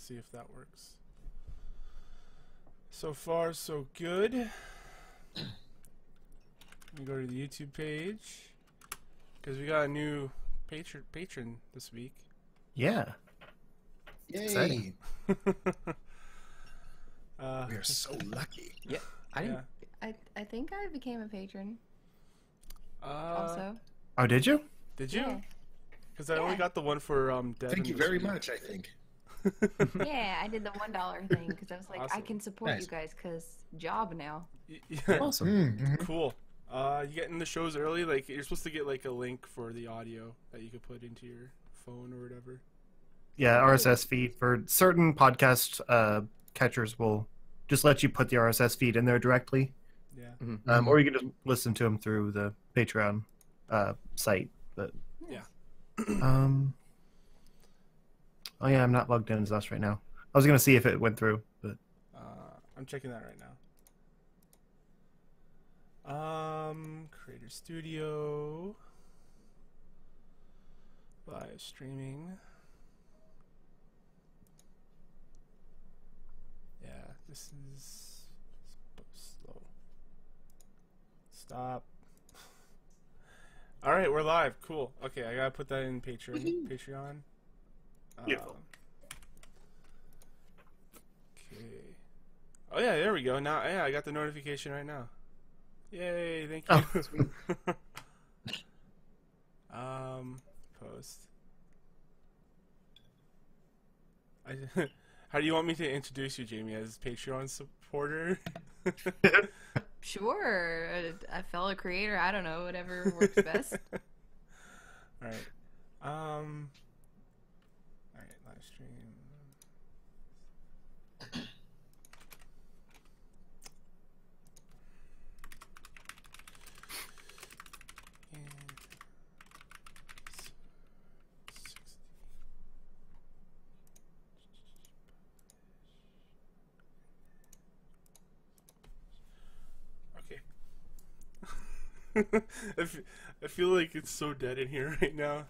see if that works. So far, so good. Let me go to the YouTube page because we got a new patron this week. Yeah. Yay! Exciting. We are so lucky. Yeah, I didn't. I think I became a patron. Also. Oh, did you? Did you? Yeah. Because I only got the one for Devin. Thank you this very week. much, I think. Yeah, I did the $1 thing because I was like, I Awesome. can support Nice. you guys because job now. Yeah. Awesome. Mm-hmm. Cool. You getting the shows early? Like you're supposed to get like a link for the audio that you could put into your phone or whatever. Yeah, RSS feed for certain podcast catchers will just let you put the RSS feed in there directly, Yeah. or you can just listen to them through the Patreon site. But Yeah. Oh yeah, I'm not logged in as us right now. I was gonna see if it went through, but I'm checking that right now. Creator Studio, live streaming. Yeah, this is slow. Stop. All right, we're live. Cool. Okay, I gotta put that in Patreon. Beautiful. Okay. Oh yeah, there we go. Now, yeah, I got the notification right now. Yay! Thank you. Post. How do you want me to introduce you, Jamie, as Patreon supporter? Sure, a fellow creator. I don't know, whatever works best. All right. All right, live stream. Okay. I feel like it's so dead in here right now.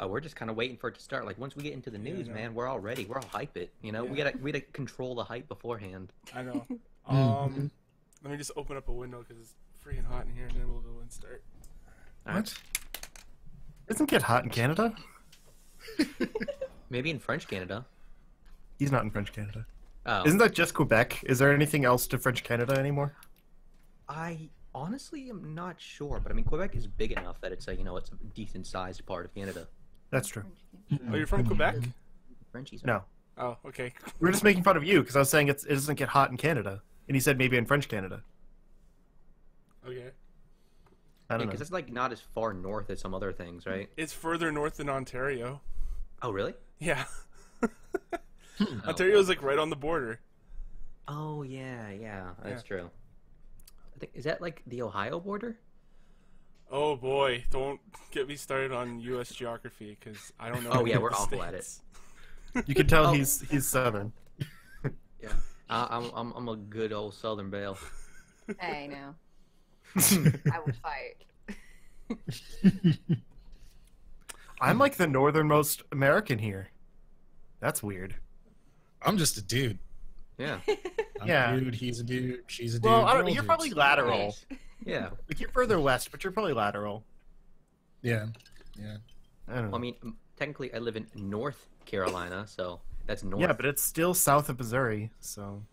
We're just kind of waiting for it to start. Like once we get into the news, I know. man, we're all ready. We're all hype it. You know, we Yeah. gotta control the hype beforehand. I know. Let me just open up a window because it's freaking hot in here, and then we'll go and start. what? Doesn't it get hot in Canada? Maybe in French Canada. He's not in French Canada. Oh, Isn't that just Quebec? Is there anything else to French Canada anymore? I honestly am not sure, but I mean Quebec is big enough that it's a it's a decent sized part of Canada. That's true. Oh, you're from Quebec? Frenchies. No, Oh, okay. we were just making fun of you because I was saying it doesn't get hot in Canada, and he said maybe in French Canada. Okay. I don't know. because it's like not as far north as some other things, right? It's further north than Ontario. Oh, really? Yeah. Ontario's like right on the border. Oh yeah, that's true. I think is that like the Ohio border? Oh boy, don't get me started on U.S. geography because I don't know. Oh, any yeah, of we're the awful at it. states. You can tell Oh. he's Southern. Yeah, I'm a good old Southern belle. Hey, now. I would fight. I'm like the northernmost American here. That's weird. I'm just a dude. Yeah, I'm Yeah. a dude, he's a dude, she's a dude. Well, we're all you're dudes. probably lateral. yeah. Like you're further west, but you're probably lateral. Yeah. I don't know. Well, I mean, technically, I live in North Carolina, so that's north. Yeah, but it's still south of Missouri, so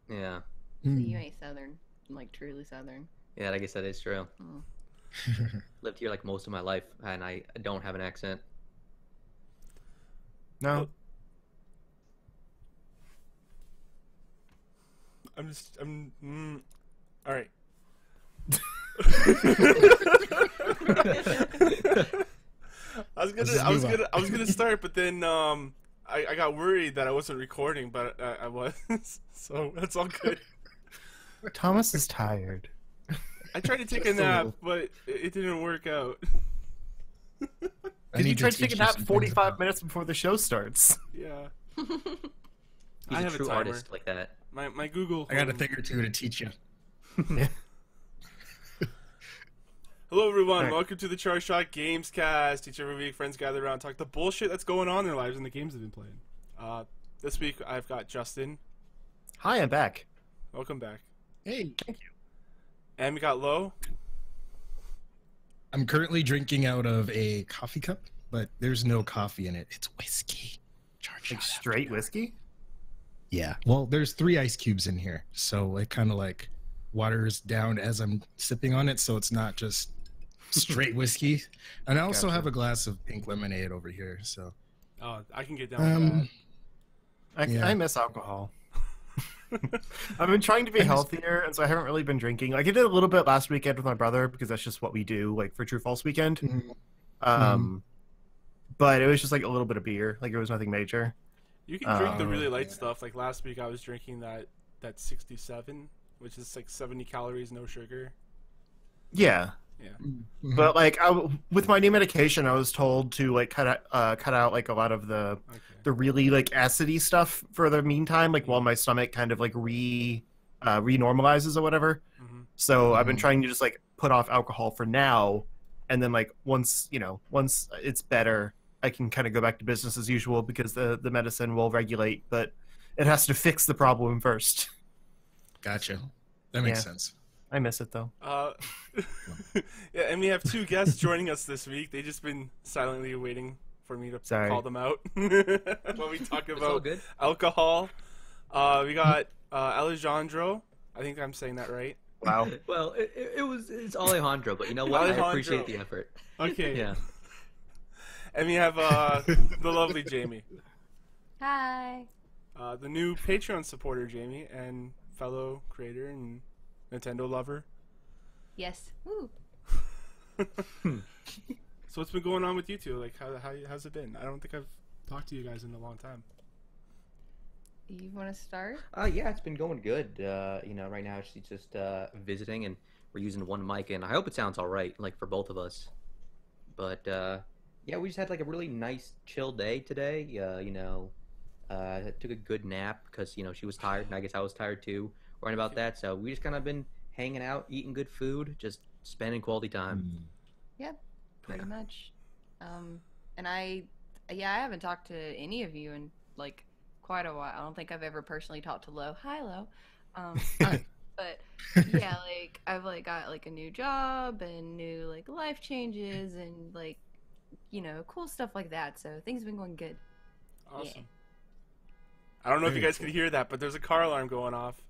yeah, So you ain't Southern, like truly Southern. yeah, I guess that is true. Oh. Lived here like most of my life, and I don't have an accent. no. All right. I was gonna start, but then I got worried that I wasn't recording, but I was, so that's all good. Thomas is tired. I tried to take a nap, but it didn't work out. Because you tried to take a nap 45 minutes before the show starts. Yeah, He's I a have a true timer. artist like that. my Google. I got a phone- thing or two to teach you. Hello, everyone. Alright. Welcome to the Charge Shot Gamescast. Each every week, friends gather around, talk the bullshit that's going on in their lives and the games they've been playing. This week I've got Justin. Hi, I'm back. Welcome back. Hey, And we got Lo. I'm currently drinking out of a coffee cup, but there's no coffee in it. It's whiskey. Charge Like shot straight after whiskey? Yeah. Well, there's 3 ice cubes in here, so it kind of like waters down as I'm sipping on it, so it's not just straight whiskey. And I also Gotcha. have a glass of pink lemonade over here. So Oh, I can get down with Yeah. I miss alcohol. I've been trying to be healthier, and so I haven't really been drinking. Like I did a little bit last weekend with my brother because that's just what we do, like for True False weekend. But it was just like a little bit of beer. Like it was nothing major. You can drink the really light stuff. Like last week I was drinking that 67, which is like 70 calories, no sugar. Yeah, Yeah. but like with my new medication, I was told to like cut out like a lot of the really like acidy stuff for the meantime, like while my stomach kind of like renormalizes or whatever. So I've been trying to just like put off alcohol for now, and then like once it's better, I can kind of go back to business as usual because the medicine will regulate, but it has to fix the problem first. Gotcha. That makes Yeah. sense. I miss it though. Yeah, and we have 2 guests joining us this week. They've just been silently waiting for me to Sorry. call them out when we talk It's all about good. alcohol. We got Alejandro. I think I'm saying that right. Wow. Well, it's Alejandro, but you know what? Alejandro. I appreciate the effort. Okay. Yeah. And we have the lovely Jamie, Hi. the new Patreon supporter, Jamie, and fellow creator and Nintendo lover. Yes. Woo. So what's been going on with you two? Like, how's it been? I don't think I've talked to you guys in a long time. You want to start? Yeah, it's been going good. Right now she's just visiting, and we're using one mic, and I hope it sounds all right, like for both of us. But yeah, we just had like a really nice, chill day today. Took a good nap because she was tired, and I guess I was tired too. Worrying about that, so we just kind of been hanging out, eating good food, just spending quality time. Yeah, pretty much. And I haven't talked to any of you in like quite a while. I don't think I've ever personally talked to Lo. Hi, Lo. But yeah, like I've like got like a new job and new like life changes and like cool stuff like that. So things have been going good. Awesome. Yeah. I don't know if you Very guys can hear that, but there's a car alarm going off.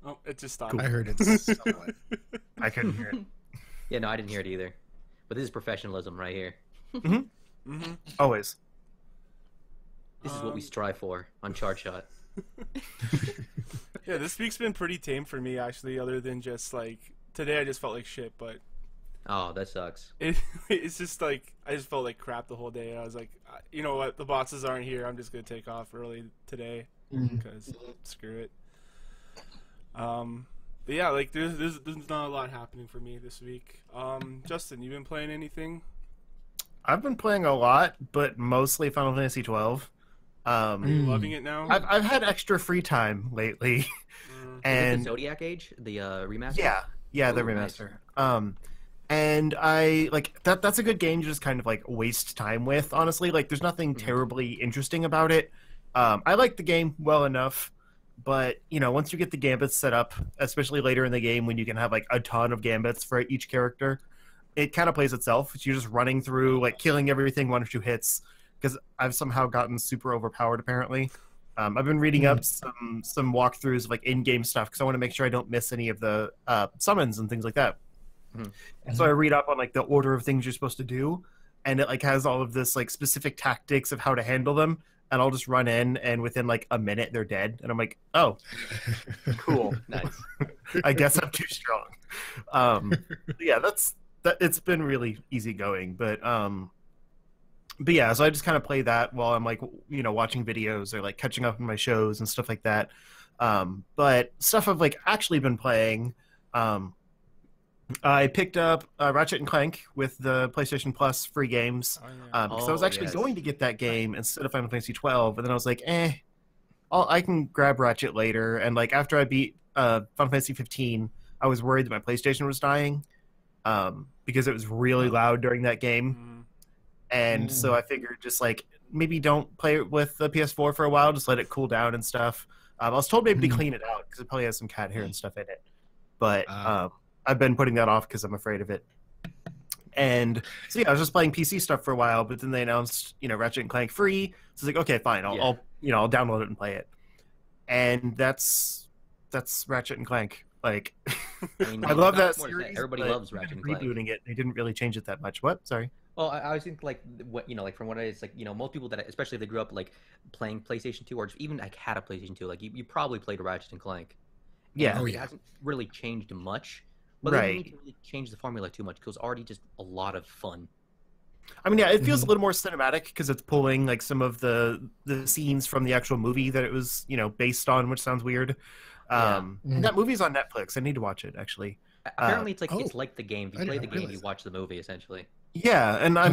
Oh, it just stopped. I heard it somewhat. I couldn't hear it. Yeah, no, I didn't hear it either. But this is professionalism right here. Always. This is what we strive for on Chart Shot. Yeah, this week's been pretty tame for me, actually, other than just, like, today I just felt like shit, but Oh, that sucks. it's just, like, I just felt like crap the whole day. I was like, you know what, the bosses aren't here, I'm just going to take off early today, because screw it. But yeah, like, there's not a lot happening for me this week. Justin, you been playing anything? I've been playing a lot, but mostly Final Fantasy 12. Are you loving it now? I've had extra free time lately, Is it and the Zodiac Age, the remaster? yeah, the Ooh, nice. remaster. And I like that. That's a good game to just kind of like waste time with. Honestly, like there's nothing terribly interesting about it. I like the game well enough, but once you get the gambits set up, especially later in the game when you can have like a ton of gambits for each character, it kind of plays itself. You're just running through like killing everything 1 or 2 hits. Because I've somehow gotten super overpowered, apparently. I've been reading up some walkthroughs of like in-game stuff because I want to make sure I don't miss any of the summons and things like that. And so I read up on like the order of things you're supposed to do, and it like has all of this like specific tactics of how to handle them. And I'll just run in, and within like a minute they're dead, and I'm like, oh, cool. Nice. I guess I'm too strong. Yeah, it's been really easygoing, but yeah, so I just kind of play that while I'm like, watching videos or like catching up on my shows and stuff like that. But stuff I've like actually been playing, I picked up Ratchet and Clank with the PlayStation Plus free games. Because I was actually going to get that game instead of Final Fantasy 12, and then I was like, I can grab Ratchet later. And like after I beat Final Fantasy 15, I was worried that my PlayStation was dying because it was really loud during that game. And so I figured just like maybe don't play it with the PS4 for a while. Just let it cool down and stuff. I was told maybe to clean it out because it probably has some cat hair and stuff in it. But I've been putting that off because I'm afraid of it. And so yeah, I was just playing PC stuff for a while, but then they announced, Ratchet and Clank free. So it's like, okay, fine, I'll download it and play it. And that's Ratchet and Clank. Like, I mean, I love that more to series. say. Everybody but loves Ratchet and Clank. Rebooting it, they didn't really change it that much. What? Sorry. Well, I was thinking like what like from what it's like most people that especially if they grew up like playing PlayStation 2 or just even like had a PlayStation 2, like you probably played Ratchet and Clank. Yeah. And it hasn't really changed much. But they didn't need to really change the formula too much because it was already just a lot of fun. I mean, yeah, it feels a little more cinematic because it's pulling like some of the scenes from the actual movie that it was, based on, which sounds weird. And that movie's on Netflix. I need to watch it actually. Apparently, it's like the game. If you play the game, you watch the movie essentially. Yeah, and I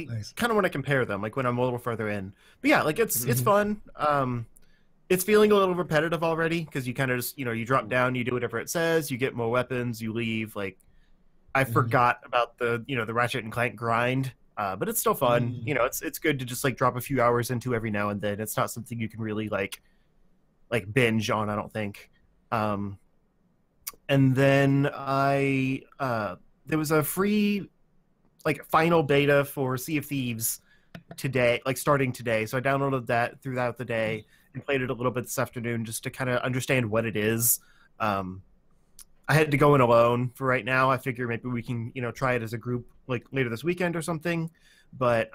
Nice. kind of want to compare them, like when I'm a little further in. But yeah, like it's fun. It's feeling a little repetitive already because you kind of just you drop down, you do whatever it says, you get more weapons, you leave. Like I forgot about the the Ratchet and Clank grind, but it's still fun. It's good to just like drop a few hours into every now and then. It's not something you can really like binge on, I don't think. And then there was a free like final beta for Sea of Thieves today, like starting today. So I downloaded that throughout the day and played it a little bit this afternoon just to kind of understand what it is. I had to go in alone for right now. I figure maybe we can, try it as a group like later this weekend or something. But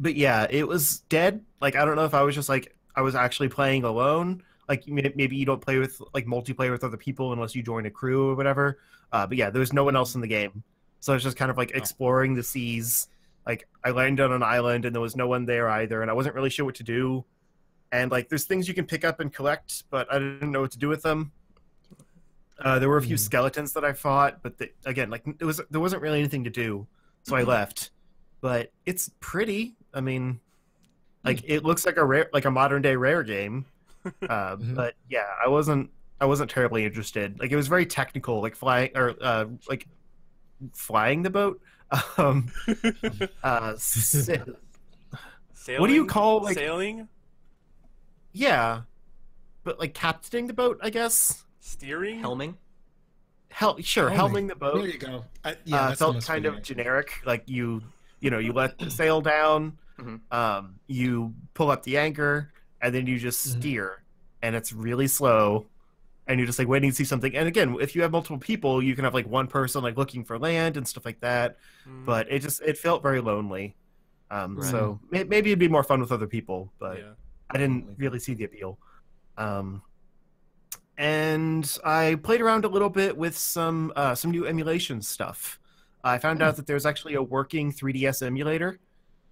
yeah, it was dead. Like I don't know if I was just like I was actually playing alone. Like maybe you don't play with like multiplayer with other people unless you join a crew or whatever. But yeah, there was no one else in the game. So I was just kind of like exploring the seas. Like I landed on an island and there was no one there either, and I wasn't really sure what to do. And like there's things you can pick up and collect, but I didn't know what to do with them. There were a few skeletons that I fought, but again, like there wasn't really anything to do, so I left. But it's pretty. I mean, like it looks like a modern day Rare game. But yeah, I wasn't terribly interested. Like it was very technical, like flying the boat. What do you call like sailing? Yeah, but like captaining the boat, I guess. Steering? Helming? Helming the boat. There you go. That felt kind of generic. Like you let the sail down, you pull up the anchor, and then you just steer, and it's really slow, and you're just like waiting to see something. And again, if you have multiple people, you can have like one person like looking for land and stuff like that. But it felt very lonely. So maybe it'd be more fun with other people, but I didn't really see the appeal. And I played around a little bit with some new emulation stuff. I found out that there's actually a working 3DS emulator.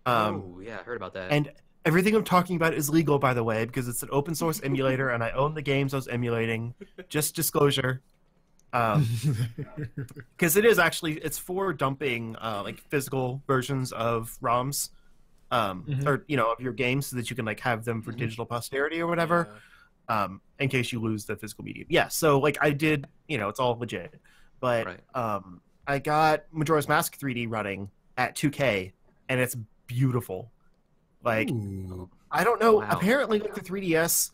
Oh yeah, I heard about that. And everything I'm talking about is legal, by the way, because it's an open source emulator, and I own the games I was emulating. Just disclosure. Because it's for dumping like physical versions of ROMs, or of your games, so that you can like have them for digital posterity or whatever. In case you lose the physical medium. Yeah, so like I did, it's all legit. But I got Majora's Mask 3D running at 2K, and it's beautiful. Like, I don't know, apparently like the 3DS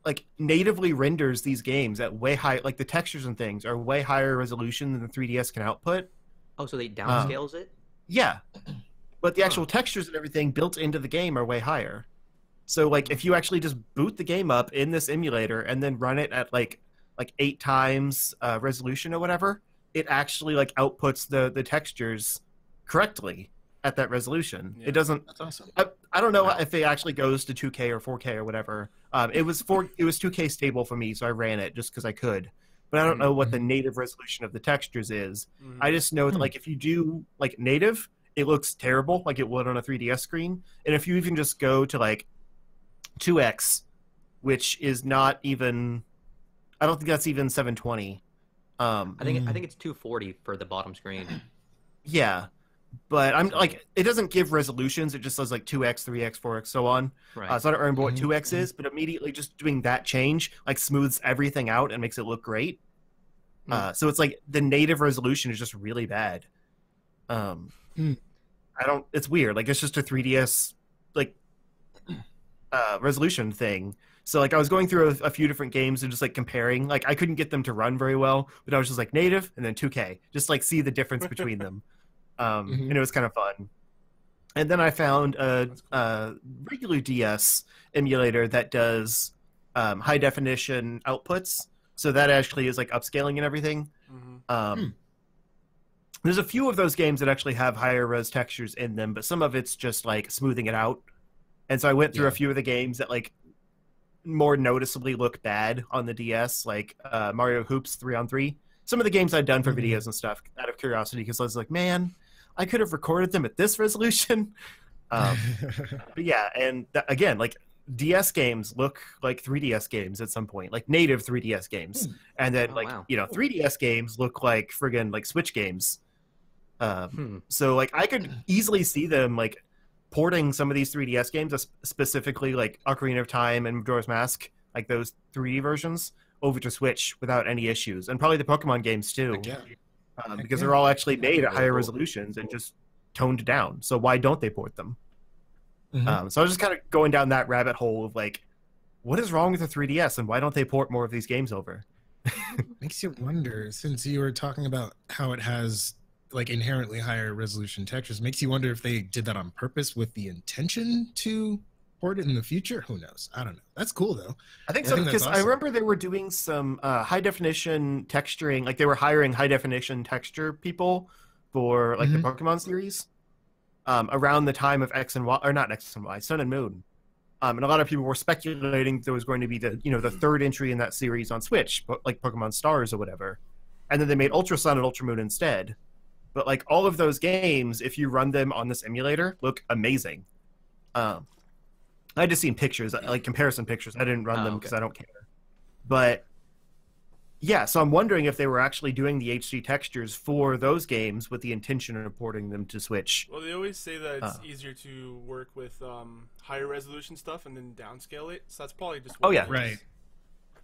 like natively renders these games at way high, like the textures and things are way higher resolution than the 3DS can output. Oh, so they downscales it? Yeah. But the actual textures and everything built into the game are way higher. So like if you actually just boot the game up in this emulator and then run it at like 8 times resolution or whatever, it actually like outputs the textures correctly at that resolution. It doesn't. That's awesome. I don't know if it actually goes to 2K or 4K or whatever. It was 2K stable for me, so I ran it just because I could. But I don't know what the native resolution of the textures is. I just know that like if you do like native, it looks terrible, like it would on a 3DS screen. And if you even just go to like 2x, which is not even, I don't think that's even 720. I think it's 240 for the bottom screen. Yeah, but I'm like, it doesn't give resolutions. It just says like 2x, 3x, 4x, so on. Right. So I don't remember what 2x is, but immediately just doing that change like smooths everything out and makes it look great. So it's like the native resolution is just really bad. I don't. It's weird. Like it's just a 3DS like resolution thing. So like I was going through a few different games and just like comparing. Like I couldn't get them to run very well, but I was just like native and then 2K, just like see the difference between them. And it was kind of fun. And then I found a regular DS emulator that does high definition outputs. So that actually is like upscaling and everything. There's a few of those games that actually have higher res textures in them, but some of it's just like smoothing it out. And so I went through a few of the games that like more noticeably look bad on the DS, like Mario Hoops 3-on-3. Some of the games I'd done for videos and stuff out of curiosity, because I was like, man, I could have recorded them at this resolution. But yeah, and again, like DS games look like 3DS games at some point, like native 3DS games. And then 3DS games look like friggin' like Switch games. So like I could easily see them like porting some of these 3DS games, specifically like Ocarina of Time and Majora's Mask, like those 3D versions, over to Switch without any issues, and probably the Pokemon games too, because they're all actually made at higher resolutions and just toned down. So why don't they port them? So I was just kind of going down that rabbit hole of like, what is wrong with the 3DS and why don't they port more of these games over? Makes you wonder, since you were talking about how it has like inherently higher resolution textures, makes you wonder if they did that on purpose with the intention to port it in the future. Who knows? I don't know. That's cool though. I think so, because I remember they were doing some high definition texturing, like they were hiring high definition texture people for like the Pokemon series around the time of X and Y, or not X and Y, Sun and Moon. And a lot of people were speculating there was going to be the third entry in that series on Switch, like Pokemon Stars or whatever. And then they made Ultra Sun and Ultra Moon instead. But like all of those games, if you run them on this emulator, look amazing. I just seen pictures, like comparison pictures. I didn't run them because I don't care. But yeah, so I'm wondering if they were actually doing the HD textures for those games with the intention of porting them to Switch. Well, they always say that it's easier to work with higher resolution stuff and then downscale it. So that's probably just what it is. Right.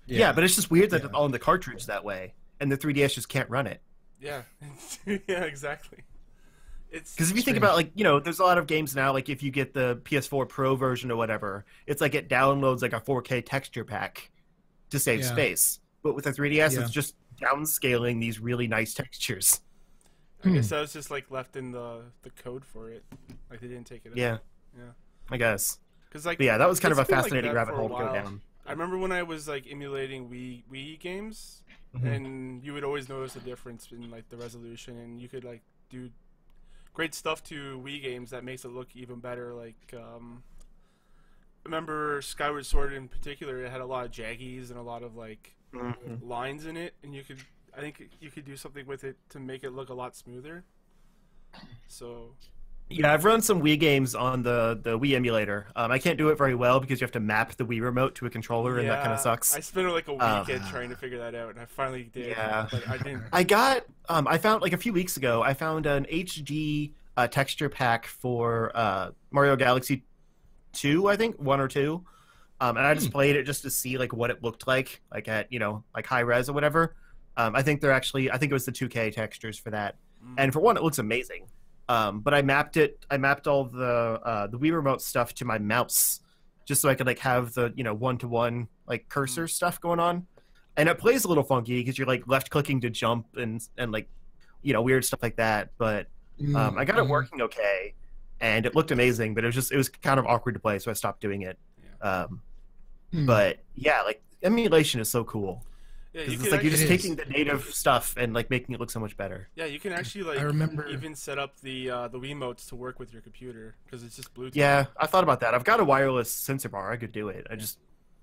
Yeah, but it's just weird that it's all in the cartridge that way, and the 3DS just can't run it. Yeah, yeah, exactly. Because if you think about, like, there's a lot of games now, like if you get the PS4 Pro version or whatever, it's like it downloads like a 4K texture pack to save space. But with the 3DS, it's just downscaling these really nice textures. I guess that was just like left in the code for it. Like they didn't take it out. Yeah. I guess. Cause like, that was kind of a fascinating like rabbit hole to go down. I remember when I was like emulating Wii games, and you would always notice a difference in like the resolution, and you could like do great stuff to Wii games that makes it look even better. Like, remember Skyward Sword in particular, it had a lot of jaggies and a lot of like lines in it, and I think you could do something with it to make it look a lot smoother. So yeah, I've run some Wii games on the Wii emulator. I can't do it very well because you have to map the Wii remote to a controller, and that kind of sucks. I spent like a weekend trying to figure that out, and I finally did. Yeah, but I didn't. I found like a few weeks ago, I found an HD texture pack for Mario Galaxy 2, I think 1 or 2, and I just played it just to see like what it looked like at like high res or whatever. I think it was the 2K textures for that, and for one, it looks amazing. But I mapped all the Wii remote stuff to my mouse, just so I could like have the 1-to-1 like cursor stuff going on, and it plays a little funky because you're like left clicking to jump and like weird stuff like that. But I got it working okay, and it looked amazing. But it was kind of awkward to play, so I stopped doing it. But yeah, like emulation is so cool. Yeah, it's like you're just taking the native stuff and like making it look so much better. Yeah, you can actually like even set up the Wiimotes to work with your computer because it's just Bluetooth. Yeah, I thought about that. I've got a wireless sensor bar. I could do it. I just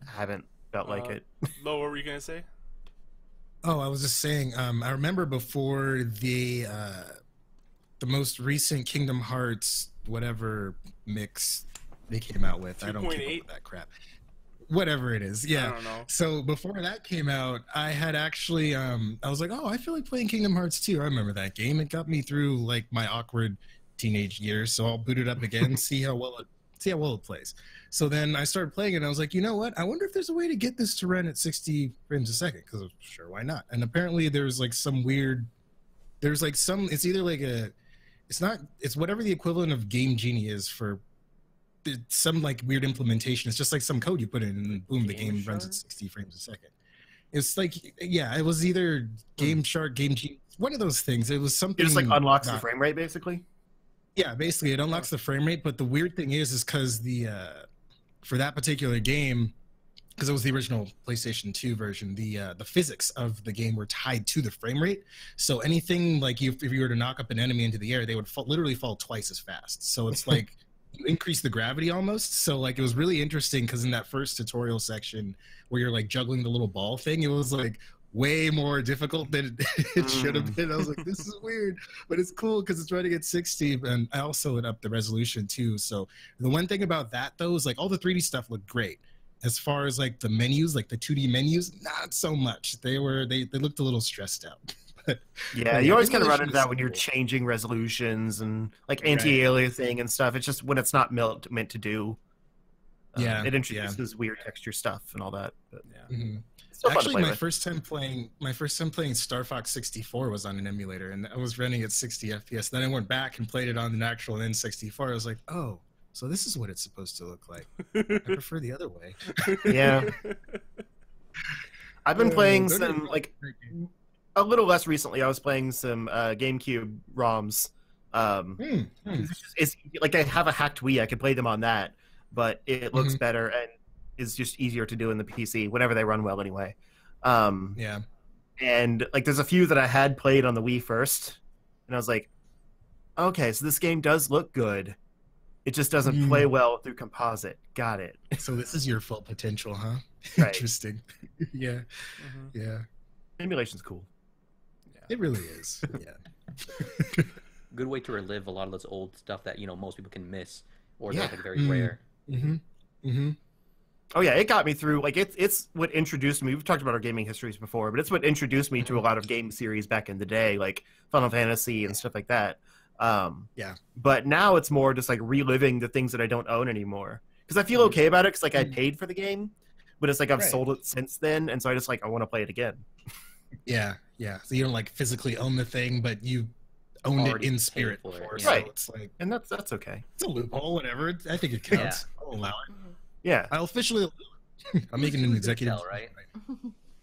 haven't felt like it. Lo, what were you gonna say? Oh, I was just saying. I remember before the most recent Kingdom Hearts whatever mix they came out with. 2. I don't keep up with that crap. Whatever it is, yeah. I don't know. So before that came out, I had actually, I was like, oh, I feel like playing Kingdom Hearts 2. I remember that game. It got me through like my awkward teenage years. So I'll boot it up again, see how well it plays. So then I started playing it, and I was like, you know what? I wonder if there's a way to get this to run at 60 frames a second. Because sure, why not? And apparently there's like some weird, it's either like It's not. It's whatever the equivalent of Game Genie is for some like weird implementation. It's just like some code you put in, and boom, the game runs at 60 frames a second. It's like, yeah, it was either Game Shark, Game Genie, one of those things. It was something. It just like unlocks the not- frame rate, basically. Yeah, basically, it unlocks the frame rate. But the weird thing is because the for that particular game, because it was the original PlayStation 2 version, the physics of the game were tied to the frame rate. So anything like if you were to knock up an enemy into the air, they would literally fall twice as fast. So it's like you increase the gravity almost. So like it was really interesting because in that first tutorial section where you're like juggling the little ball thing, it was like way more difficult than it should have been. I was like, this is weird, but it's cool because it's running at 60, and I also lit up the resolution too. So the one thing about that though is like all the 3D stuff looked great. As far as like the menus, like the 2D menus, not so much. They looked a little stressed out. Yeah, you always kind of run into that when you're changing resolutions and like anti-aliasing and stuff. It's just when it's not meant to do. Yeah, it introduces weird texture stuff and all that. But, yeah. Mm-hmm. Still fun to Actually, play my with. first time playing Star Fox 64 was on an emulator, and I was running at 60 FPS. Then I went back and played it on an actual N64. I was like, oh, so this is what it's supposed to look like. I prefer the other way. Yeah. I've been playing some, like, a little less recently. I was playing some GameCube ROMs. It's like I have a hacked Wii. I could play them on that, but it looks better and is just easier to do in the PC whenever they run well anyway. Yeah. And like there's a few that I had played on the Wii first, and I was like, okay, so this game does look good. It just doesn't play well through composite. Got it. So this is your full potential, huh? Right. Interesting. Yeah. Yeah. Emulation's cool. It really is. Yeah. Good way to relive a lot of those old stuff that most people can miss or Yeah. they're like very rare. Oh yeah, it got me through. Like it's what introduced me. We've talked about our gaming histories before, but it's what introduced me to a lot of game series back in the day, like Final Fantasy and stuff like that. Yeah. But now it's more just like reliving the things that I don't own anymore. Because I feel okay about it, because like I paid for the game, but it's like I've sold it since then, and so I just like I want to play it again. Yeah. Yeah. So you don't like physically own the thing, but you owned it Already in paid spirit for it, before. yeah. So Right. it's like And that's okay. it's a loophole, whatever. I think it counts. I'll allow it. Yeah. I'll officially. I'm making an Who's executive. gonna tell, right?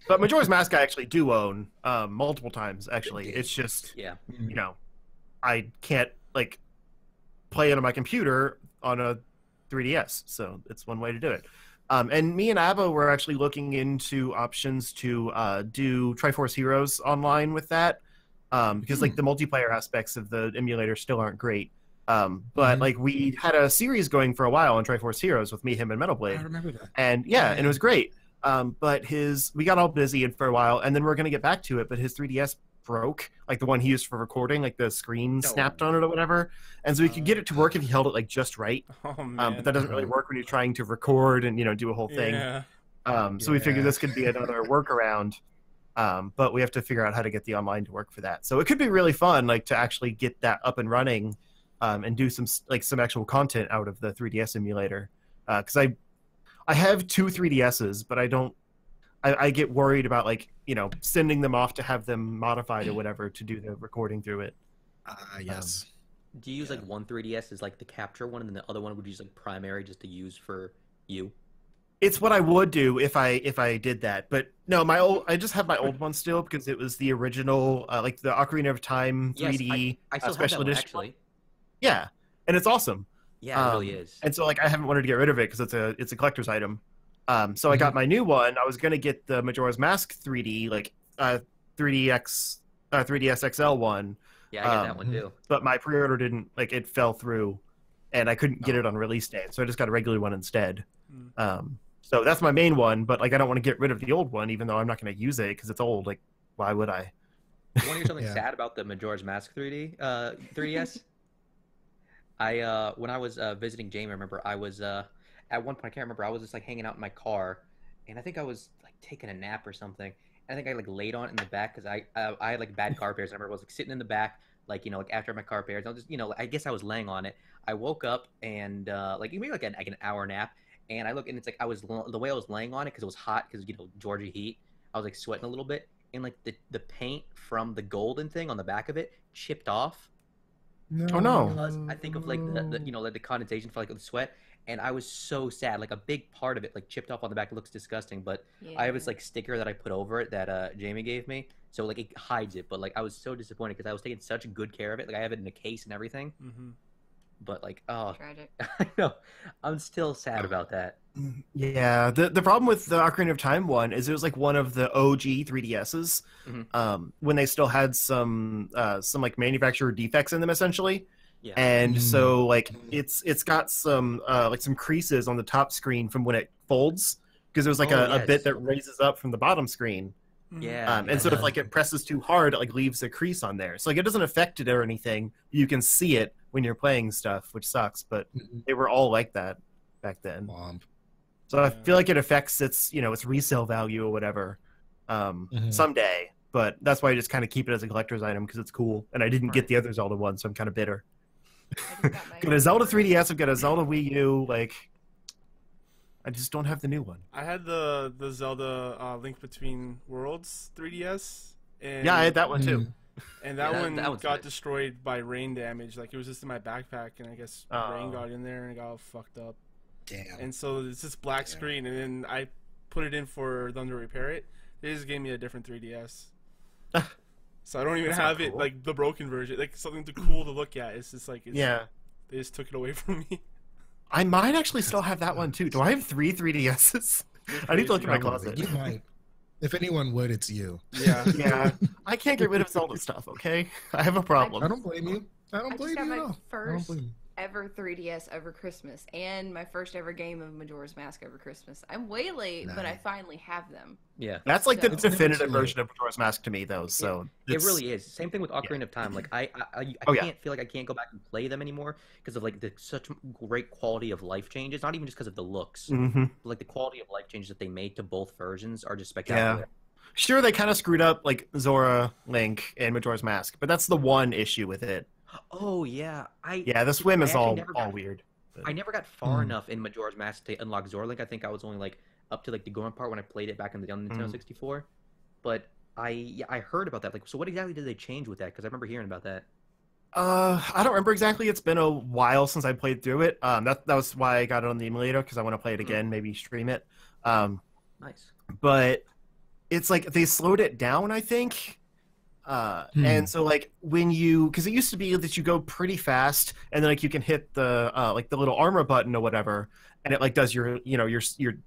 But Majora's Mask I actually do own multiple times. Actually, it's just Yeah. I can't like play it on my computer on a 3DS, so it's one way to do it. And me and Abba were actually looking into options to do Triforce Heroes online with that, because like the multiplayer aspects of the emulator still aren't great. But like we had a series going for a while on Triforce Heroes with me, him, and Metal I Blade, remember that. and and it was great. But we got all busy and for a while, and then we're gonna get back to it. But his 3DS broke, like the one he used for recording, like the screen snapped on it or whatever. And so we could get it to work if he held it like just right. Oh man. But that doesn't really work when you're trying to record and do a whole thing. Yeah. So we figured this could be another workaround. But we have to figure out how to get the online to work for that. So it could be really fun, like to actually get that up and running, and do some actual content out of the 3DS emulator. Because I have two 3DSs, but I get worried about like sending them off to have them modified or whatever to do the recording through it. Yes. Do you use like one 3DS as like the capture one, and then the other one would you use like primary just to use for you? It's what I would do if I did that, but no, I just have my old one still because it was the original, like the Ocarina of Time 3D I still have special that one, edition. actually. Yeah, and it's awesome. Yeah, it really is. And so like I haven't wanted to get rid of it because it's a collector's item. So I got my new one. I was gonna get the Majora's Mask 3D, like 3DX, 3DS XL one. Yeah, I get that one too. But my pre-order didn't, like, it fell through, and I couldn't get it on release day, so I just got a regular one instead. So that's my main one, but like I don't want to get rid of the old one, even though I'm not going to use it because it's old. Like, why would I? You want to hear something sad about the Majora's Mask 3DS? When I was visiting Jamie, I remember I was at one point, I can't remember, I was just like hanging out in my car, and I think I was like taking a nap or something. And I think I like laid on it in the back because I had like bad car pairs. I remember I was like sitting in the back, like like after my car pairs. I was just I guess I was laying on it. I woke up and like maybe like an hour nap, and I look and it's like the way I was laying on it because it was hot because Georgia heat. I was like sweating a little bit, and like the paint from the golden thing on the back of it chipped off. Oh, no. Because I think of like the you know like the condensation for like the sweat, and I was so sad. Like a big part of it like chipped off on the back. It looks disgusting, but I have this Yeah. like sticker that I put over it that Jamie gave me, so like it hides it. But like I was so disappointed because I was taking such good care of it. Like I have it in a case and everything. Hmm. But like oh, Tragic. I know, I'm still sad about that. Yeah, the problem with the Ocarina of Time one is it was like one of the OG 3DSs, Mhm. when they still had some like manufacturer defects in them essentially, Yeah. and so like it's got some like some creases on the top screen from when it folds because there was like Oh, a bit yes. that raises up from the bottom screen, Yeah. and so Yeah. if like it presses too hard, it like leaves a crease on there. So like it doesn't affect it or anything. You can see it when you're playing stuff, which sucks, but they were all like that back then. Bomb. So I Yeah. feel like it affects its its resale value or whatever someday. But that's why I just kind of keep it as a collector's item because it's cool. And I didn't get Right. the other Zelda one, so I'm kind of bitter. I just got my Got a Zelda 3DS, I've got a Zelda Wii U. Like, I just don't have the new one. I had the Zelda Link Between Worlds 3DS, and Yeah, I had that one too. and that Yeah, one that one's got nice. destroyed by rain damage. Like it was just in my backpack, and I guess Oh. rain got in there and it got all fucked up. Damn. And so it's this black screen, and then I put it in for them to repair it. They just gave me a different 3DS. So I don't even That's not have it cool. like the broken version, like something too cool to look at. It's just like Yeah. they just took it away from me. I might actually still have that one too. Do I have 3DSs? I need to look in my Probably. closet. You might. If anyone would, it's you. Yeah. Yeah. I can't get rid of Zelda stuff, okay? I have a problem. I don't blame you. I I don't just blame got you my at all. I don't first blame you. ever 3DS over Christmas, and my first ever game of Majora's Mask over Christmas. I'm way late, but I Nice. finally have them. Yeah. That's like the So- definitive version of Majora's Mask to me, though. So It really is. Same thing with Ocarina of Time. Like I Oh, yeah. can't feel like I can't go back and play them anymore because of like the such great quality of life changes. Not even just because of the looks, hmm but like the quality of life changes that they made to both versions are just spectacular. Sure, they kind of screwed up like Zora, Link, and Majora's Mask, but that's the one issue with it. Oh yeah, Yeah, the swim I is actually all never all got- weird. I never got far Hmm. enough in Majora's Mask to unlock Zorlink. I think I was only like up to like the Goron part when I played it back in the on Nintendo Mm. 64. But I heard about that. Like, so what exactly did they change with that? Because I remember hearing about that. I don't remember exactly. It's been a while since I played through it. That was why I got it on the emulator because I want to play it again, maybe stream it. Nice. But it's like they slowed it down, I think. And so like when you, because it used to be that you go pretty fast and then like you can hit the like the little armor button or whatever, and it like does your your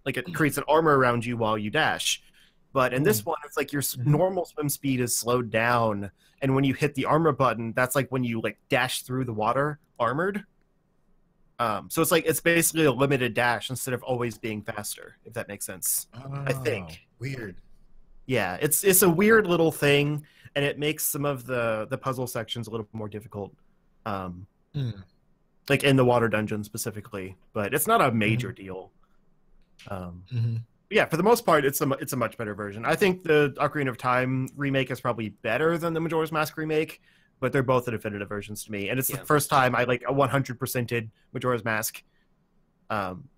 like it creates an armor around you while you dash. But in this one, it's like your normal swim speed is slowed down, and when you hit the armor button, that's like when you like dash through the water armored. So it's like it's basically a limited dash instead of always being faster, if that makes sense. I think. Oh, weird. Yeah, it's a weird little thing, and it makes some of the puzzle sections a little more difficult, like in the water dungeon specifically. But it's not a major deal. Yeah, for the most part, it's a much better version. I think the Ocarina of Time remake is probably better than the Majora's Mask remake, but they're both the definitive versions to me. And it's the first time I like a 100%ed Majora's Mask.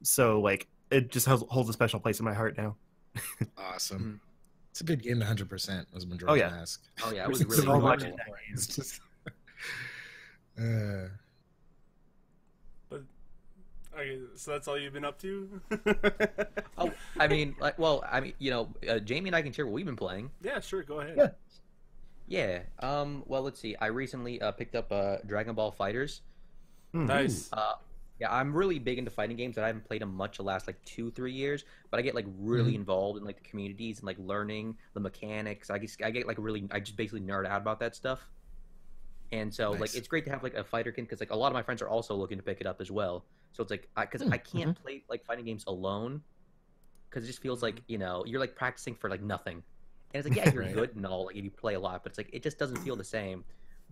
So like it just holds a special place in my heart now. Awesome. It's a good game. 100% was Majora's yeah. Mask. Oh yeah, it was It's really so much enjoyable. It's just, Okay, so that's all you've been up to? Oh, I mean, like, well, I mean, you know, Jamie and I can share what we've been playing. Yeah, sure, go ahead. Yeah. Yeah. Well, let's see. I recently picked up Dragon Ball Fighters. Nice. Yeah, I'm really big into fighting games. I haven't played them much the last like 2-3 years, but I get like really involved in like the communities and like learning the mechanics. I get like really, I just basically nerd out about that stuff. And so like Nice. it's great to have like a fighter kin because like a lot of my friends are also looking to pick it up as well. So it's like because I can't play like fighting games alone because it just feels like you're like practicing for like nothing. And it's like, yeah, you're Right. good and all, like if you play a lot, but it's like it just doesn't feel the same.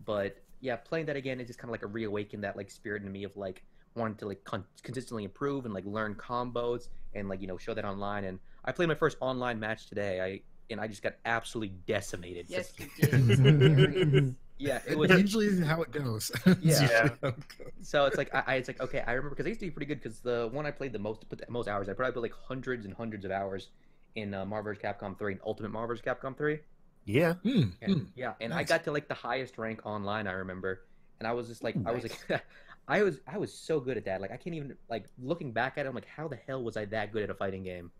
But yeah, playing that again is just kind of like a reawaken that like spirit in me of like wanting to like consistently improve and like learn combos and like show that online. And I played my first online match today. I just got absolutely decimated. Yes, you did. It was hilarious. Yeah, it was. That's usually how it goes. It's Yeah. usually how it goes. So it's like it's like okay, I remember because I used to be pretty good because the one I played the most hours, I probably put like hundreds and hundreds of hours in Marvel vs. Capcom 3 and Ultimate Marvel vs. Capcom 3. Yeah. And, yeah, and I Nice. got to like the highest rank online, I remember, and I was just like, I was like, I was so good at that. Like I can't even like looking back at it, I'm like, how the hell was I that good at a fighting game?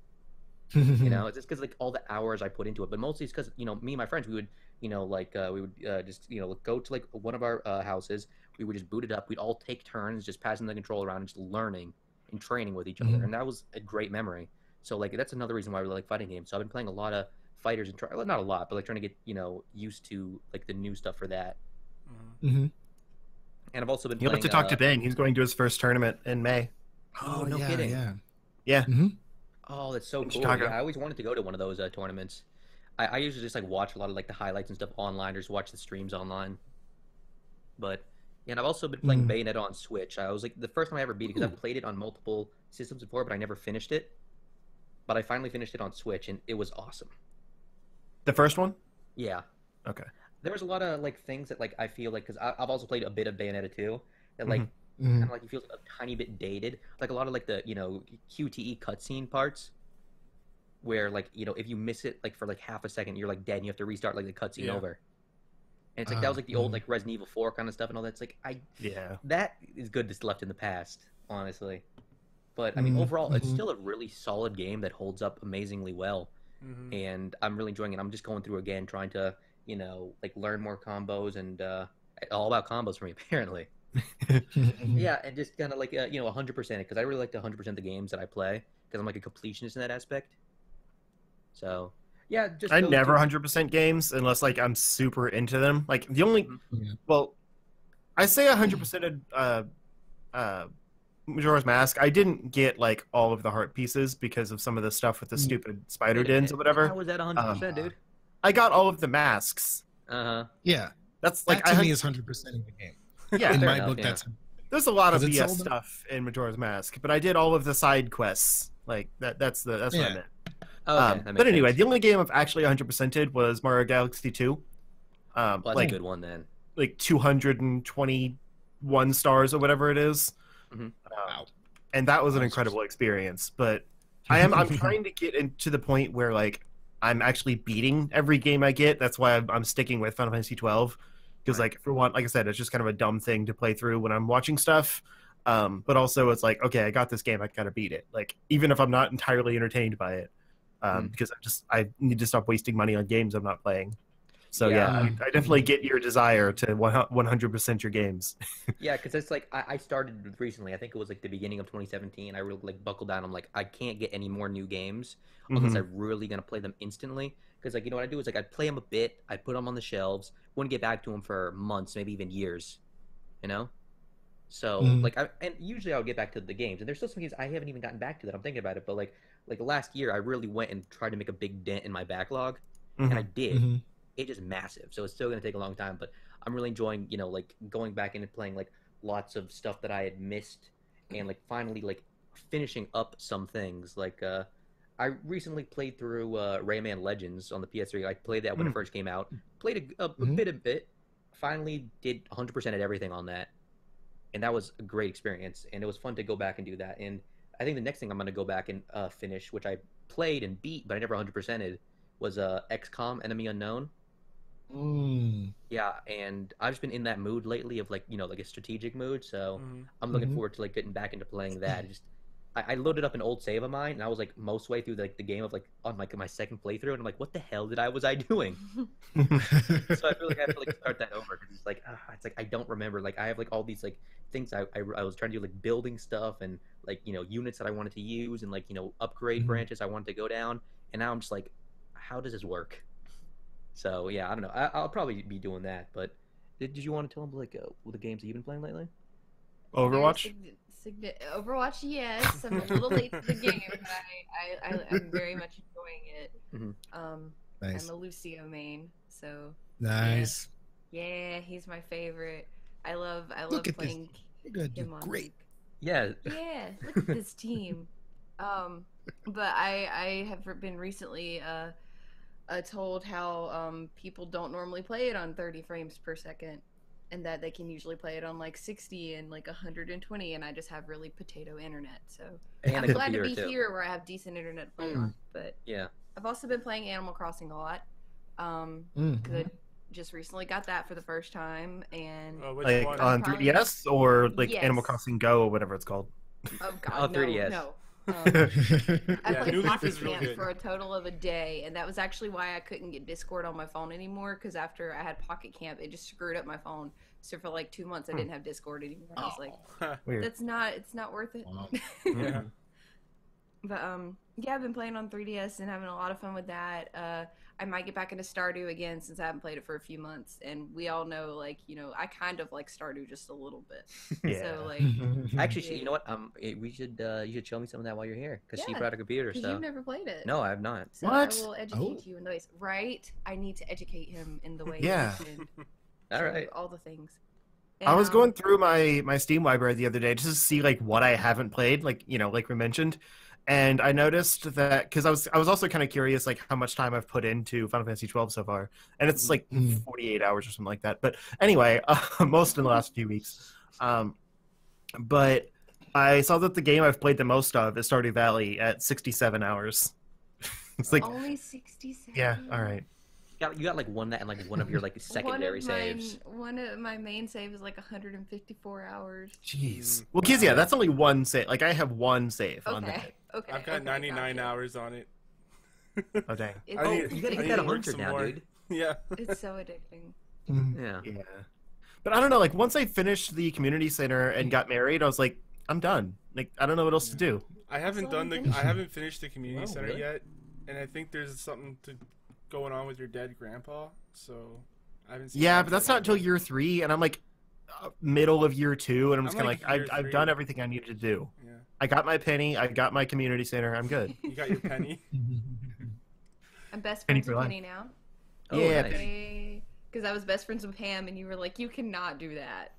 You know, it's just because like all the hours I put into it, but mostly it's because me and my friends we would we would just go to like one of our houses. We would just boot it up. We'd all take turns just passing the control around and just learning and training with each other, and that was a great memory. So like that's another reason why I really like fighting games. So I've been playing a lot of fighters and well, not a lot, but like trying to get used to like the new stuff for that. And I've also been You'll playing. have to talk to Ben. He's going to his first tournament in May. Oh, no kidding. Yeah. Oh, that's so cool. Chicago. Yeah, I always wanted to go to one of those tournaments. I usually just like watch a lot of like the highlights and stuff online, or just watch the streams online. But yeah, and I've also been playing Bayonetta on Switch. I was like the first time I ever beat it because I've played it on multiple systems before, but I never finished it. But I finally finished it on Switch, and it was awesome. The first one? Yeah. Okay. There was a lot of like things that like I feel like because I've also played a bit of Bayonetta 2 that like kind of like you feel a tiny bit dated, like a lot of like the QTE cutscene parts where like if you miss it like for like half a second you're like dead and you have to restart like the cutscene over. And it's like that was like the old like Resident Evil 4 kind of stuff and all that. It's like that is good that's left in the past, honestly. But I mean overall it's still a really solid game that holds up amazingly well. And I'm really enjoying it. I'm just going through again trying to like learn more combos and all about combos for me apparently. Yeah, and just kind of like 100% it because I really like to 100% the games that I play because I'm like a completionist in that aspect. So yeah, just I never 100% games unless like I'm super into them. Like the only well, I say 100% Majora's Mask. I didn't get like all of the heart pieces because of some of the stuff with the stupid spider dens or whatever. How was that 100%, dude? I got all of the masks. Yeah, that's like that to me is 100% of the game. Yeah, in my enough, book, that's there's a lot of it's BS stuff in Majora's Mask, but I did all of the side quests. Like that's what I meant. Okay, but anyway, the only game I've actually 100%ed was Mario Galaxy 2. Well, that's like a good one then. Like 221 stars or whatever it is. Wow. And that was an incredible experience. But I'm trying to get into the point where like I'm actually beating every game I get. That's why I'm sticking with Final Fantasy 12. Because like for one, like I said, it's just kind of a dumb thing to play through when I'm watching stuff. But also it's like, okay, I got this game, I gotta beat it. Like even if I'm not entirely entertained by it, because I need to stop wasting money on games I'm not playing. So I definitely get your desire to 100% your games. Yeah, because it's like I started recently. I think it was like the beginning of 2017. I really like buckled down. I'm like, I can't get any more new games unless I'm really gonna play them instantly. Because like what I do is like I'd play them a bit, I'd put them on the shelves, wouldn't get back to them for months, maybe even years, So like and usually I would get back to the games, and there's still some games I haven't even gotten back to that I'm thinking about it. But like last year I really went and tried to make a big dent in my backlog, and I did. It's just massive, so it's still gonna take a long time. But I'm really enjoying like going back in and playing like lots of stuff that I had missed, and like finally like finishing up some things like I recently played through Rayman Legends on the PS3. I played that when it first came out. Played a bit. Finally did 100% at everything on that. And that was a great experience. And it was fun to go back and do that. And I think the next thing I'm going to go back and finish, which I played and beat, but I never 100%ed, was XCOM Enemy Unknown. Yeah, and I've just been in that mood lately of like, like a strategic mood. So I'm looking forward to like getting back into playing that. I loaded up an old save of mine, and I was like most way through the game of like on like my second playthrough, and I'm like, what the hell was I doing? So I feel like I have to like start that over because it's like I don't remember. Like I have like all these like things I was trying to do, like building stuff and like units that I wanted to use and like upgrade branches I wanted to go down, and now I'm just like, how does this work? So yeah, I don't know. I'll probably be doing that. But did you want to tell them like what the games that you've been playing lately? Overwatch. Overwatch, yes. I'm a little late to the game, but I'm very much enjoying it. Nice. I'm a Lucio main, so nice. Yeah, he's my favorite. I love Look playing. You're gonna do him on. great. Yeah. Yeah, look at this team. But I have been recently told how people don't normally play it on 30 frames per second. And that they can usually play it on like 60 and like 120, and I just have really potato internet. So I'm glad to be here where I have decent internet to play on. But yeah, I've also been playing Animal Crossing a lot. just recently got that for the first time, and Which Like one? on Probably- 3DS or like Yes. Animal Crossing Go or whatever it's called. oh god, Oh, no, 3DS. no. I Yeah, played New Leaf Pocket is real Camp good. for a total of a day, and that was actually why I couldn't get Discord on my phone anymore. Because after I had Pocket Camp, it just screwed up my phone. So for like 2 months, I didn't have Discord anymore. I was like, Weird. it's not worth it. Wow. Yeah. But yeah, I've been playing on 3DS and having a lot of fun with that. I might get back into Stardew again since I haven't played it for a few months, and we all know, like, I kind of like Stardew just a little bit. Yeah. So like, Actually, you know what? You should show me some of that while you're here, because she Yeah, brought a computer. because So you've never played it. no, I have not. So What? I will educate Oh. you in the ways. Right? I need to educate him in the ways. Yeah. And All show right. you all the things. I was And, going through my Steam library the other day just to see like what I haven't played, like like we mentioned, and I noticed that because I was also kind of curious like how much time I've put into Final Fantasy 12 so far, and it's like 48 hours or something like that. But anyway, most in the last few weeks. But I saw that the game I've played the most of is Stardew Valley at 67 hours. It's like only 67. yeah, all right. You got like one that and like one of your like secondary saves. One of my main save is like 154 hours. Jeez. Well, kids, yeah, that's only one save. Like I have one save on that. Okay. Okay. I've got okay, 99 gotcha. hours on it. Oh dang. It's, I need- You gotta I get need that to work 100 some now, more. dude. Yeah. it's so addicting. Yeah. Yeah. But I don't know, like once I finished the community center and got married, I was like, I'm done. Like I don't know what else to do. I haven't So done I haven't finished the community Oh, center really? yet, and I think there's something going on with your dead grandpa. So I haven't. Seen Yeah, that but that's for a not until while. year 3, and I'm like middle of year 2, and I'm just I'm kind of like like, year I've 3. done everything I needed to do. Yeah, I got my penny, I got my community center, I'm good. you got your penny. I'm best Penny friends for with life. Penny now. Oh, Yeah, nice. Because I was best friends with Pam, and you were like, you cannot do that.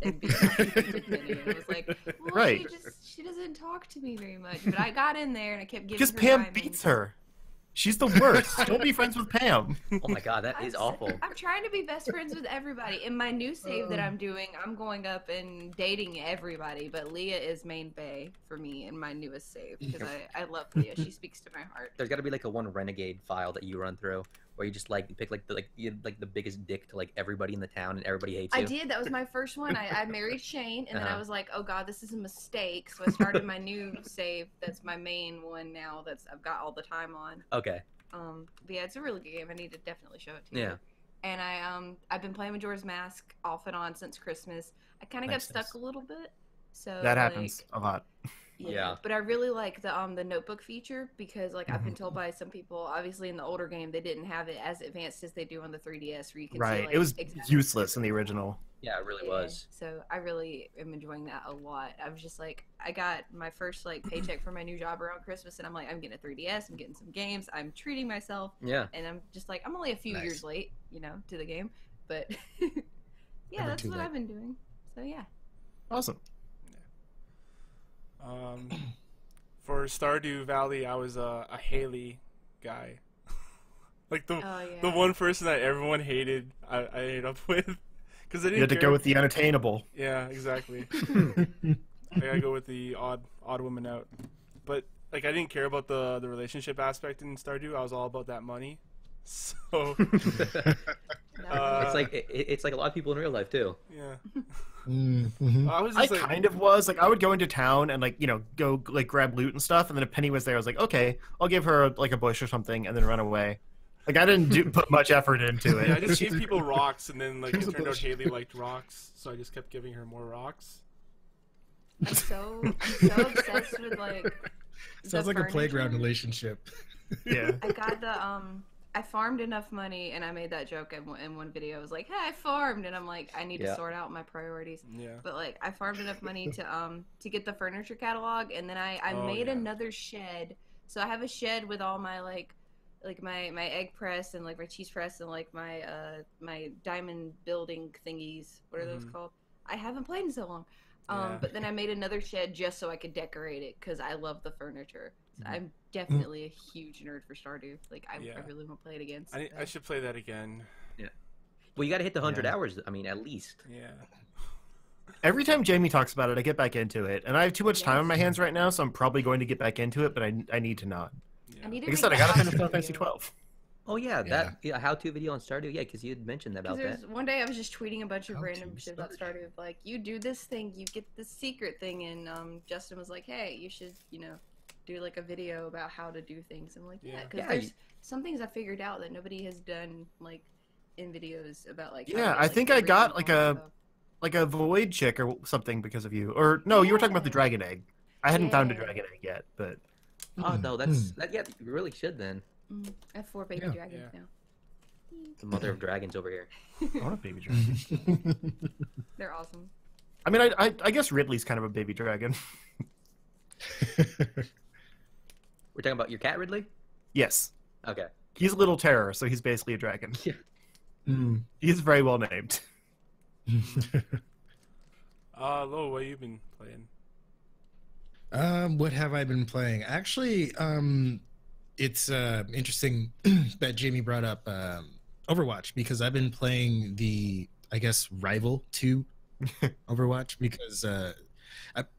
And be best friends with Penny. And I was like, well, Right. she doesn't talk to me very much. But I got in there and I kept giving Because her Pam diamonds. beats her. She's the worst. Don't be friends with Pam. Oh my god, that is awful. I'm trying to be best friends with everybody. In my new save that I'm doing, I'm going up and dating everybody. But Leah is main bae for me in my newest save because I love Leah. She speaks to my heart. There's got to be like a one renegade file that you run through where you just like pick like the biggest dick to like everybody in the town and everybody hates you. I did. That was my first one. I married Shane, and then I Uh-huh. was like, "Oh God, this is a mistake." So I started my new save. That's my main one now. I've got all the time on. Okay. But yeah, it's a really good game. I need to definitely show it to you. Yeah. And I've been playing Majora's Mask off and on since Christmas. I kind of Nice, got stuck nice. a little bit. So That happens like, a lot. Yeah. But I really like the notebook feature because like I've been told by some people, obviously in the older game they didn't have it as advanced as they do on the 3DS, where you can see, Right. like, It was exactly. useless in the original. Yeah, it really Yeah, was. So I really am enjoying that a lot. I was just like, I got my first like paycheck for my new job around Christmas, and I'm like, I'm getting a 3DS, I'm getting some games, I'm treating myself, Yeah. and I'm just like, I'm only a few Nice. years late, to the game, but yeah, Never that's too what late. I've been doing. So yeah. Awesome. For Stardew Valley, I was a Haley guy. Like the Oh yeah. the one person that everyone hated, I ended up with. Because I didn't You had to care. go with the unattainable. Yeah, exactly. I gotta go with the odd woman out. But like, I didn't care about the relationship aspect in Stardew. I was all about that money. So It's like it's like a lot of people in real life too. yeah, Mm-hmm. I was I just like, kind of was like I would go into town and like go like grab loot and stuff, and then if Penny was there, I was like, okay, I'll give her like a bush or something, and then run away. Like I didn't put much effort into it. yeah, I just gave people rocks, and then like Here's it a turned out bush. Haley liked rocks, so I just kept giving her more rocks. I'm so obsessed with like. Sounds the like a playground furniture. relationship. Yeah. I got the I farmed enough money, and I made that joke in one video. I was like, "Hey, I farmed," and I'm like, I need Yeah. to sort out my priorities. Yeah. But like, I farmed enough money to get the furniture catalog, and then I Oh, made yeah. another shed. So I have a shed with all my like my egg press and like my cheese press and like my diamond building thingies. What are those Mhm. called? I haven't played in so long. Yeah. But then I made another shed just so I could decorate it because I love the furniture. So Mhm. I'm definitely a huge nerd for Stardew. Like I Yeah. really want to play it again. I should play that again. Well, you got to hit the 100 Yeah. hours. I mean, at least. Yeah. Every time Jamie talks about it, I get back into it, and I have too much time Yes. on my hands right now, so I'm probably going to get back into it, but I need to not. Yeah. I need to Like I make said, I the gotta house finish Final Fantasy video. 12. Oh yeah, that how-to video on Stardew. Yeah, because you had mentioned about that. One day I was just tweeting a bunch of How random to shit about start. Stardew, like you do this thing, you get the secret thing, and Justin was like, "Hey, you should, do like a video about how to do things." I'm like, "Yeah," because Yeah, there's some things I figured out that nobody has done like in videos about like. how to Yeah, get, I like, think the I got regional stuff. like a void chick or something because of you. Or no, you were talking about the Yeah. dragon egg. I hadn't found a Yeah. dragon egg yet, but Oh no, that's that. Yeah, you really should then. I have 4 baby Yeah. dragons Yeah. now. The mother of dragons over here. I want a baby dragon. They're awesome. I mean, I guess Ridley's kind of a baby dragon. We're talking about your cat, Ridley. Yes, Okay. he's a little terror, so he's basically a dragon. Mm. He's very well named. Lo, what have you been playing? What have I been playing? Actually, it's interesting that Jamie brought up Overwatch because I've been playing the, I guess, rival to Overwatch because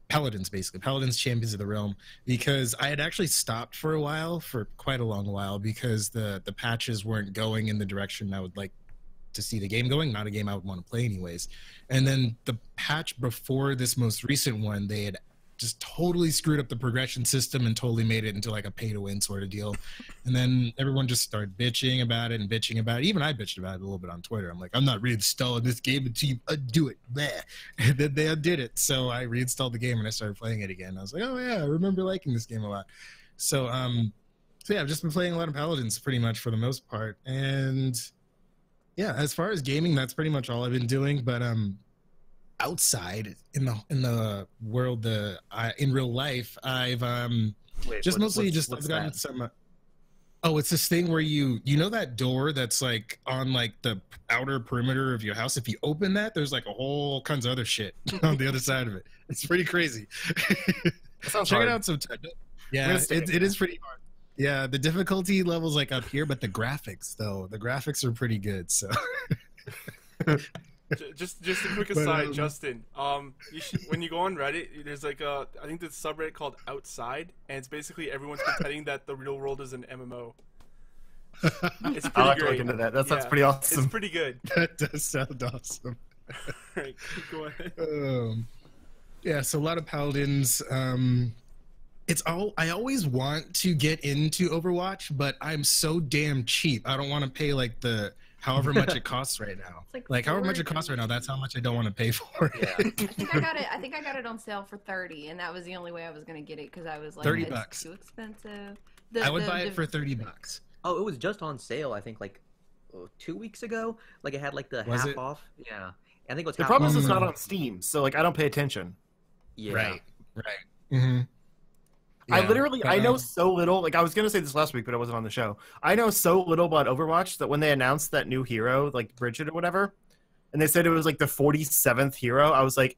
Paladins, basically. Paladins Champions of the Realm, because I had actually stopped for a while, for quite a long while, because the patches weren't going in the direction I would like to see the game going, not a game I would want to play anyways. And then the patch before this most recent one, they had just totally screwed up the progression system and totally made it into like a pay-to-win sort of deal. And then everyone just started bitching about it and bitching about it. Even I bitched about it a little bit on Twitter. I'm like, I'm not reinstalling this game until you undo it. Bleh. And then they undid it. So I reinstalled the game and I started playing it again. I was like, oh yeah, I remember liking this game a lot. So yeah, I've just been playing a lot of Paladins pretty much for the most part. And yeah, as far as gaming, that's pretty much all I've been doing. But outside in the world, in real life, I've Wait, just mostly just what's I've gotten that? some. Oh, it's this thing where you know that door that's like on like the outer perimeter of your house. If you open that, there's like a whole kinds of other shit on the other side of it. It's pretty crazy. That sounds Check hard. it out sometime. I'm Yeah, gonna stick it is pretty hard. Yeah, the difficulty level's like up here, but the graphics are pretty good. So Just a quick But, aside, Justin. When you go on Reddit, there's like I think there's a subreddit called Outside, and it's basically everyone's pretending that the real world is an MMO. It's I'll pretty have to look great. into that. That sounds Yeah, pretty awesome. It's pretty good. that does sound awesome. Alright, go ahead. Yeah, so a lot of Paladins. I always want to get into Overwatch, but I'm so damn cheap. I don't want to pay like the however much it costs right now. It's Like however much it 40. costs right now, that's how much I don't want to pay for. Yeah. I think I got it on sale for 30, and that was the only way I was gonna get it because I was like, $30. it's too expensive. I would buy it for $30. Oh, it was just on sale. I think like 2 weeks ago. Like it had like the Was half it? off. Yeah, I think it was. The half problem is off. it's not on Steam, so like I don't pay attention. Yeah. Right. Mm-hmm. I literally, I know um, so little. Like I was gonna say this last week, but I wasn't on the show. I know so little about Overwatch that when they announced that new hero, like Bridget or whatever, and they said it was like the 47th hero, I was like,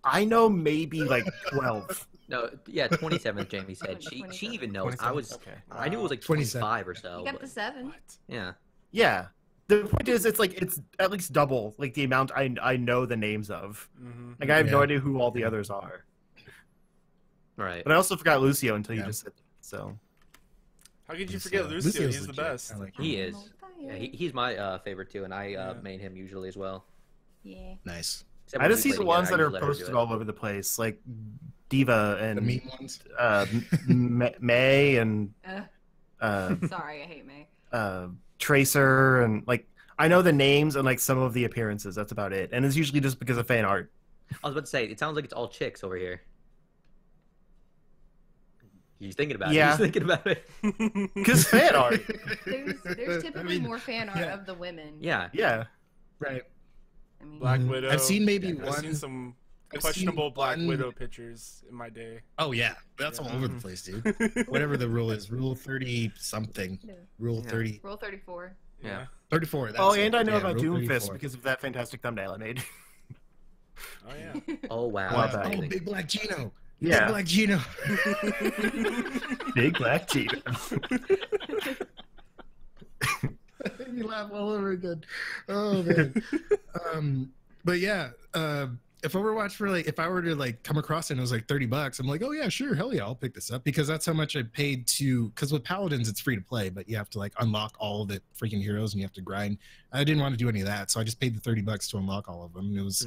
I know maybe like 12. No, yeah, 27th. Jamie said she 27th. even knows. I was. Okay. I knew it was like 27. 25 or so. You got but- the 7. What? Yeah. Yeah. The point is, it's like it's at least double like the amount I know the names of. Mm-hmm. Like I have no Yeah. idea who all the others are. Right. But I also forgot Lucio until you Yeah. just said that, so. How could you Lucio. forget Lucio? Lucio's He's the legit. best. I like him. He is. Yeah, he's my favorite too, and I Yeah. main him usually as well. Yeah. Nice. Except I when just we see play the ones that together, are I usually let her do posted it. all over the place, like Diva The and mean ones. May and Sorry, I hate May. Tracer and like I know the names and like some of the appearances. That's about it, and it's usually just because of fan art. I was about to say, it sounds like it's all chicks over here. He's thinking about it. Yeah. He's thinking about it. Because fan art. There's typically mean, more fan art yeah. of the women. Yeah. Yeah. Right. I mean, Black Mhm. Widow. I've seen maybe I've one. seen some I've questionable seen Black one- Widow pictures in my day. Oh yeah, that's all over the place, dude. Whatever the rule is, rule 30 something, Yeah. rule Yeah. 30, Rule 34. Yeah. 34. That's Oh, it. and I know Yeah, about rule Doomfist 34. because of that fantastic thumbnail I made. Oh yeah. Oh wow. Wow, that's that- Oh, amazing. Big Black Gino. Yeah. Big Black Gino. Big black cheetah. You laugh all over again. Oh man. But yeah, if Overwatch for like, if I were to like come across it and it was like $30, I'm like, oh yeah, sure, hell yeah, I'll pick this up, because that's how much I paid to. Because with Paladins, it's free to play, but you have to like unlock all the freaking heroes and you have to grind. I didn't want to do any of that, so I just paid the $30 to unlock all of them. And it was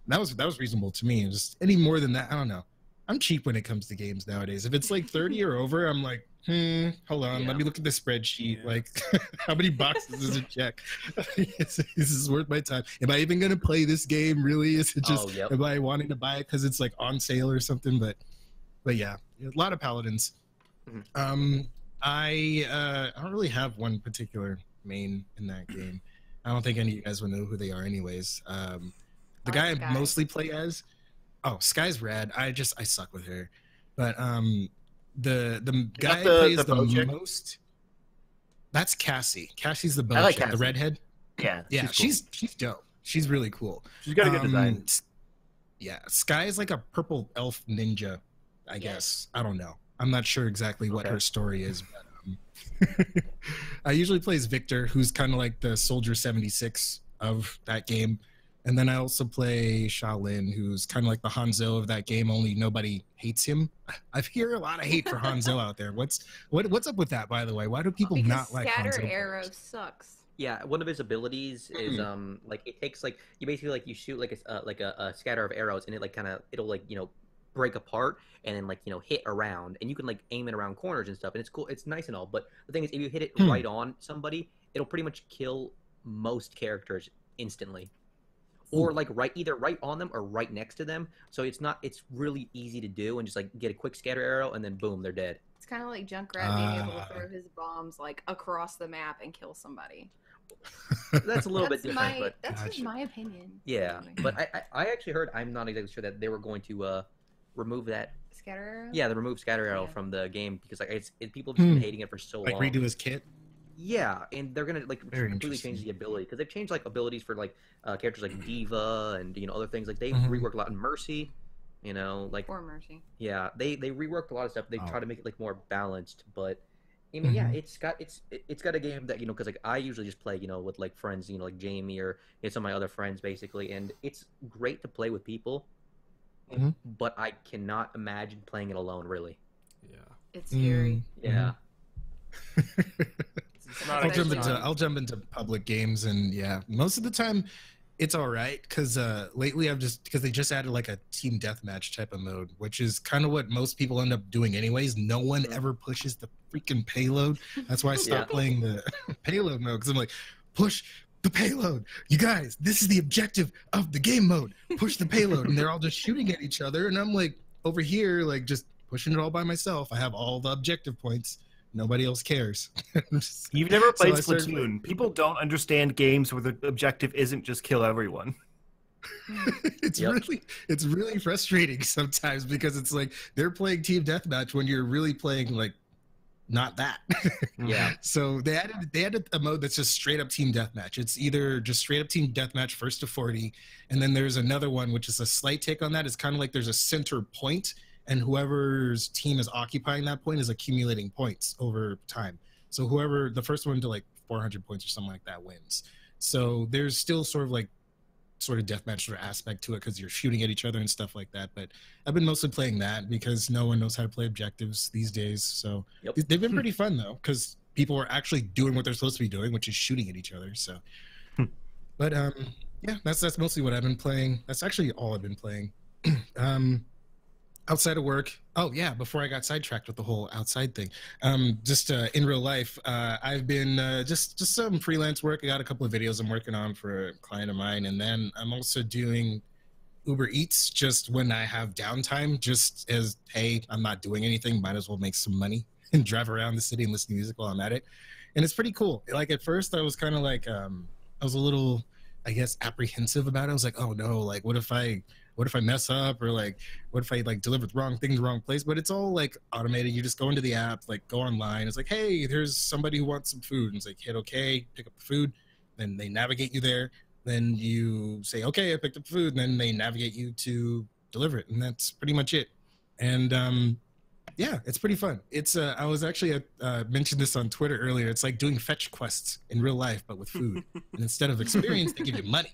that was reasonable to me. Just any more than that, I don't know. I'm cheap when it comes to games nowadays. If it's like 30 or over, I'm like, hold on, let me look at the spreadsheet. Yeah. Like, how many boxes does it check? This is worth my time. Am I even gonna play this game? Really? Is it just? Am I wanting to buy it because it's like on sale or something? But yeah, a lot of Paladins. I don't really have one particular main in that game. I don't think any of you guys will know who they are, anyways. The guy I mostly play as. Oh, Sky's rad. I suck with her, but the guy who plays the most. That's Cassie. Cassie's the bow chick, Cassie. the redhead. Yeah, she's dope. She's really cool. She's got a good design. Yeah, Sky is like a purple elf ninja, I guess. I don't know. I'm not sure exactly what her story is, but I usually play as Victor, who's kind of like the Soldier 76 of that game. And then I also play Shaolin, who's kind of like the Hanzo of that game, only nobody hates him. I hear a lot of hate for Hanzo out there. What's up with that, by the way? Why do people not like Hanzo? Scatter arrow sucks. Yeah, one of his abilities is like it takes like you basically like you shoot like a scatter of arrows, and it like it'll like break apart and then like hit around, and you can like aim it around corners and stuff, and it's cool. It's nice and all, but the thing is, if you hit it right on somebody, it'll pretty much kill most characters instantly. Or like either right on them or right next to them. So it's really easy to do, and just like get a quick scatter arrow and then boom, they're dead. It's kind of like Junkrat being able to throw his bombs like across the map and kill somebody. That's a little bit different. That's just my opinion. Yeah, but I actually heard, I'm not exactly sure, that they were going to remove that scatter arrow. Yeah, the remove scatter arrow from the game, because like people have just been hating it for so long. Like redo his kit. Yeah, and they're gonna like completely change the ability, because they've changed like abilities for like characters like Diva and other things. Like they've reworked a lot in Mercy, like or Mercy. Yeah, they reworked a lot of stuff. They try to make it like more balanced, but I mean, yeah, it's got a game that because like I usually just play with like friends, like Jamie or some of my other friends basically, and it's great to play with people. But I cannot imagine playing it alone, really. Yeah, it's scary. Yeah. I'll jump into public games, and yeah, most of the time it's all right, because lately because they just added like a team deathmatch type of mode, which is kind of what most people end up doing anyways. No one ever pushes the freaking payload. That's why I stopped playing the payload mode, because I'm like, push the payload, you guys, this is the objective of the game mode, push the payload. And they're all just shooting at each other, and I'm like over here like just pushing it all by myself. I have all the objective points. Nobody else cares. You've never played Splatoon. People don't understand games where the objective isn't just kill everyone. It's really frustrating sometimes, because it's like they're playing team deathmatch when you're really playing like not that. Yeah. So they added a mode that's just straight up team deathmatch. It's either just straight up team deathmatch first to 40, and then there's another one which is a slight take on that. It's kind of like there's a center point, and whoever's team is occupying that point is accumulating points over time. So whoever, the first one to like 400 points or something like that, wins. So there's still sort of deathmatch sort of aspect to it, because you're shooting at each other and stuff like that. But I've been mostly playing that because no one knows how to play objectives these days. So they've been pretty fun though, because people are actually doing what they're supposed to be doing, which is shooting at each other. So, but yeah, that's mostly what I've been playing. That's actually all I've been playing. Outside of work. Oh yeah, before I got sidetracked with the whole outside thing, just in real life, I've been just some freelance work. I got a couple of videos I'm working on for a client of mine, and then I'm also doing Uber Eats just when I have downtime, just as, hey, I'm not doing anything, might as well make some money and drive around the city and listen to music while I'm at it. And it's pretty cool. Like at first I was kind of like, I was a little, I guess, apprehensive about it. I was like, oh no, like what if I mess up, or like what if I like deliver the wrong thing to the wrong place? But it's all like automated. You just go into the app, like go online. It's like, hey, there's somebody who wants some food. And it's like, hit okay, pick up the food. Then they navigate you there. Then you say, okay, I picked up the food. And then they navigate you to deliver it. And that's pretty much it. And yeah, it's pretty fun. It's I was actually mentioned this on Twitter earlier. It's like doing fetch quests in real life, but with food. And instead of experience, they give you money.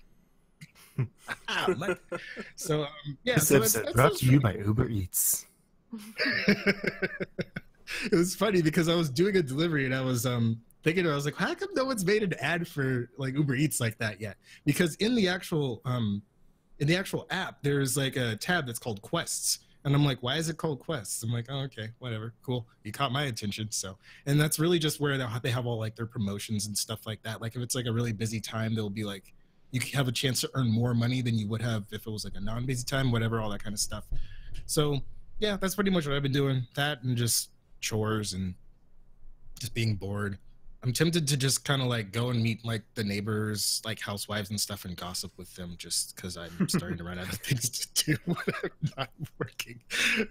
So yeah, This so episode brought to you by Uber Eats. It was funny because I was doing a delivery and I was thinking, I was like, how come no one's made an ad for like Uber Eats like that yet? Because in the actual app, there's like a tab that's called Quests. And I'm like, why is it called Quests? I'm like, oh, okay, whatever, cool. You caught my attention. So, and that's really just where they have all like their promotions and stuff like that. Like if it's like a really busy time, they'll be like, you have a chance to earn more money than you would have if it was like a non-busy time, whatever, all that kind of stuff. So yeah, that's pretty much what I've been doing. That and just chores and just being bored. I'm tempted to just kind of like go and meet like the neighbors, like housewives and stuff, and gossip with them just because I'm starting to run out of things to do when I'm not working. I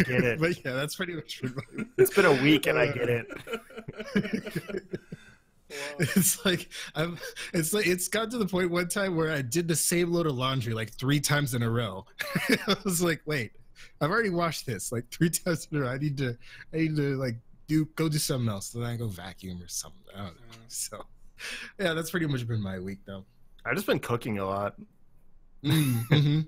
get it. But yeah, that's pretty much what It's been a week and I get it. It's got to the point one time where I did the same load of laundry like 3 times in a row. I was like, wait, I've already washed this like 3 times in a row. I need to like go do something else. Then I go vacuum or something. I don't know. So yeah, that's pretty much been my week though. I've just been cooking a lot. Mm-hmm.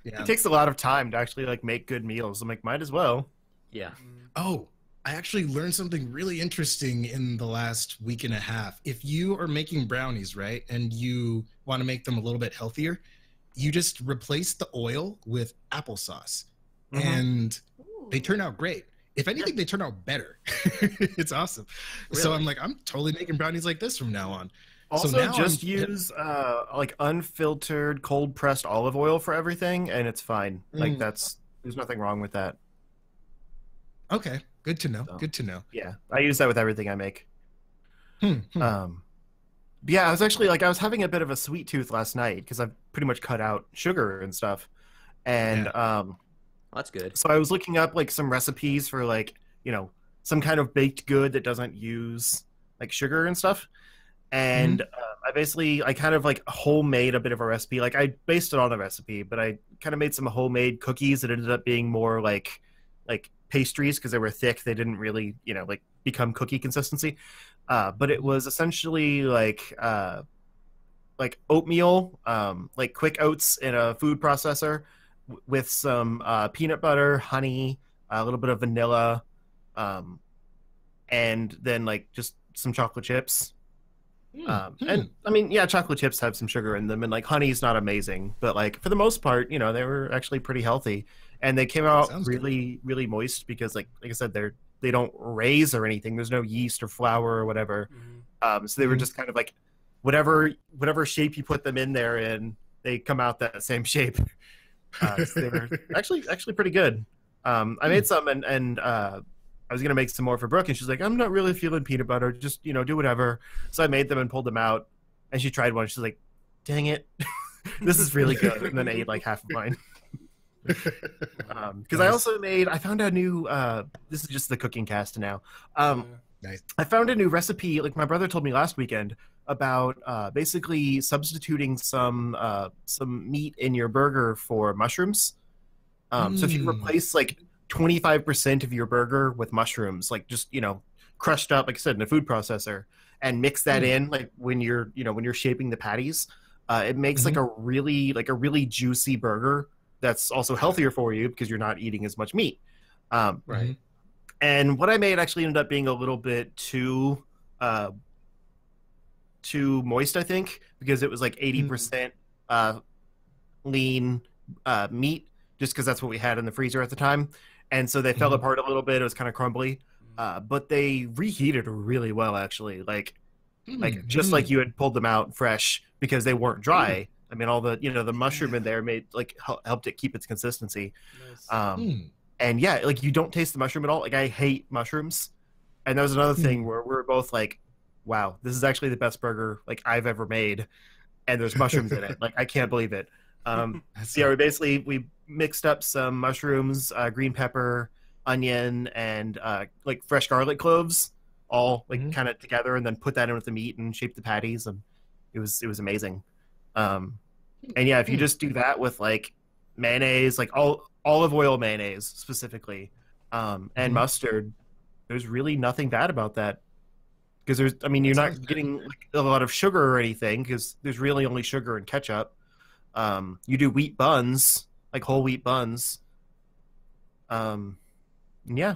Yeah. It takes a lot of time to actually like make good meals. I'm like, might as well. Yeah. Oh, I actually learned something really interesting in the last week and a half. If you are making brownies, right, and you want to make them a little bit healthier, you just replace the oil with applesauce, and they turn out great. If anything, they turn out better. It's awesome. Really? So I'm like, I'm totally making brownies like this from now on. Also, So now just I'm- use like unfiltered, cold pressed olive oil for everything, and it's fine. Like there's nothing wrong with that. Okay, good to know. So. Good to know. Yeah, I use that with everything I make. Hmm. Yeah, I was having a bit of a sweet tooth last night because I've pretty much cut out sugar and stuff, and That's good. so I was looking up like some recipes for like some kind of baked good that doesn't use like sugar and stuff, and I kind of like homemade a bit of a recipe. Like I based it on a recipe, but I kind of made some homemade cookies that ended up being more like pastries because they were thick. They didn't really like become cookie consistency, but it was essentially like oatmeal, like quick oats in a food processor with some peanut butter, honey, a little bit of vanilla, and then like just some chocolate chips. And I mean, yeah, chocolate chips have some sugar in them, and like honey's not amazing, but like for the most part, they were actually pretty healthy, and they came out really, really moist because like I said, they don't raise or anything. There's no yeast or flour or whatever. So they were just kind of like whatever shape you put them in there in, they come out that same shape. So they were actually pretty good. I made some and I was gonna make some more for Brooke, and she's like, "I'm not really feeling peanut butter. Just do whatever." So I made them and pulled them out, and she tried one. She's like, "Dang it, this is really good," and then ate like half of mine. Because I found a new. This is just the cooking cast now. Nice. I found a new recipe. Like my brother told me last weekend about basically substituting some meat in your burger for mushrooms. So if you replace like 25% of your burger with mushrooms, like just crushed up, like I said, in a food processor, and mix that in like when you're shaping the patties, it makes like a really juicy burger that's also healthier for you because you're not eating as much meat. Right. And what I made actually ended up being a little bit too moist, I think, because it was like 80% lean meat, just because that's what we had in the freezer at the time. And so they fell apart a little bit. It was kind of crumbly, but they reheated really well, actually. Like just like you had pulled them out fresh because they weren't dry. I mean, all the the mushroom in there made helped it keep its consistency. Nice. And yeah, like you don't taste the mushroom at all. Like I hate mushrooms, and that was another thing where we were both like, "Wow, this is actually the best burger like I've ever made," and there's mushrooms in it. Like I can't believe it. So yeah, we mixed up some mushrooms, green pepper, onion, and like fresh garlic cloves, all like kind of together, and then put that in with the meat and shaped the patties, and it was amazing. And yeah, if you just do that with like mayonnaise, like olive oil mayonnaise specifically, and mustard, there's really nothing bad about that. Because you're not getting like, a lot of sugar or anything, because there's really only sugar and ketchup. You do wheat buns, like whole wheat buns. Yeah,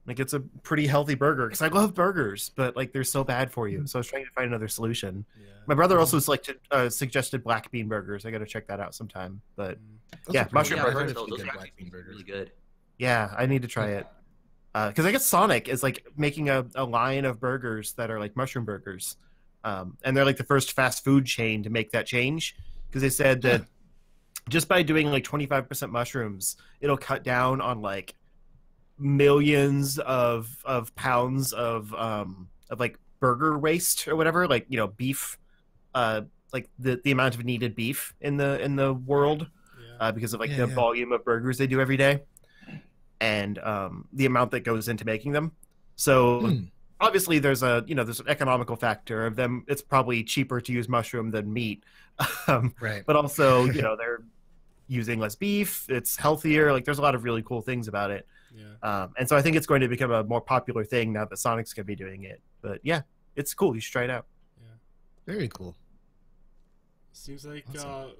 like it's a pretty healthy burger because I love burgers, but like they're so bad for you. So I was trying to find another solution. Yeah. My brother also suggested black bean burgers. I got to check that out sometime. But Those yeah, are pretty mushroom Yeah, I've burgers. heard of those. Those Good are black actually bean burgers. really good. Yeah, I need to try it. Because I guess Sonic is like making a line of burgers that are like mushroom burgers. And they're like the first fast food chain to make that change. Because they said that just by doing like 25% mushrooms, it'll cut down on like millions of pounds of like burger waste or whatever, like, you know, beef, like the amount of needed beef in the world, because of like the volume of burgers they do every day, and the amount that goes into making them. So obviously there's an economical factor of them. It's probably cheaper to use mushroom than meat, Right. but also, you know, they're using less beef. It's healthier. Like there's a lot of really cool things about it. Yeah. And so I think it's going to become a more popular thing now that Sonic's going to be doing it. But yeah, it's cool. You should try it out. Yeah. Very cool. Seems like Awesome.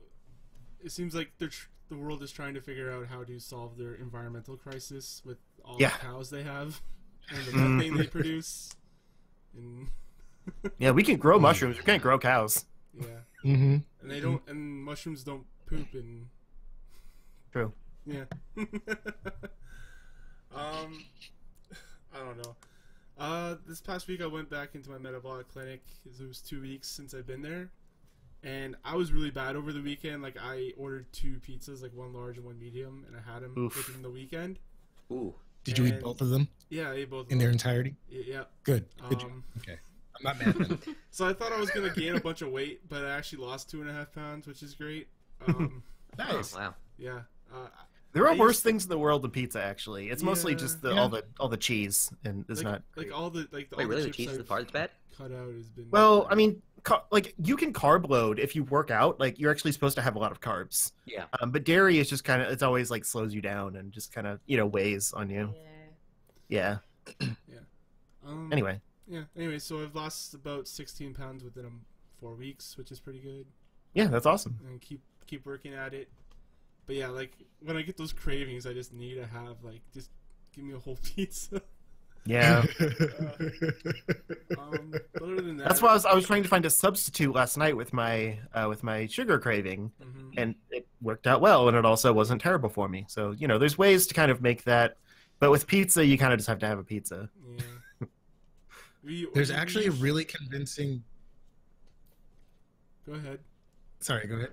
it seems like the world is trying to figure out how to solve their environmental crisis with all Yeah. the cows they have and the methane they produce. And Yeah, we can grow mushrooms. We can't grow cows. yeah, Mm-hmm. and they don't, and mushrooms don't poop. And True. yeah. I don't know. This past week I went back into my metabolic clinic. It was 2 weeks since I've been there, and I was really bad over the weekend. Like I ordered 2 pizzas, like one large and one medium, and I had them Oof. within the weekend. Ooh. Did you eat And- both of them Yeah, I ate both in of their them. entirety? Yeah. Good. Good job. Um, Okay. I'm not mad then. so I thought I was gonna gain a bunch of weight, but I actually lost 2.5 pounds, which is great. Nice. Wow. Yeah. There are I worse used- things in the world than pizza. Actually, it's mostly Yeah. just Yeah. all the cheese, and it's like, not. like all the like all Wait, really? the The chips cheese is the I've part that's bad? cut out has been. Well, I mean, like you can carb load if you work out. Like you're actually supposed to have a lot of carbs. Yeah. But dairy is just kind of, it's always like slows you down and just kind of, you know, weighs on you. Yeah. Anyway. Yeah. Anyway, so I've lost about 16 pounds within 4 weeks, which is pretty good, Yeah, that's awesome. and keep working at it. But yeah, like when I get those cravings, I just need to have like just give me a whole pizza. Yeah. But other than that, That's why I was trying to find a substitute last night with my sugar craving, Mhm. and it worked out well, and it also wasn't terrible for me. So, you know, there's ways to kind of make that, but with pizza, you kind of just have to have a pizza. Yeah. There's actually a really convincing. Go ahead. Sorry, go ahead.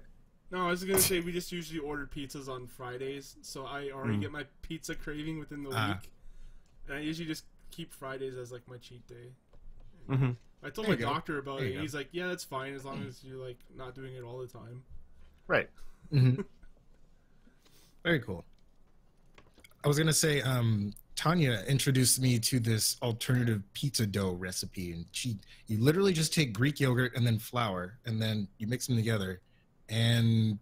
No, I was gonna say we just usually order pizzas on Fridays, so I already Mm. get my pizza craving within the Ah. week, and I usually just keep Fridays as like my cheat day. Hmm. I told There my you go. doctor about There it. you go. He's like, "Yeah, that's fine as long as you're like not doing it all the time." Right. Mm-hmm. Very cool. I was gonna say, Tanya introduced me to this alternative pizza dough recipe, and you literally just take Greek yogurt and then flour, and then you mix them together, and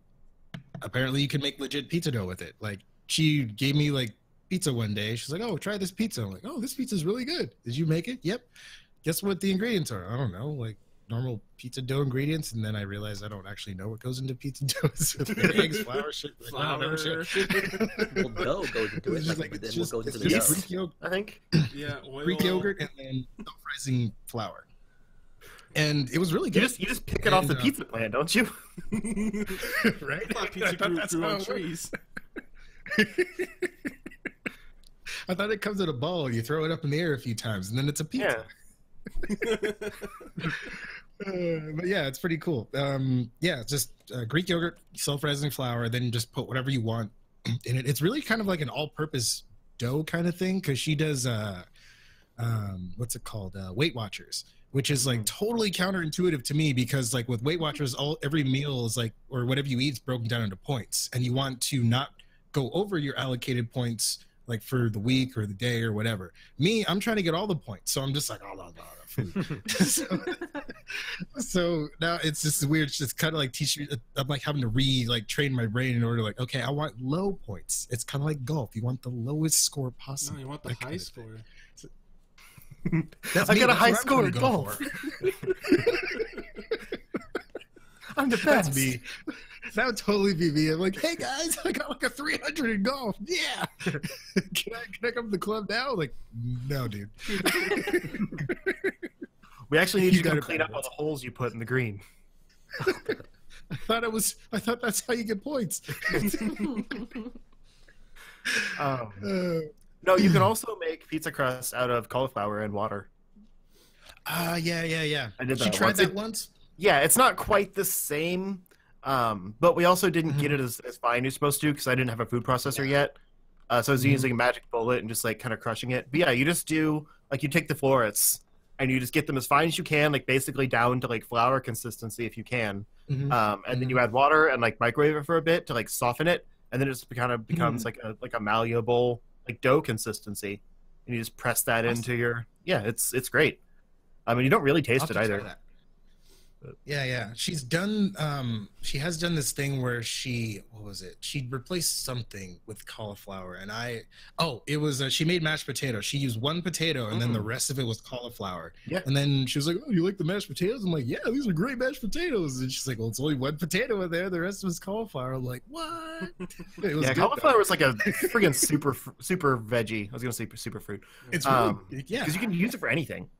apparently you can make legit pizza dough with it. Like she gave me like pizza one day. She's like, "Oh, try this pizza." I'm like, "Oh, this pizza's really good. Did you make it?" "Yep." "Guess what the ingredients are?" "I don't know, like normal pizza dough ingredients." And then I realized I don't actually know what goes into pizza dough. So like eggs, flour, shit, like, I don't know, shit. Well, dough goes into it. It's just Like, like, then it's what just, goes it's into the just dough? Greek yogurt, I think. Yeah, oil. Greek yogurt and then self-rising flour. And it was really You good. just pick it off the And, pizza plant, don't you? right? I thought pizza I thought grew that's on how it trees. I thought it comes in a ball. You throw it up in the air a few times, and then it's a pizza. But yeah, it's pretty cool. Yeah, it's just Greek yogurt, self-rising flour, then you just put whatever you want in it. It's really kind of like an all-purpose dough kind of thing, because she does what's it called? Weight Watchers, which is like totally counterintuitive to me, because like with Weight Watchers, every meal is like, or whatever you eat is broken down into points, and you want to not go over your allocated points like for the week or the day or whatever. Me, I'm trying to get all the points, so I'm just like, oh, food. So now it's just weird. It's just kind of like teaching. I'm like having to train my brain in order to like, okay, I want low points. It's kind of like golf. You want the lowest score possible. No, you want the That high kind of score. That's I me. got a That's high what I'm score gonna in go golf. for. I'm the best. That's me. That would totally be me. I'm like, hey guys, I got like a 300 in golf. Yeah. Can I come to the club now? Like, no, dude. We actually need you to got come it clean up all backwards. the holes you put in the green. I thought that's how you get points. No, you can also make pizza crust out of cauliflower and water. Yeah. I did She that tried once. that once. Yeah, it's not quite the same, but we also didn't get it as fine as you're supposed to because I didn't have a food processor yet. So I was using a magic bullet and just like kind of crushing it. But yeah, you just do like you take the florets and you just get them as fine as you can, like basically down to like flour consistency if you can. And then you add water and like microwave it for a bit to like soften it, and then it just kind of becomes like a malleable like dough consistency, and you just press that into your it's great. I mean, you don't really taste it either. Yeah. She's done. She has done this thing where she replaced something with cauliflower, and it was she made mashed potatoes. She used one potato, and then the rest of it was cauliflower. Yeah. And then she was like, "Oh, you like the mashed potatoes?" I'm like, "Yeah, these are great mashed potatoes." And she's like, "Well, it's only one potato in there. The rest of it's cauliflower." I'm like, "What?" It was good, cauliflower is like a friggin' super veggie. I was gonna say super fruit. It's really, because you can use it for anything.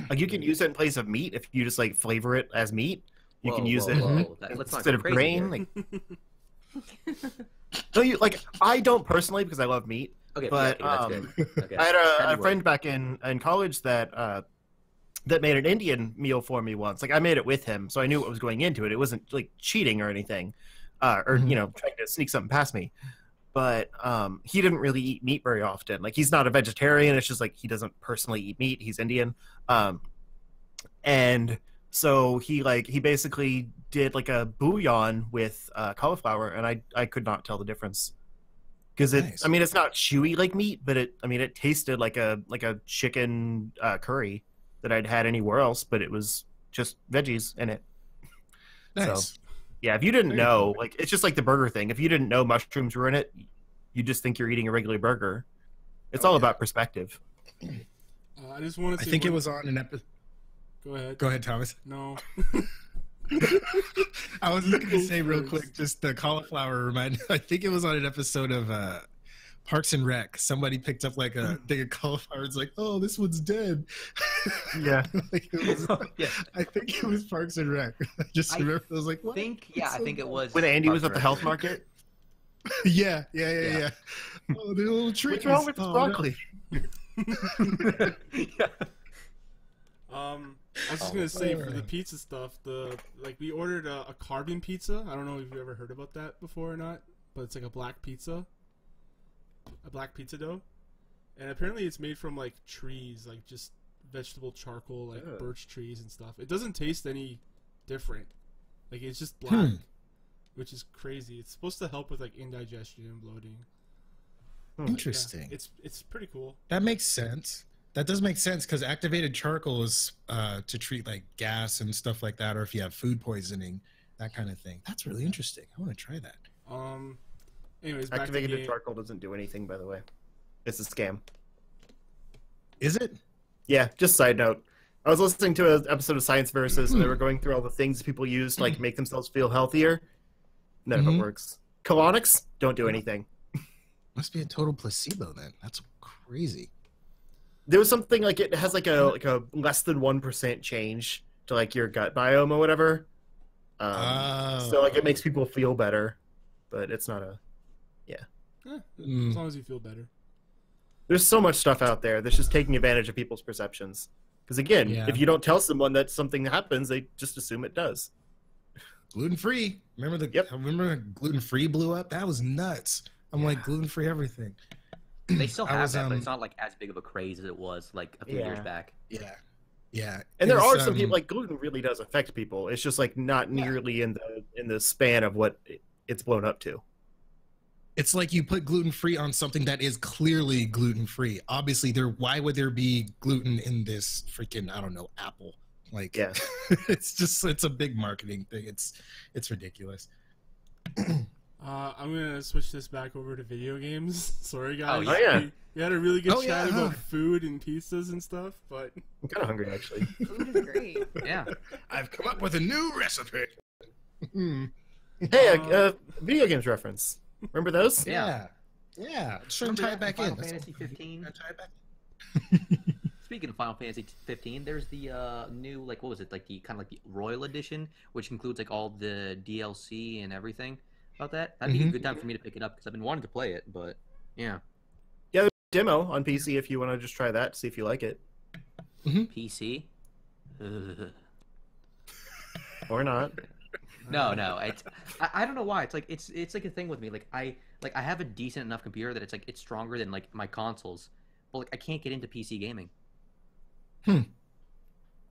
Like you can use it in place of meat if you just like flavor it as meat. You can use it Let's not instead go of crazy grain. here. Like, no, you like I don't personally because I love meat. Okay, but that's good. Okay. I had a Anyway. friend back in college that made an Indian meal for me once. Like I made it with him, so I knew what was going into it. It wasn't like cheating or anything, or trying to sneak something past me. But he didn't really eat meat very often. Like he's not a vegetarian. It's just like he doesn't personally eat meat. He's Indian, and so he basically did like a bouillon with cauliflower, and I could not tell the difference because Nice. I mean it's not chewy like meat, but it tasted like a chicken curry that I'd had anywhere else, but it was just veggies in it. nice. So, yeah, if you didn't Very know, like it's just like the burger thing. If you didn't know mushrooms were in it, you just think you're eating a regular burger. It's all about perspective. I just want to I say think it was on an episode. Go ahead. Go ahead, Thomas. No. I was looking to say real quick, just the cauliflower remind. I think it was on an episode of Parks and Rec. Somebody picked up like a thing of cauliflower. It's like, oh, this one's dead. Yeah. Like, it was, Yeah. I think it was Parks and Rec. I just remember. I was like, what? I think it was When Andy was at the Parks health and market. Yeah. Yeah. Oh, the little trees. What's wrong with this Oh, broccoli? Rec. Yeah. I was just gonna say for the pizza stuff, we ordered a carbon pizza. I don't know if you've ever heard about that before or not, but it's like a black pizza dough, and apparently it's made from like trees, like just vegetable charcoal, like birch trees and stuff. It doesn't taste any different, like it's just black, which is crazy. It's supposed to help with like indigestion and bloating. Interesting. Yeah, it's pretty cool. That makes sense. That does make sense because activated charcoal is to treat like gas and stuff like that, or if you have food poisoning, that kind of thing. That's really interesting. I want to try that. Anyways, back to the Activated game. charcoal doesn't do anything, by the way. It's a scam. Is it? Yeah, just side note. I was listening to an episode of Science Versus, and they were going through all the things people use to like make themselves feel healthier. None of it works. Colonics don't do anything. Must be a total placebo then. That's crazy. There was something like it has like a less than 1% change to like your gut biome or whatever. So like it makes people feel better, but it's not a. As long as you feel better. There's so much stuff out there that's just taking advantage of people's perceptions. Because again, if you don't tell someone that something happens, they just assume it does. Gluten free. Remember Remember gluten free blew up? That was nuts. I'm like gluten free everything. They still I have was, that, but it's not like as big of a craze as it was like a few years back. Yeah. And there are some people like gluten really does affect people. It's just like not nearly in the span of what it's blown up to. It's like you put gluten free on something that is clearly gluten free. Obviously, why would there be gluten in this freaking apple? Like, it's a big marketing thing. It's ridiculous. I'm gonna switch this back over to video games. Sorry, guys. Oh, yeah. We had a really good Oh, chat yeah. about food and pizzas and stuff, but I'm kind of hungry actually. Food is great. Yeah. I've come up with a new recipe. Hey, video games reference. Remember those? Yeah. Yeah. Try and tie it back in. Final Fantasy 15. Tie it back. Speaking of Final Fantasy 15, there's the new, like, what was it, like the kind of like the Royal Edition, which includes like all the DLC and everything about that. That'd be a good time for me to pick it up because I've been wanting to play it, but yeah. Yeah, there's a demo on PC if you want to just try that, see if you like it. PC? Ugh. Or not. No, it's I don't know why. It's like a thing with me. Like I have a decent enough computer that it's stronger than like my consoles, but like I can't get into PC gaming.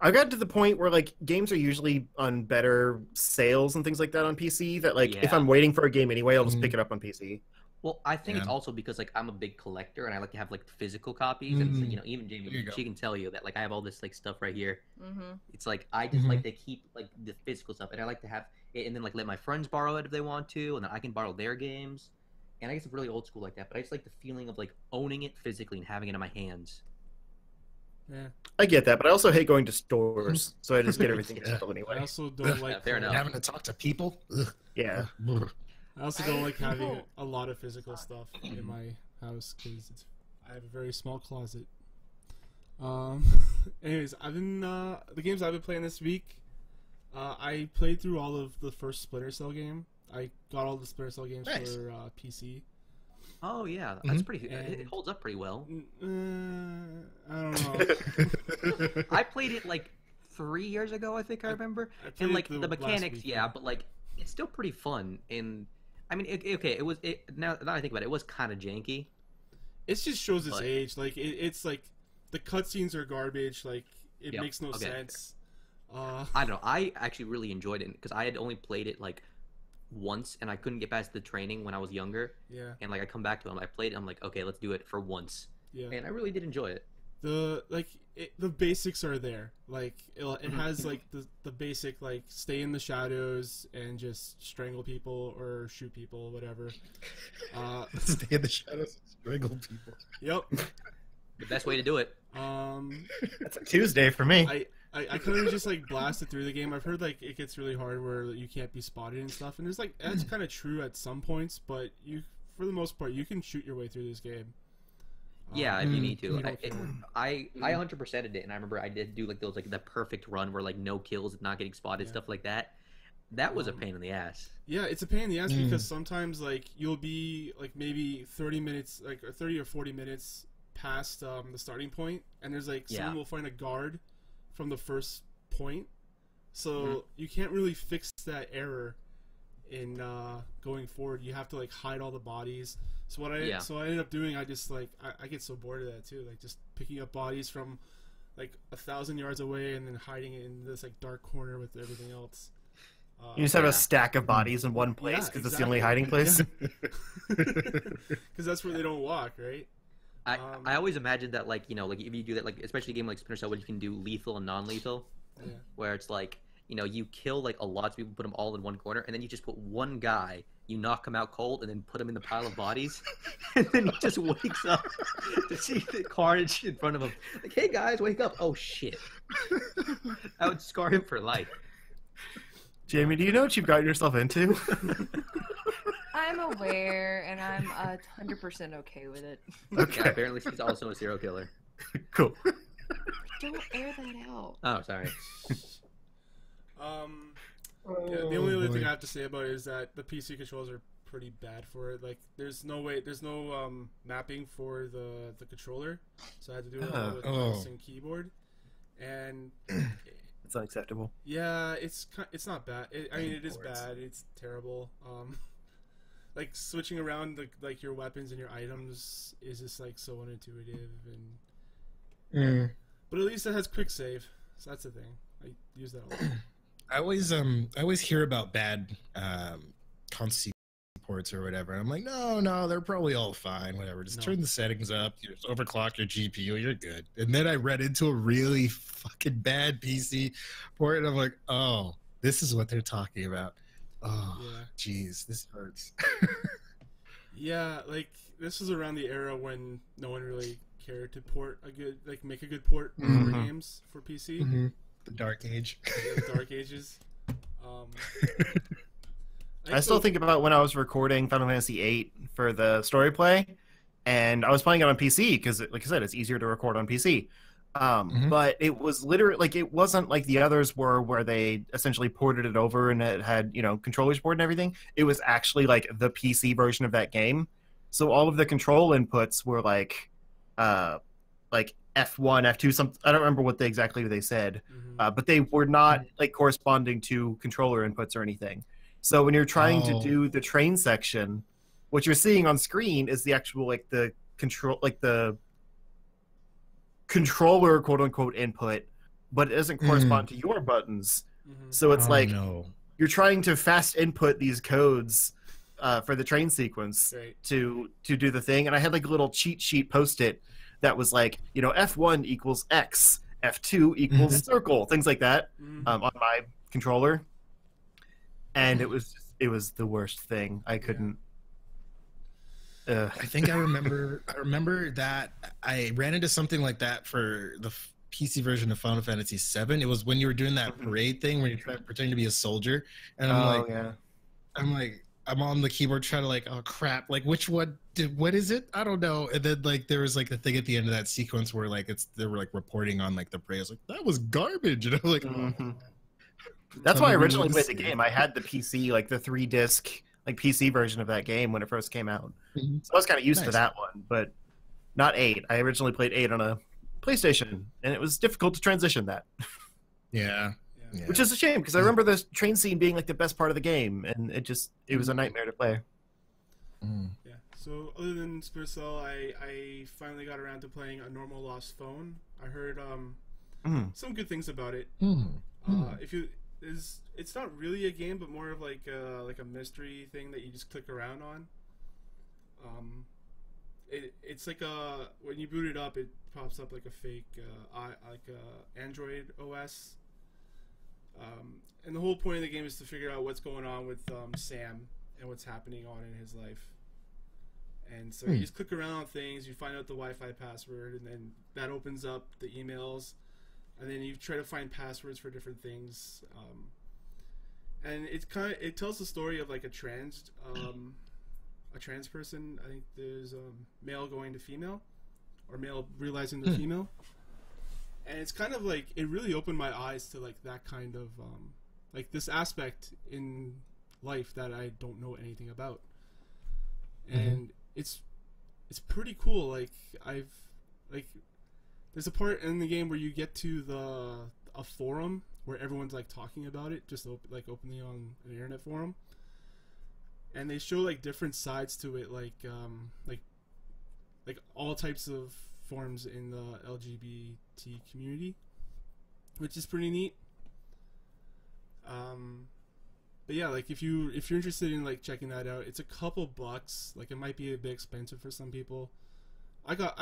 I got to the point where like games are usually on better sales and things like that on PC. That like if Yeah. I'm waiting for a game anyway, I'll just pick it up on PC. Well, I think it's Yeah. also because like I'm a big collector and I like to have like physical copies, and so, you know, even There you Jamie, go. she can tell you that like I have all this like stuff right here. Mm-hmm. It's like I just like to keep like the physical stuff, and I like to have it, and then like let my friends borrow it if they want to, and then I can borrow their games. And I guess it's really old school like that, but I just like the feeling of like owning it physically and having it in my hands. Yeah. I get that, but I also hate going to stores, so I just get everything digital I anyway. also don't like. fair enough. Having to talk to people. Ugh. Yeah. I also don't like having Oh. a lot of physical stuff in my house because I have a very small closet. Anyways, I've been the games I've been playing this week. I played through all of the first Splinter Cell game. I got all the Splinter Cell games Nice. for PC. Oh yeah, that's pretty. It holds up pretty well. I don't know. I played it like 3 years ago, I think I remember, I played and it like the the last mechanics, week, yeah, yeah. but like it's still pretty fun. And I mean, now that I think about it, it was kind of janky. It just shows its But- age. Like it's like the cutscenes are garbage. Like it Yep, makes no okay. sense. I don't know. I actually really enjoyed it because I had only played it like once, and I couldn't get past the training when I was younger. Yeah, And like I come back to it, I played it. I'm like, okay, let's do it for once, yeah. and I really did enjoy it. The basics are there. Like it has like the basic like stay in the shadows and just strangle people or shoot people, whatever. Stay in the shadows and strangle people. Yep. The best way to do it. That's a Tuesday for me. I kind of just like blasted through the game. I've heard like it gets really hard where you can't be spotted and stuff, and there's like that's kind of true at some points, but you for the most part you can shoot your way through this game. Yeah, if you need to. you don't care. I 100%ed it, and I remember I did do like those like the perfect run where like no kills, not getting spotted, Yeah. stuff like that. That was a pain in the ass. Yeah, it's a pain in the ass because sometimes like you'll be like maybe 30 minutes, like or 30 or 40 minutes past the starting point, and there's like someone Yeah. will find a guard from the first point, so you can't really fix that error in going forward. You have to like hide all the bodies. So what I ended up doing, I just like I get so bored of that too, like just picking up bodies from like 1,000 yards away and then hiding it in this like dark corner with everything else. You just have Yeah. a stack of bodies in one place because it's the only hiding place. Because that's where they don't walk, right? I always imagined that like like if you do that, like especially a game like Splinter Cell where you can do lethal and non-lethal, Yeah. where it's like you kill like a lot of people, put them all in one corner, and then you just put one guy, you knock him out cold, and then put him in the pile of bodies, and then he just wakes up to see the carnage in front of him. Like, hey guys, wake up! Oh shit! That would scar him for life. Jamie, do you know what you've gotten yourself into? I'm aware, and I'm 100% okay with it. Okay, Yeah, apparently she's also a serial killer. cool. Don't air that out. Oh, sorry. Yeah, the only other thing I have to say about it is that the PC controls are pretty bad for it. Like, there's no mapping for the controller, so I had to do it all with mouse and keyboard. And It's unacceptable. yeah, it's not bad. I mean, it is bad. It's terrible. Like switching around like your weapons and your items is just like so unintuitive, and but at least it has quick save, so that's the thing. I use that a lot. I always hear about bad console ports or whatever. I'm like, no, they're probably all fine. Whatever, just No. turn the settings up. You just overclock your GPU, you're good. And then I read into a really fucking bad PC port, and I'm like, oh, this is what they're talking about. Oh, Yeah. jeez, this hurts. Yeah, like this was around the era when no one really cared to make a good port for games for PC. The dark age. The Dark Ages. I still think about when I was recording Final Fantasy VIII for the story play, and I was playing it on PC because, like I said, it's easier to record on PC. But it was literally like it wasn't like the others were, where they essentially ported it over and it had controller support and everything. It was actually like the PC version of that game, so all of the control inputs were like F1, F2. Some I don't remember what exactly they said, but they were not like corresponding to controller inputs or anything. So when you're trying to do the train section, what you're seeing on screen is the actual the controller quote unquote input, but it doesn't correspond to your buttons. So it's you're trying to fast input these codes for the train sequence to do the thing. And I had like a little cheat sheet post-it that was like, F1 equals X, F2 equals circle, things like that on my controller. And it was the worst thing. I couldn't. I think I remember that I ran into something like that for the PC version of Final Fantasy VII. It was when you were doing that parade thing where you're pretending to be a soldier, and I'm on the keyboard trying to like, oh crap, like which one? What is it? I don't know. And then like there was like the thing at the end of that sequence where like they were like reporting on like the parade. I was like, that was garbage, and I'm like. That's why I originally played the game. I had the PC, like the 3-disc, like PC version of that game when it first came out. So I was kind of used to that one, but not 8. I originally played 8 on a PlayStation, and it was difficult to transition that. Yeah. Which is a shame, because I remember the train scene being like the best part of the game, and it was a nightmare to play. Yeah. So other than Splinter Cell, I finally got around to playing A Normal Lost Phone. I heard some good things about it. It's not really a game, but more of like a mystery thing that you just click around on. It's like when you boot it up, it pops up like a fake Android OS. And the whole point of the game is to figure out what's going on with Sam and what's happening on in his life. And so you just click around on things, you find out the Wi-Fi password, and then that opens up the emails. And then you try to find passwords for different things, and it tells the story of like a trans person. I think there's male going to female, or male realizing they're female, and it's kind of like it really opened my eyes to like that kind of like this aspect in life that I don't know anything about, and it's pretty cool. Like there's a part in the game where you get to a forum where everyone's like talking about it, just openly on an internet forum, and they show like different sides to it, like all types of forms in the LGBT community, which is pretty neat. But yeah, like if you're interested in like checking that out, it's a couple bucks. Like it might be a bit expensive for some people. I got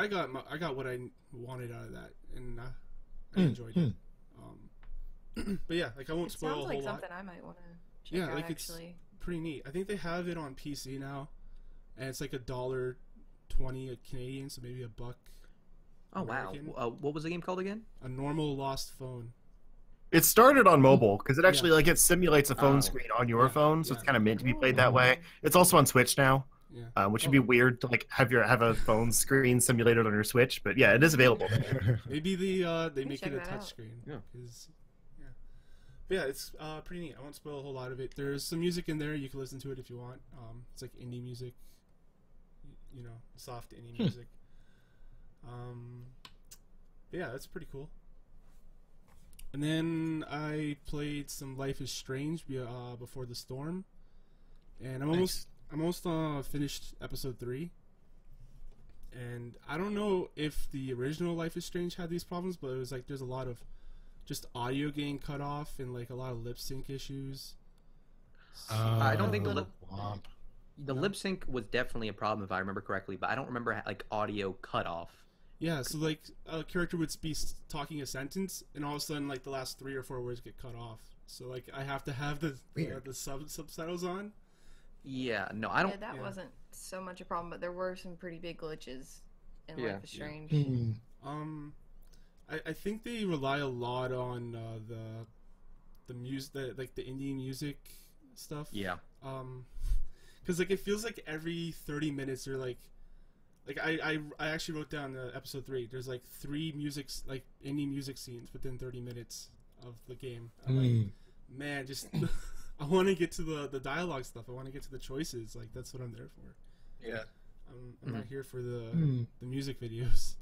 what I wanted out of that, and I enjoyed it. But yeah, like I won't spoil a whole lot. Sounds like something I might want to check out. Actually, it's pretty neat. I think they have it on PC now, and it's like $1.20 Canadian, so maybe $1. Oh American. Wow! What was the game called again? A Normal Lost Phone. It started on mobile because it actually like it simulates a phone screen on your phone, so it's kind of meant to be played that way. It's also on Switch now. Yeah. Which would be weird to like have a phone screen simulated on your Switch, but yeah, it is available. Maybe they make it a touch screen. Yeah, it's pretty neat. I won't spoil a whole lot of it. There's some music in there. You can listen to it if you want. It's like indie music, soft indie music. Yeah, that's pretty cool. And then I played some Life is Strange Before the Storm, and I'm almost finished episode 3, and I don't know if the original Life is Strange had these problems, but it was like there's a lot of just audio getting cut off and like a lot of lip sync issues. I don't think the lip sync was definitely a problem if I remember correctly, but I don't remember like audio cut off. Yeah, so like a character would be talking a sentence, and all of a sudden like the last 3 or 4 words get cut off. So like I have to have the subtitles on. Yeah, no, I don't. Yeah, that wasn't so much a problem, but there were some pretty big glitches in Life is Strange. I think they rely a lot on the music, like the indie music stuff. Yeah. Because like it feels like every 30 minutes they're like I actually wrote down episode 3. There's like 3 like indie music scenes within 30 minutes of the game. I'm like, man, just I want to get to the dialogue stuff. I want to get to the choices. Like that's what I'm there for. Yeah. I'm not here for the music videos.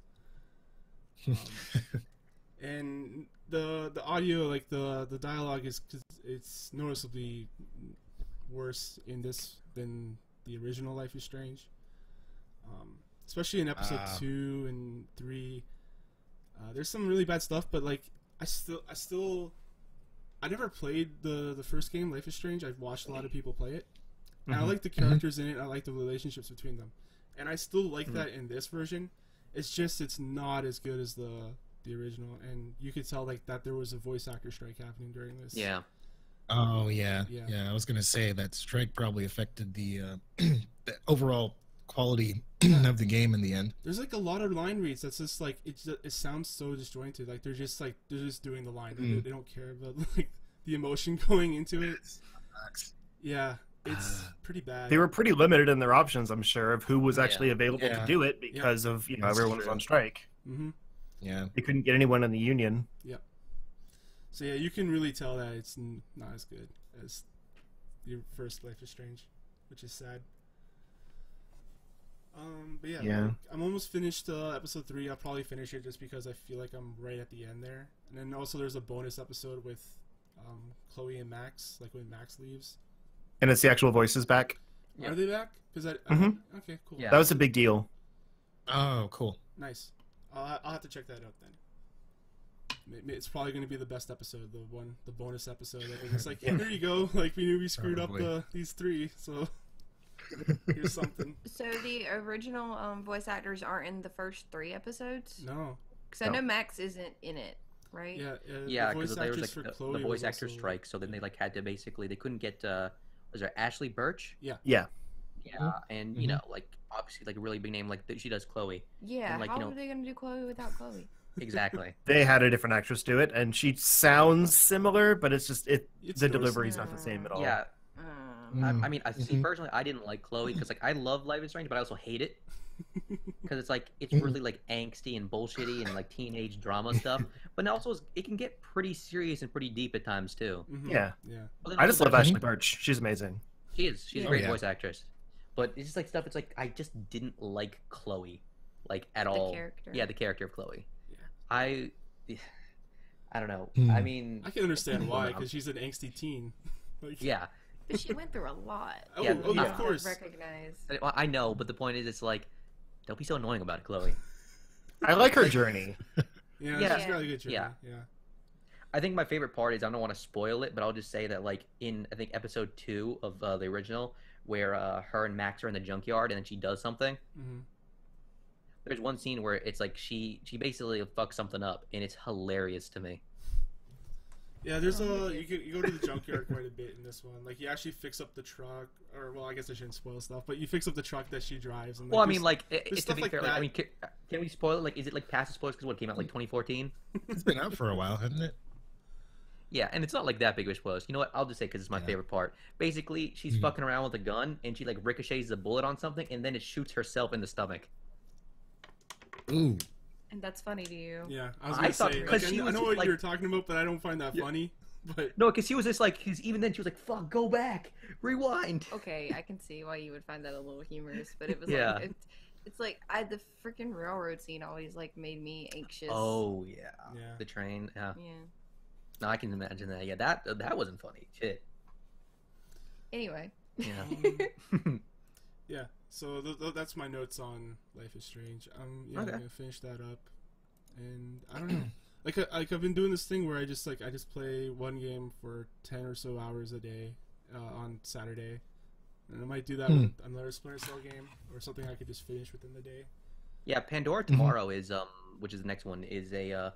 And the audio, like the dialogue it's noticeably worse in this than the original Life is Strange. Especially in episode 2 and 3. There's some really bad stuff, but like I never played the first game, Life is Strange. I've watched a lot of people play it. And I like the characters in it. I like the relationships between them. And I still like that in this version. It's just it's not as good as the original, and you could tell like that there was a voice actor strike happening during this. Yeah. Oh yeah. I was gonna say that strike probably affected the the overall quality of the game in the end. There's like a lot of line reads that's just like it sounds so disjointed. Like they're just doing the line. They don't care about like the emotion going into it. Yeah, it's pretty bad. They were pretty limited in their options, I'm sure, of who was actually available to do it because of everyone was on strike. Mm-hmm. Yeah, they couldn't get anyone in the union. Yep. So yeah, you can really tell that it's not as good as the first Life is Strange, which is sad. But yeah. I'm almost finished episode 3. I'll probably finish it just because I feel like I'm right at the end there. And then also there's a bonus episode with Chloe and Max, like when Max leaves. And it's the actual voices back. Are they back? Because okay, cool. Yeah. That was a big deal. Oh, cool. Nice. I'll have to check that out then. It's probably going to be the best episode, the bonus episode. It's like, here you go. Like we knew we screwed up these 3, so here's something. So the original voice actors aren't in the first 3 episodes? No. Because I know Max isn't in it, right? Yeah, because there was like the voice actor strike, so then they like had to basically they couldn't get was there Ashley Birch? Yeah. And you know, like obviously like a really big name like she does Chloe. Yeah, and, like, how are they gonna do Chloe without Chloe? Exactly. They had a different actress do it, and she sounds similar, but it's just the delivery's not the same at all. Yeah. I mean, see, personally, I didn't like Chloe because like I love Life is Strange, but I also hate it because it's like it's really like angsty and bullshitty and like teenage drama stuff. But also it can get pretty serious and pretty deep at times too. Mm-hmm. Yeah. Well, I just love Ashley Birch. She's amazing. She's a great voice actress. But it's just like stuff. It's like I just didn't like Chloe, like at all. The character. Yeah, the character of Chloe. Yeah. I don't know. I mean, I can understand why because she's an angsty teen. Like, yeah. But she went through a lot. Of course. Recognize. I know, but the point is, it's like, don't be so annoying about it, Chloe. I like her journey. Yeah, she's got a good journey. Yeah. I think my favorite part is I don't want to spoil it, but I'll just say that like in I think episode 2 of the original, where her and Max are in the junkyard and then she does something. Mm-hmm. There's one scene where it's like she basically fucks something up, and it's hilarious to me. Yeah, there's you go to the junkyard quite a bit in this one. Like you actually fix up the truck, or well, I guess I shouldn't spoil stuff, but you fix up the truck that she drives. And, like, well, I mean, like it's to be like fair. that. Like, I mean, can we spoil it? Like, is it like past the spoilers because what came out like 2014? It's been out for a while, hasn't it? Yeah, and it's not like that big of a spoiler. You know what? I'll just say because it's my favorite part. Basically, she's fucking around with a gun, and she like ricochets a bullet on something, and then it shoots herself in the stomach. Ooh. And that's funny to you. Yeah, I was gonna say. Like, I know what you're talking about, but I don't find that funny. But no, because she was just like, even then she was like, "Fuck, go back, rewind." Okay, I can see why you would find that a little humorous, but it was Yeah. like it's like the freaking railroad scene always like made me anxious. Oh yeah, Yeah. the train. Yeah. Yeah. No, I can imagine that. Yeah, that wasn't funny. Shit. Anyway. Yeah. Yeah, so that's my notes on Life is Strange. Okay. I'm gonna finish that up, and I don't know. Like I've been doing this thing where I just play one game for 10 or so hours a day on Saturday, and I might do that with another Splinter Cell game or something I could just finish within the day. Yeah, Pandora Tomorrow is which is the next one is a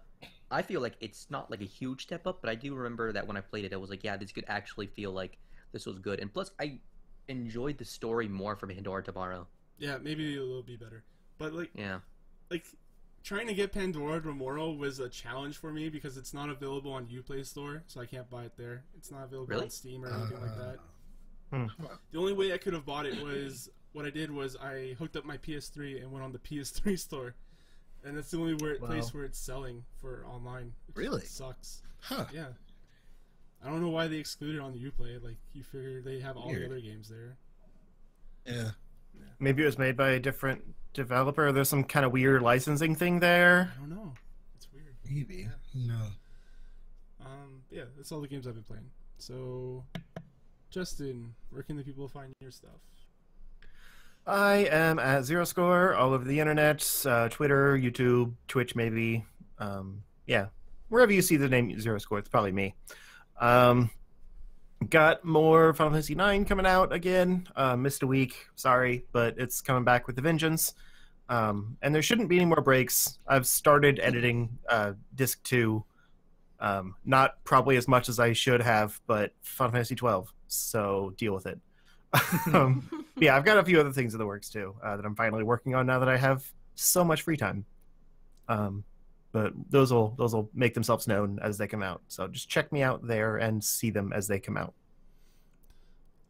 I feel like it's not like a huge step up, but I do remember that when I played it I was like, yeah, this could actually feel like this was good. And plus I enjoyed the story more from Pandora Tomorrow. Yeah, maybe it'll be better. But like trying to get Pandora Tomorrow was a challenge for me because it's not available on Uplay Store, so I can't buy it there. It's not available on Steam or anything like that. The only way I could have bought it was what I did was I hooked up my PS3 and went on the PS3 store, and that's the only place where it's selling for online. Really? Sucks. Huh. Yeah. I don't know why they excluded on the Uplay. Like, you figure they have all the other games there. Yeah. Maybe it was made by a different developer. There's some kind of weird licensing thing there. I don't know. It's weird. Maybe. No. Yeah, that's all the games I've been playing. So, Justin, where can the people find your stuff? I am at Zero Score all over the internet, Twitter, YouTube, Twitch, maybe. Yeah, wherever you see the name Zero Score, it's probably me. Got more Final Fantasy IX coming out again. Missed a week, sorry, but it's coming back with a vengeance. And there shouldn't be any more breaks. I've started editing Disc 2. Not probably as much as I should have, but Final Fantasy 12, so deal with it. Yeah, I've got a few other things in the works too that I'm finally working on now that I have so much free time. But those will make themselves known as they come out. So just check me out there and see them as they come out.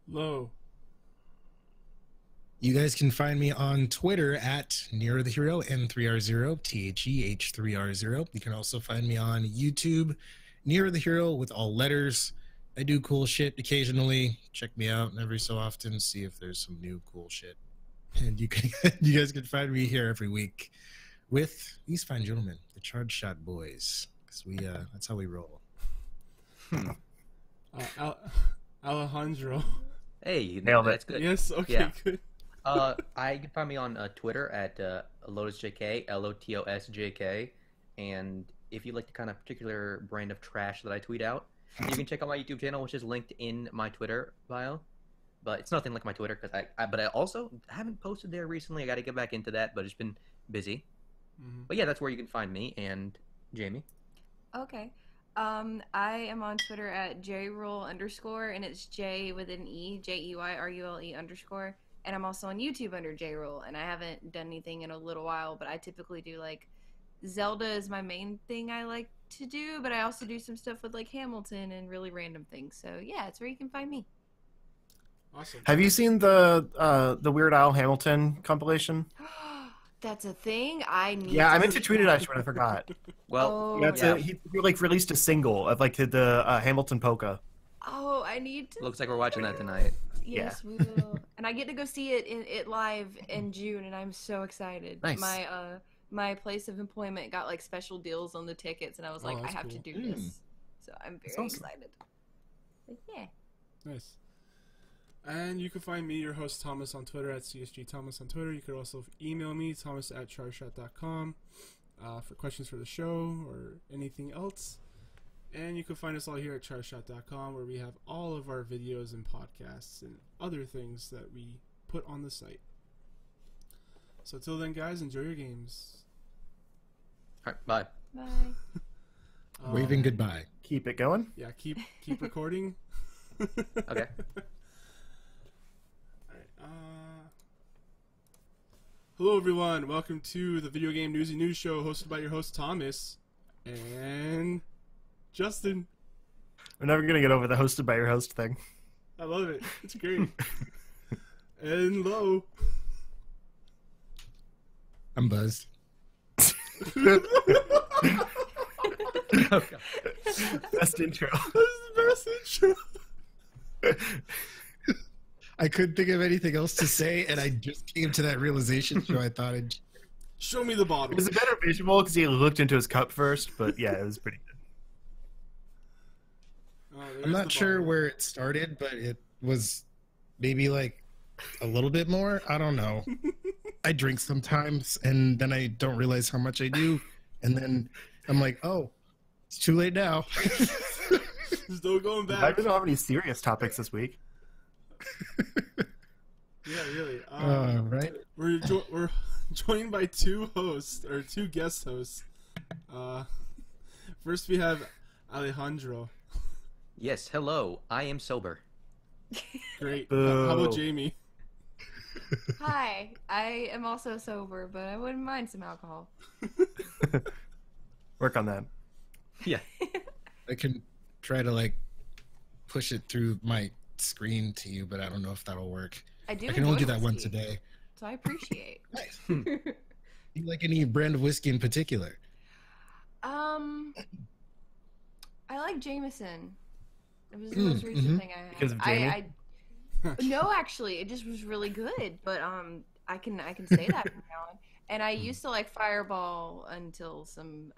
Low. You guys can find me on Twitter at Near the Hero, N3R0, THEH3R0. You can also find me on YouTube, Near the Hero with all letters. I do cool shit occasionally. Check me out every so often, see if there's some new cool shit. And you guys can find me here every week with these fine gentlemen, the Charge Shot Boys. Because that's how we roll. Alejandro. Hey, Nailed it. that's good. Yes, okay, Yeah. good. I can find me on Twitter at LotusJK, LOTOSJK, and if you like the kind of particular brand of trash that I tweet out, you can check out my YouTube channel, which is linked in my Twitter bio. But it's nothing like my Twitter because I also haven't posted there recently. I got to get back into that, but it's been busy. Mm-hmm. But yeah, that's where you can find me and Jamie. Okay. I am on Twitter at JRule_, and it's J with an E, JEYRULE_. And I'm also on YouTube under JRule, and I haven't done anything in a little while, but I typically do, like, Zelda is my main thing I like to do, but I also do some stuff with, like, Hamilton and really random things. So, yeah, it's where you can find me. Awesome. Have you seen the Weird Al Hamilton compilation? That's a thing? I need Yeah, I meant see to tweet it that. actually, but I forgot. Well, He like released a single of like the Hamilton polka. Oh, I need to. looks like we're watching that tonight. Yes, we will. And I get to go see it live in June, and I'm so excited. Nice. My place of employment got like special deals on the tickets, and I was like, I that's have to cool. do this. So I'm very awesome. excited. But yeah. Nice. And you can find me, your host Thomas, on Twitter at CSG Thomas on Twitter. You could also email me, thomas@charshot.com, for questions for the show or anything else. And you can find us all here at charshot.com, where we have all of our videos and podcasts and other things that we put on the site. So till then, guys, enjoy your games. All right, bye. Bye. Waving goodbye. Keep it going. Yeah, keep recording. Okay. Hello, everyone. Welcome to the Video Game Newsy News Show, hosted by your host Thomas and Justin. We're never gonna get over the hosted by your host thing. I love it. It's great. And Lo. I'm buzzed. Okay. Best intro. This is the best intro. I couldn't think of anything else to say, and I just came to that realization, so I thought I'd... Show me the bottle. It was a better visual because he looked into his cup first, but yeah, it was pretty good. There's I'm the not sure bottle. where it started, but it was maybe like a little bit more. I don't know. I drink sometimes, and then I don't realize how much I do, and then I'm like, oh, it's too late now. There's no going I back. don't have any serious topics this week. Yeah, really. Right? We're joined by two guest hosts. First we have Alejandro. Yes, hello. I am sober. Great. Boo. How about Jamie? Hi. I am also sober, but I wouldn't mind some alcohol. Work on that. Yeah. I can try to like push it through my screen to you, but I don't know if that'll work. I do. I can only do enjoy that once a whiskey, day. so I appreciate. Nice. You like any brand of whiskey in particular? I like Jameson. It was the most recent thing I had. Because of Jamie? No, actually, it just was really good. But I can say that from now on. And I used to like Fireball until some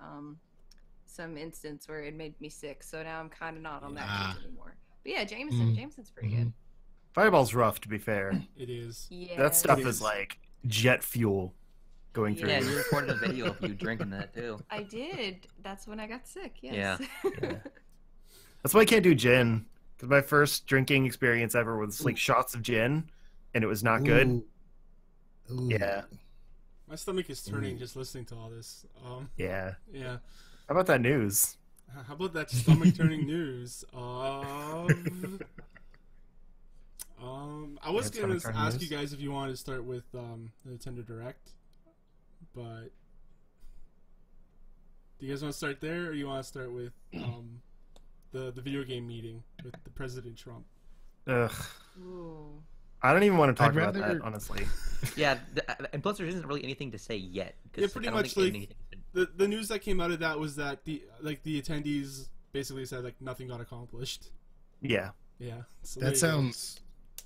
instance where it made me sick. So now I'm kind of not on that kick anymore. But yeah, Jameson's pretty good. Fireball's rough, to be fair. It is. Yeah, That stuff It is is. like jet fuel going through Yeah, you. you recorded a video of you drinking that too. I did. That's when I got sick. Yes. Yeah. That's why I can't do gin. Because my first drinking experience ever was like shots of gin, and it was not good. Ooh. Yeah. My stomach is turning just listening to all this. Yeah. Yeah. How about that news? How about that stomach turning news? I was Yeah, gonna stomach-turning ask news. you guys if you wanted to start with the Nintendo Direct, but do you guys want to start there, or you want to start with the video game meeting with the President Trump? Ugh. Ooh. I don't even want to talk I'd about rather- that, honestly. Yeah, and plus there isn't really anything to say yet. 'Cause Yeah, pretty I don't much, think like, anything- The news that came out of that was that the attendees basically said like nothing got accomplished. Yeah. Yeah, so there That you go. sounds.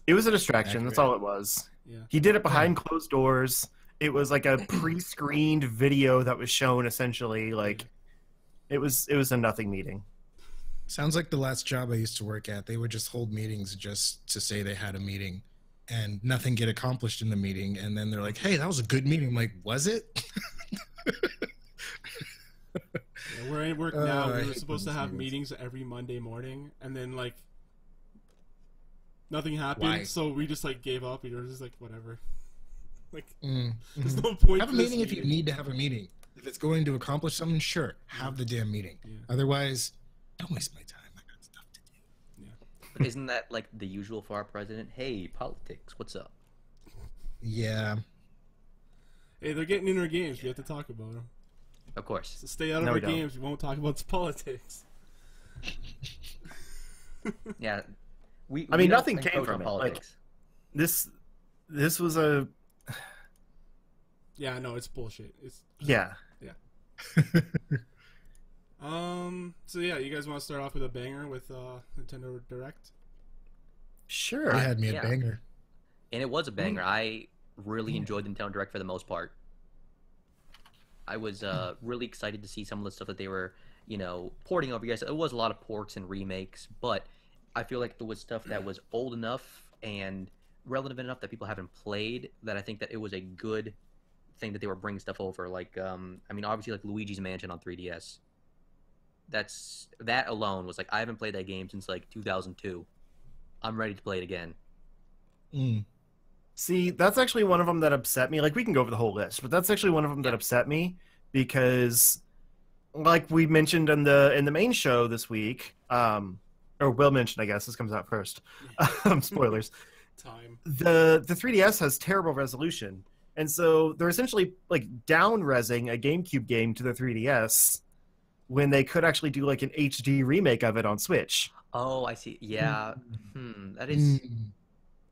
It was a distraction. That's Accurate. all it was. Yeah. He did it behind closed doors. It was like a pre-screened video that was shown essentially. Like it was a nothing meeting. Sounds like the last job I used to work at. They would just hold meetings just to say they had a meeting, and nothing get accomplished in the meeting. And then they're like, "Hey, that was a good meeting." I'm like, "Was it?" Yeah, where I work I now, we were hate supposed to those have meetings. meetings every Monday morning, and then like nothing happened, Why? so we just like gave up. We were just like, whatever. Like, Mm, there's mhm. no point. Have a to this meeting if you need to have a meeting. If it's going to accomplish something, sure, have the damn meeting. Yeah. Otherwise, don't waste my time. I got stuff to do. But isn't that like the usual for our president? Hey, politics, what's up? Yeah. Hey, they're getting in our games. We have to talk about them. Of course. So stay out of No, our we don't. games. We won't talk about politics. Yeah. We I mean, don't nothing came encroach from on it, like- politics. This was a Yeah, no, it's bullshit. It's yeah. So yeah, you guys want to start off with a banger with Nintendo Direct? Sure. You had me at Yeah. banger. And it was a banger. I really enjoyed the Nintendo Direct for the most part. I was really excited to see some of the stuff that they were, porting over. Yes, it was a lot of ports and remakes, but I feel like there was stuff that was old enough and relevant enough that people haven't played that I think that it was a good thing that they were bringing stuff over. Like, obviously, like Luigi's Mansion on 3DS. That alone was like, I haven't played that game since like 2002. I'm ready to play it again. Mm. See, that's actually one of them that upset me. Like, we can go over the whole list, but that's actually one of them that upset me because, like we mentioned in the main show this week, or Will mentioned, I guess this comes out first. Spoilers. Time. The 3DS has terrible resolution, and so they're essentially like down-resing a GameCube game to the 3DS when they could actually do like an HD remake of it on Switch. Oh, I see. Yeah. That is. Mm.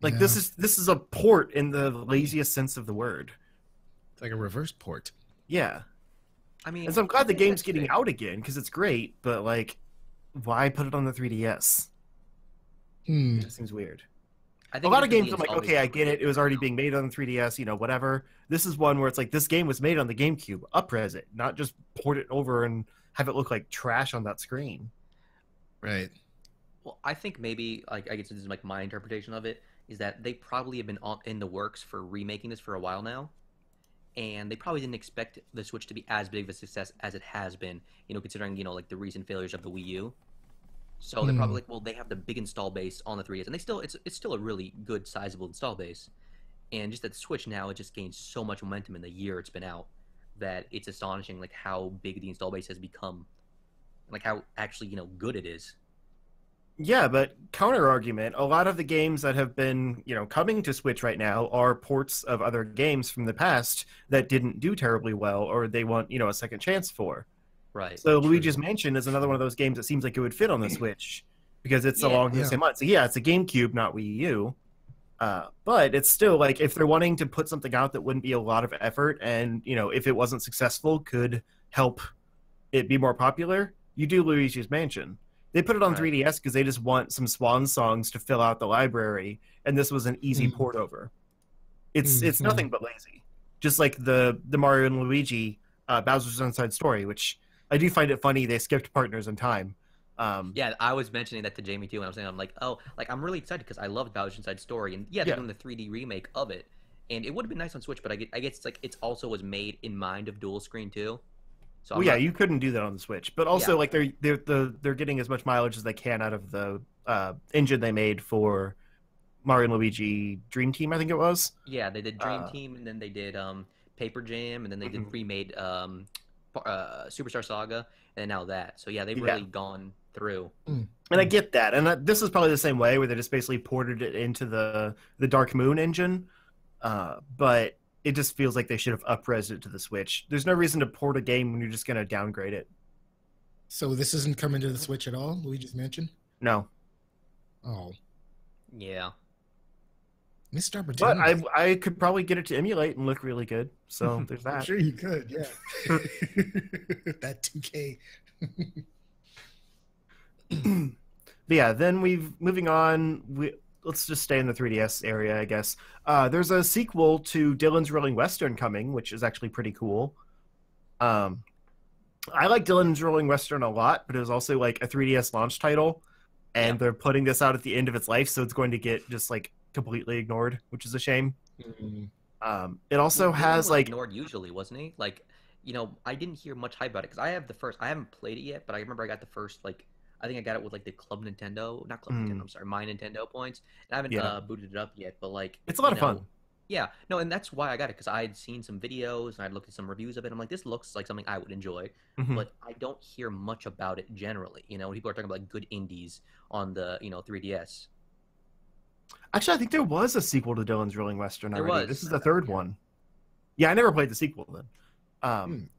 Like Yeah. this is a port in the laziest sense of the word. It's like a reverse port. Yeah. I mean, And so I'm I glad the think game's that's getting fair. out again because it's great, but like, why put it on the 3DS? Hmm. It seems weird. I A think lot of because games the I'm like, install okay, I base- get it. It was already being made on the 3DS, whatever. This is one where it's like, this game was made on the GameCube. Up-res it, not just port it over and have it look like trash on that screen. Right. Well, I think maybe, like, I guess this is like my interpretation of it, is that they probably have been in the works for remaking this for a while now, and they probably didn't expect the Switch to be as big of a success as it has been, considering, like the recent failures of the Wii U. So they're probably like, well, they have the big install base on the 3DS, and it's still a really good, sizable install base. And just that the Switch now, it just gained so much momentum in the year it's been out that it's astonishing, like, how big the install base has become, like how actually, good it is. Yeah, but counter argument, a lot of the games that have been, coming to Switch right now are ports of other games from the past that didn't do terribly well or they want, a second chance for. Right. So Luigi's Mansion is another one of those games that seems like it would fit on the Switch. because it's Yeah. along the same line. So yeah, it's a GameCube, not Wii U. But it's still like if they're wanting to put something out that wouldn't be a lot of effort, and if it wasn't successful, could help it be more popular. You do Luigi's Mansion. They put it on Right. 3DS because they just want some Swan songs to fill out the library, and this was an easy port over. It's nothing but lazy, just like the Mario and Luigi Bowser's Inside Story, which I do find it funny they skipped Partners in Time. Yeah, I was mentioning that to Jamie too, and I was saying, I'm like, oh, like I'm really excited because I loved Bowser's Inside Story, and yeah, they're doing the 3D remake of it, and it would have been nice on Switch, but I guess like it's also was made in mind of dual screen too. So Well, yeah, you couldn't do that on the Switch, but also Yeah. like they're getting as much mileage as they can out of the engine they made for Mario and Luigi Dream Team, I think it was. Yeah, they did Dream Team, and then they did Paper Jam, and then they did remade Superstar Saga, and now that. So yeah, they've really gone through. And I get that, and this is probably the same way where they just basically ported it into the Dark Moon engine, but it just feels like they should have up-resed it to the Switch. There's no reason to port a game when you're just going to downgrade it. So this isn't coming to the Switch at all, Luigi's Mansion? No. Oh, Yeah. missed But opportunity. I could probably get it to emulate and look really good, so there's I'm that. sure you could, yeah. That 2K. But yeah, then moving on. Let's just stay in the 3DS area, I guess. There's a sequel to Dylan's Rolling Western coming, which is actually pretty cool. I like Dylan's Rolling Western a lot, but it was also like a 3DS launch title, and they're putting this out at the end of its life, so it's going to get just like completely ignored, which is a shame. It also Dylan has was like ignored usually, wasn't he? Like, I didn't hear much hype about it because I haven't played it yet, but I remember I got the first I think I got it with like the Club Nintendo, not Club Nintendo, I'm sorry, My Nintendo points. And I haven't booted it up yet, but like it's a lot of fun. Yeah, no, and that's why I got it because I had seen some videos and I'd looked at some reviews of it. I'm like, this looks like something I would enjoy, but I don't hear much about it generally. People are talking about like good indies on the 3DS. Actually, I think there was a sequel to Dylan's Rolling Western There already. was. This is the third one. Yeah, I never played the sequel then.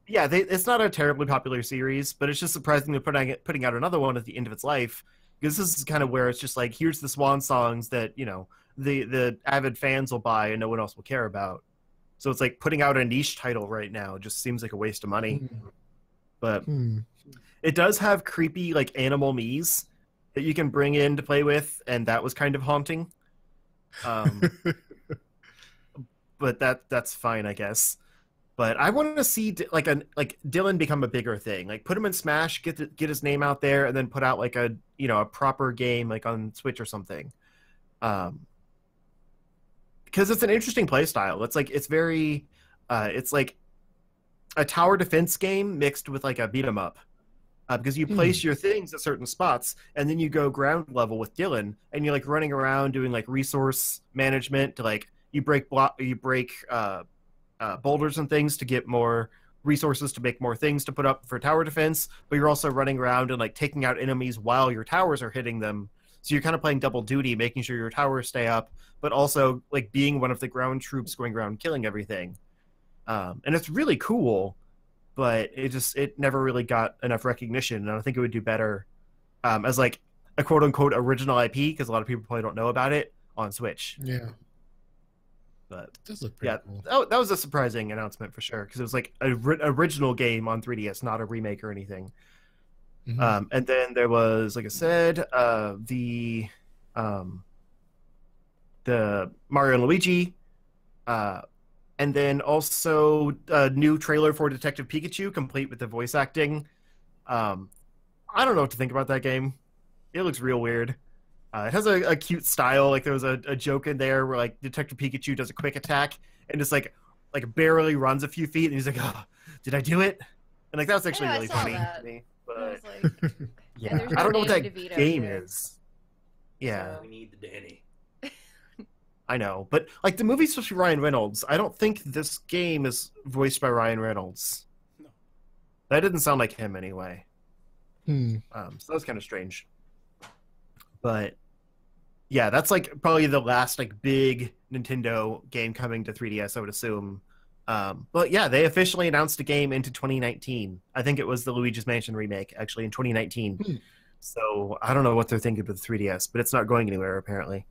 Yeah, it's not a terribly popular series, but it's just surprising they're putting out another one at the end of its life, because this is kind of where it's just like, here's the swan songs that the avid fans will buy and no one else will care about. So it's like putting out a niche title right now just seems like a waste of money. But it does have creepy like animal Miis that you can bring in to play with, and that was kind of haunting. But that's fine, I guess. But I want to see like Dylan become a bigger thing. Like put him in Smash, get his name out there, and then put out like a proper game like on Switch or something. Because it's an interesting play style. It's very it's like a tower defense game mixed with like a beat 'em up. Because you place your things at certain spots, and then you go ground level with Dylan, and you're like running around doing like resource management to like you break boulders and things to get more resources to make more things to put up for tower defense, but you're also running around and like taking out enemies while your towers are hitting them. So you're kind of playing double duty, making sure your towers stay up, but also like being one of the ground troops going around killing everything. And it's really cool, but it never really got enough recognition, and I think it would do better as like a quote unquote original IP, because a lot of people probably don't know about it on Switch. Yeah. But It does look pretty yeah, cool. that was a surprising announcement for sure, because it was like an original game on 3DS, not a remake or anything. And then there was, like I said, the Mario and Luigi, and then also a new trailer for Detective Pikachu, complete with the voice acting. I don't know what to think about that game. It looks real weird. It has a cute style. Like there was a joke in there where like Detective Pikachu does a quick attack and just like barely runs a few feet, and he's like, "Oh, did I do it?" And like that was actually Yeah, I really saw funny that. to me. I But was like, yeah, there's I no don't know what Danny that DeVito game here. is. Yeah, So- We need the Danny. I know, but like the movie's supposed to be Ryan Reynolds. I don't think this game is voiced by Ryan Reynolds. No. That didn't sound like him anyway. Hmm. So that was kind of strange. But yeah, that's like probably the last like big Nintendo game coming to 3DS, I would assume. But yeah, they officially announced a game into 2019. I think it was the Luigi's Mansion remake, actually, in 2019. So I don't know what they're thinking with the 3DS, but it's not going anywhere apparently.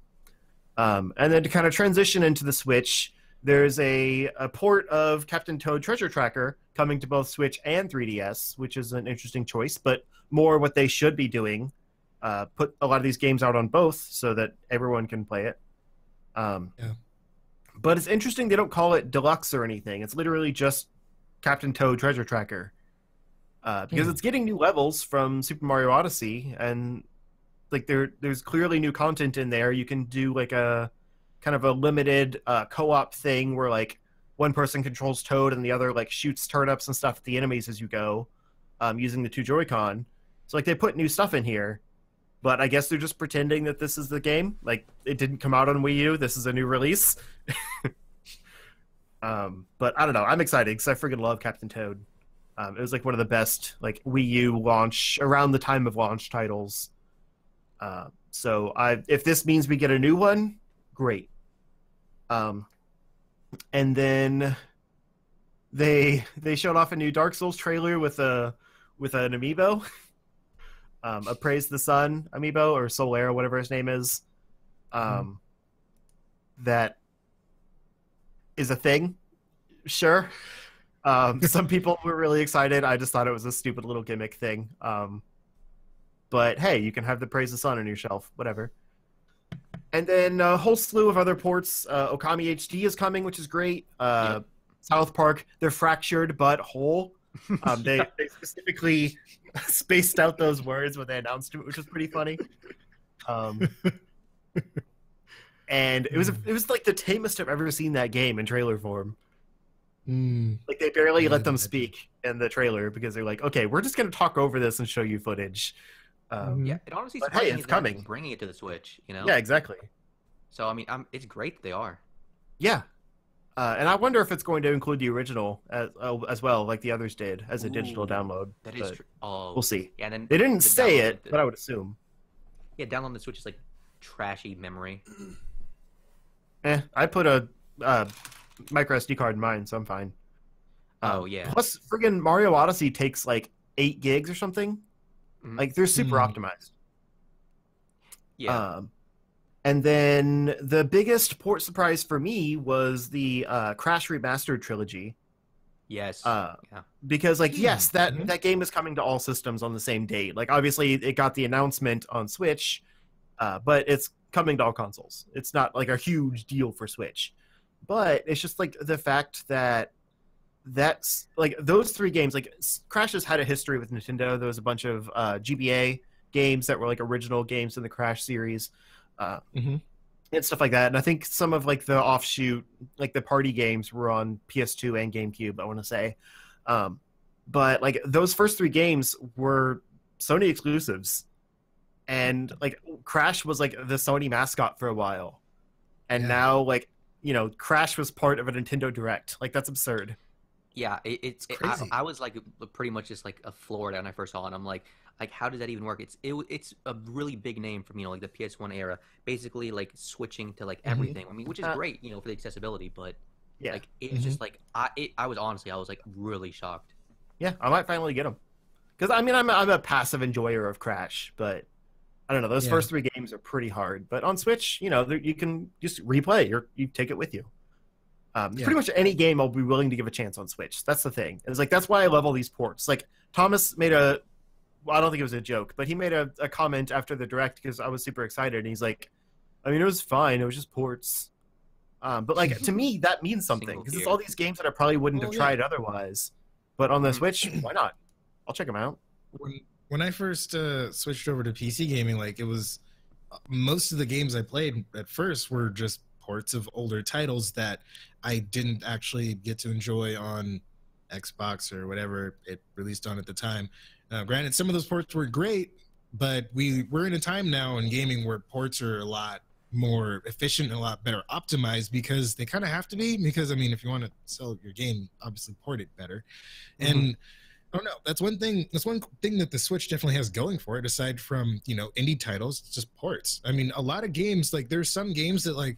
And then to kind of transition into the Switch, there's a port of Captain Toad Treasure Tracker coming to both Switch and 3DS, which is an interesting choice, but more what they should be doing. Put a lot of these games out on both so that everyone can play it. But it's interesting they don't call it Deluxe or anything. It's literally just Captain Toad Treasure Tracker. Because it's getting new levels from Super Mario Odyssey, and like there's clearly new content in there. You can do like a kind of a limited co-op thing where like one person controls Toad and the other like shoots turnips and stuff at the enemies as you go, using the two Joy-Con. So like they put new stuff in here, but I guess they're just pretending that this is the game. Like it didn't come out on Wii U. This is a new release. But I don't know. I'm excited because I freaking love Captain Toad. It was like one of the best like Wii U launch around the time of launch titles. So if this means we get a new one, great. And then they showed off a new Dark Souls trailer with an amiibo, a Praise the Sun amiibo or Solaire, whatever his name is. That is a thing, sure. Some people were really excited. I just thought it was a stupid little gimmick thing. But hey, you can have the Praise the Sun on your shelf, whatever. And then a whole slew of other ports. Okami HD is coming, which is great. South Park, they're fractured but whole. They specifically spaced out those words when they announced it, which was pretty funny. And it was like the tamest I've ever seen that game in trailer form. Like they barely let them speak in the trailer because they're like, okay, we're just going to talk over this and show you footage. Yeah, it honestly but hey, it's coming. Bringing it to the Switch, you know? Yeah, exactly. So I mean, it's great that they are. Yeah, and I wonder if it's going to include the original as well, like the others did, as a digital download. That is true. Oh, we'll see. Yeah, and then they didn't say it, but I would assume. Yeah, download the Switch is like trashy memory. I put a micro SD card in mine, so I'm fine. Oh yeah. Plus, friggin' Mario Odyssey takes like 8 gigs or something. Like they're super optimized. Yeah. And then the biggest port surprise for me was the Crash Remastered trilogy. Yes. Because like yes, that game is coming to all systems on the same date. Like obviously it got the announcement on Switch, but it's coming to all consoles. It's not like a huge deal for Switch. But it's just like the fact that that's like those 3 games, like Crash has had a history with Nintendo. There was a bunch of GBA games that were like original games in the Crash series, and stuff like that. And I think some of like the offshoot, like the party games were on PS2 and GameCube, I want to say. But like those first 3 games were Sony exclusives. And like Crash was like the Sony mascot for a while. And now like, you know, Crash was part of a Nintendo Direct. Like that's absurd. Yeah, it's crazy. I was like pretty much just like a Florida when I first saw it. And I'm like how does that even work? It's a really big name from, you know, like the PS1 era, basically like switching to like everything. I mean, which is great, you know, for the accessibility, but like it's just like I was like really shocked. Yeah, I might finally get them. Because I mean, I'm a passive enjoyer of Crash, but I don't know. Those first 3 games are pretty hard. But on Switch, you know, you can just replay or you take it with you. Pretty much any game I'll be willing to give a chance on Switch. That's the thing. It's like that's why I love all these ports. Like Thomas made I don't think it was a joke, but he made a comment after the Direct because I was super excited. And he's like, I mean, it was fine. It was just ports. But like to me, that means something because it's all these games that I probably wouldn't have tried otherwise. But on the Switch, why not? I'll check them out. When I first switched over to PC gaming, like it was most of the games I played at first were just ports of older titles that I didn't actually get to enjoy on Xbox or whatever it released on at the time. Granted, some of those ports were great, but we're in a time now in gaming where ports are a lot more efficient and a lot better optimized because they kind of have to be. Because I mean, if you want to sell your game, obviously port it better. And I don't know. That's one thing that the Switch definitely has going for it, aside from, you know, indie titles. It's just ports. I mean, a lot of games, like there's some games that like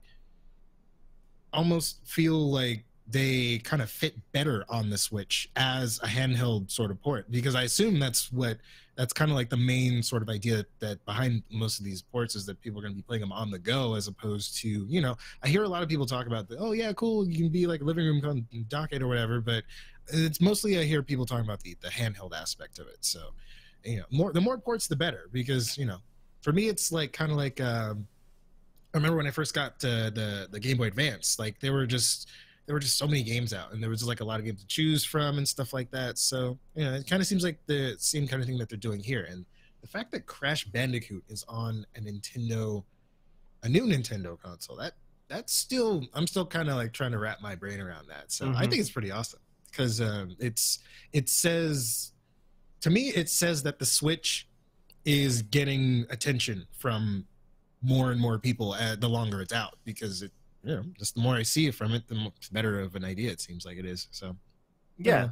almost feel like they kind of fit better on the Switch as a handheld sort of port, because I assume that's what that's kind of like the main sort of idea that behind most of these ports is that people are going to be playing them on the go, as opposed to, you know, I hear a lot of people talk about oh yeah, cool, you can be like a living room docket or whatever, but it's mostly I hear people talking about the handheld aspect of it. So, you know, the more ports the better, because, you know, for me it's like kind of like I remember when I first got the Game Boy Advance, like there were just so many games out, and there was just like a lot of games to choose from and stuff like that. So, you know, it kind of seems like the same kind of thing that they're doing here. And the fact that Crash Bandicoot is on a new Nintendo console, that's still, I'm still kind of like trying to wrap my brain around that. So I think it's pretty awesome, because it says, to me, it says that the Switch is getting attention from more and more people the longer it's out, because it, you know, just the more I see it from it, the better of an idea it seems like it is. So, yeah.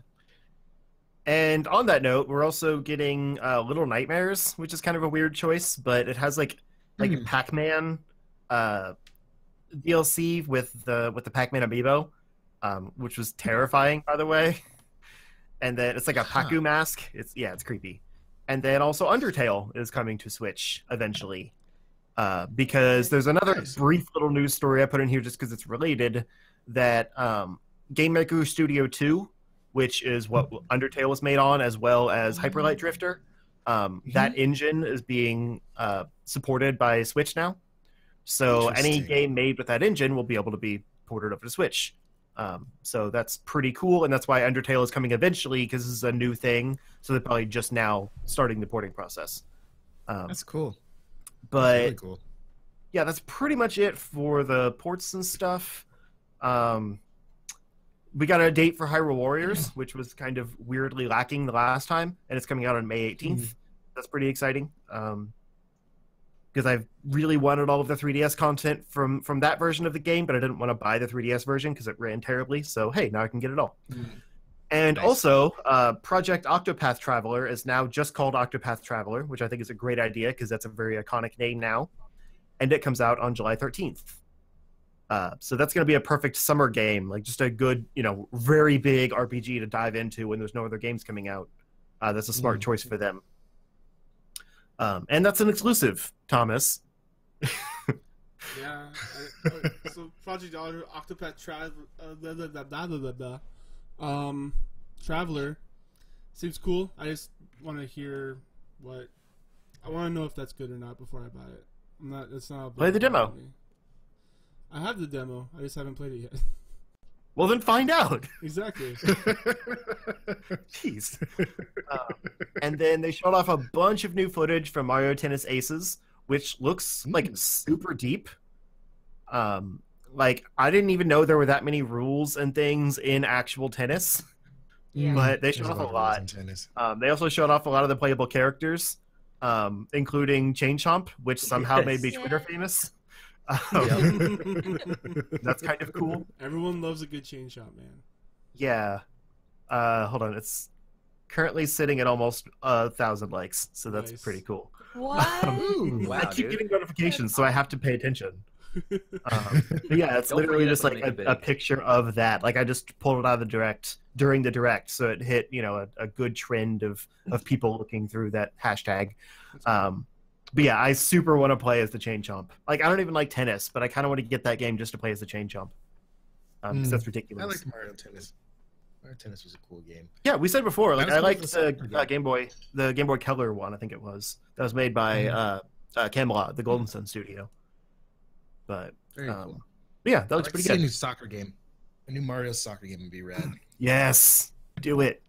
And on that note, we're also getting Little Nightmares, which is kind of a weird choice, but it has like Pac-Man DLC with the Pac-Man amiibo, which was terrifying, by the way. And then it's like a Pacu mask. It's creepy. And then also Undertale is coming to Switch eventually. Because there's another brief little news story I put in here just because it's related, that Game Maker Studio 2, which is what Undertale was made on, as well as Hyper Light Drifter, that engine is being supported by Switch now. So any game made with that engine will be able to be ported over to Switch. So that's pretty cool, and that's why Undertale is coming eventually, because this is a new thing. So they're probably just now starting the porting process. That's cool. But that's really cool. Yeah, that's pretty much it for the ports and stuff. We got a date for Hyrule Warriors, which was kind of weirdly lacking the last time, and it's coming out on May 18th. That's pretty exciting, because I've really wanted all of the 3DS content from that version of the game, but I didn't want to buy the 3DS version because it ran terribly. So hey, now I can get it all. And also, Project Octopath Traveler is now just called Octopath Traveler, which I think is a great idea because that's a very iconic name now. And it comes out on July 13th. So that's going to be a perfect summer game, like just a good, you know, very big RPG to dive into when there's no other games coming out. That's a smart choice for them. And that's an exclusive, Thomas. Yeah. So Project Octopath Traveler seems cool. I just want to hear what. I want to know if that's good or not before I buy it. It's not. Play the demo. I have the demo. I just haven't played it yet. Well, then find out. Exactly. Jeez. And then they showed off a bunch of new footage from Mario Tennis Aces, which looks like super deep. Like, I didn't even know there were that many rules and things in actual tennis. Yeah. But they showed off a lot. They also showed off a lot of the playable characters, including Chain Chomp, which somehow made me Twitter famous. That's kind of cool. Everyone loves a good Chain Chomp, man. Yeah. Hold on. It's currently sitting at almost 1,000 likes, so that's pretty cool. What? Wow, I keep dude. getting notifications, so I have to pay attention. But yeah, it's Don't literally forget just to like make it a big. picture of that. Like I just pulled it out of the direct during the direct, so it hit, you know, a good trend of people looking through that hashtag. But yeah, I super want to play as the Chain Chomp. Like I don't even like tennis, but I kind of want to get that game just to play as the Chain Chomp. Because that's ridiculous. I like Mario Tennis. Mario Tennis was a cool game. Yeah, we said before. Like I liked the the Game Boy Color one. I think it was that was made by Camelot, the Golden Sun studio. But Very cool. yeah, that looks I'd like to pretty see a good. new soccer game. A new Mario soccer game would be rad. Yes, do it.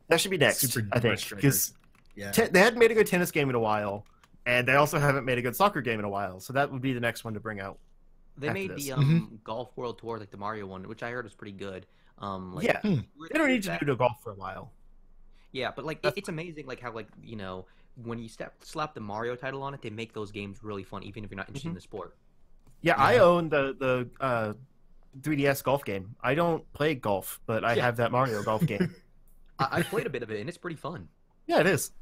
That should be next. Super I think duper because Yeah. they hadn't made a good tennis game in a while, and they also haven't made a good soccer game in a while. So that would be the next one to bring out. They after made this. the Golf World Tour, like the Mario one, which I heard was pretty good. Like, Yeah. two or They don't three need to back- do the golf for a while. Yeah, but like it's amazing, like how like when you slap the Mario title on it, they make those games really fun, even if you're not interested in the sport. Yeah, I own the 3DS golf game. I don't play golf, but I have that Mario golf game. I played a bit of it, and it's pretty fun. Yeah, it is.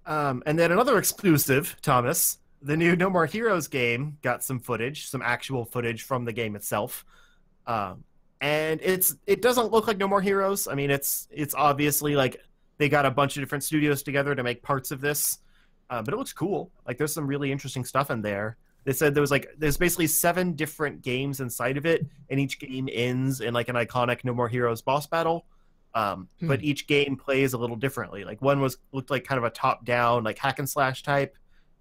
And then another exclusive, Thomas, the new No More Heroes game got some footage, some actual footage from the game itself. And it doesn't look like No More Heroes. I mean, it's obviously like they got a bunch of different studios together to make parts of this. But it looks cool. Like there's some really interesting stuff in there. They said there's basically 7 different games inside of it, and each game ends in like an iconic No More Heroes boss battle. But each game plays a little differently. Like one looked like kind of a top-down like hack and slash type.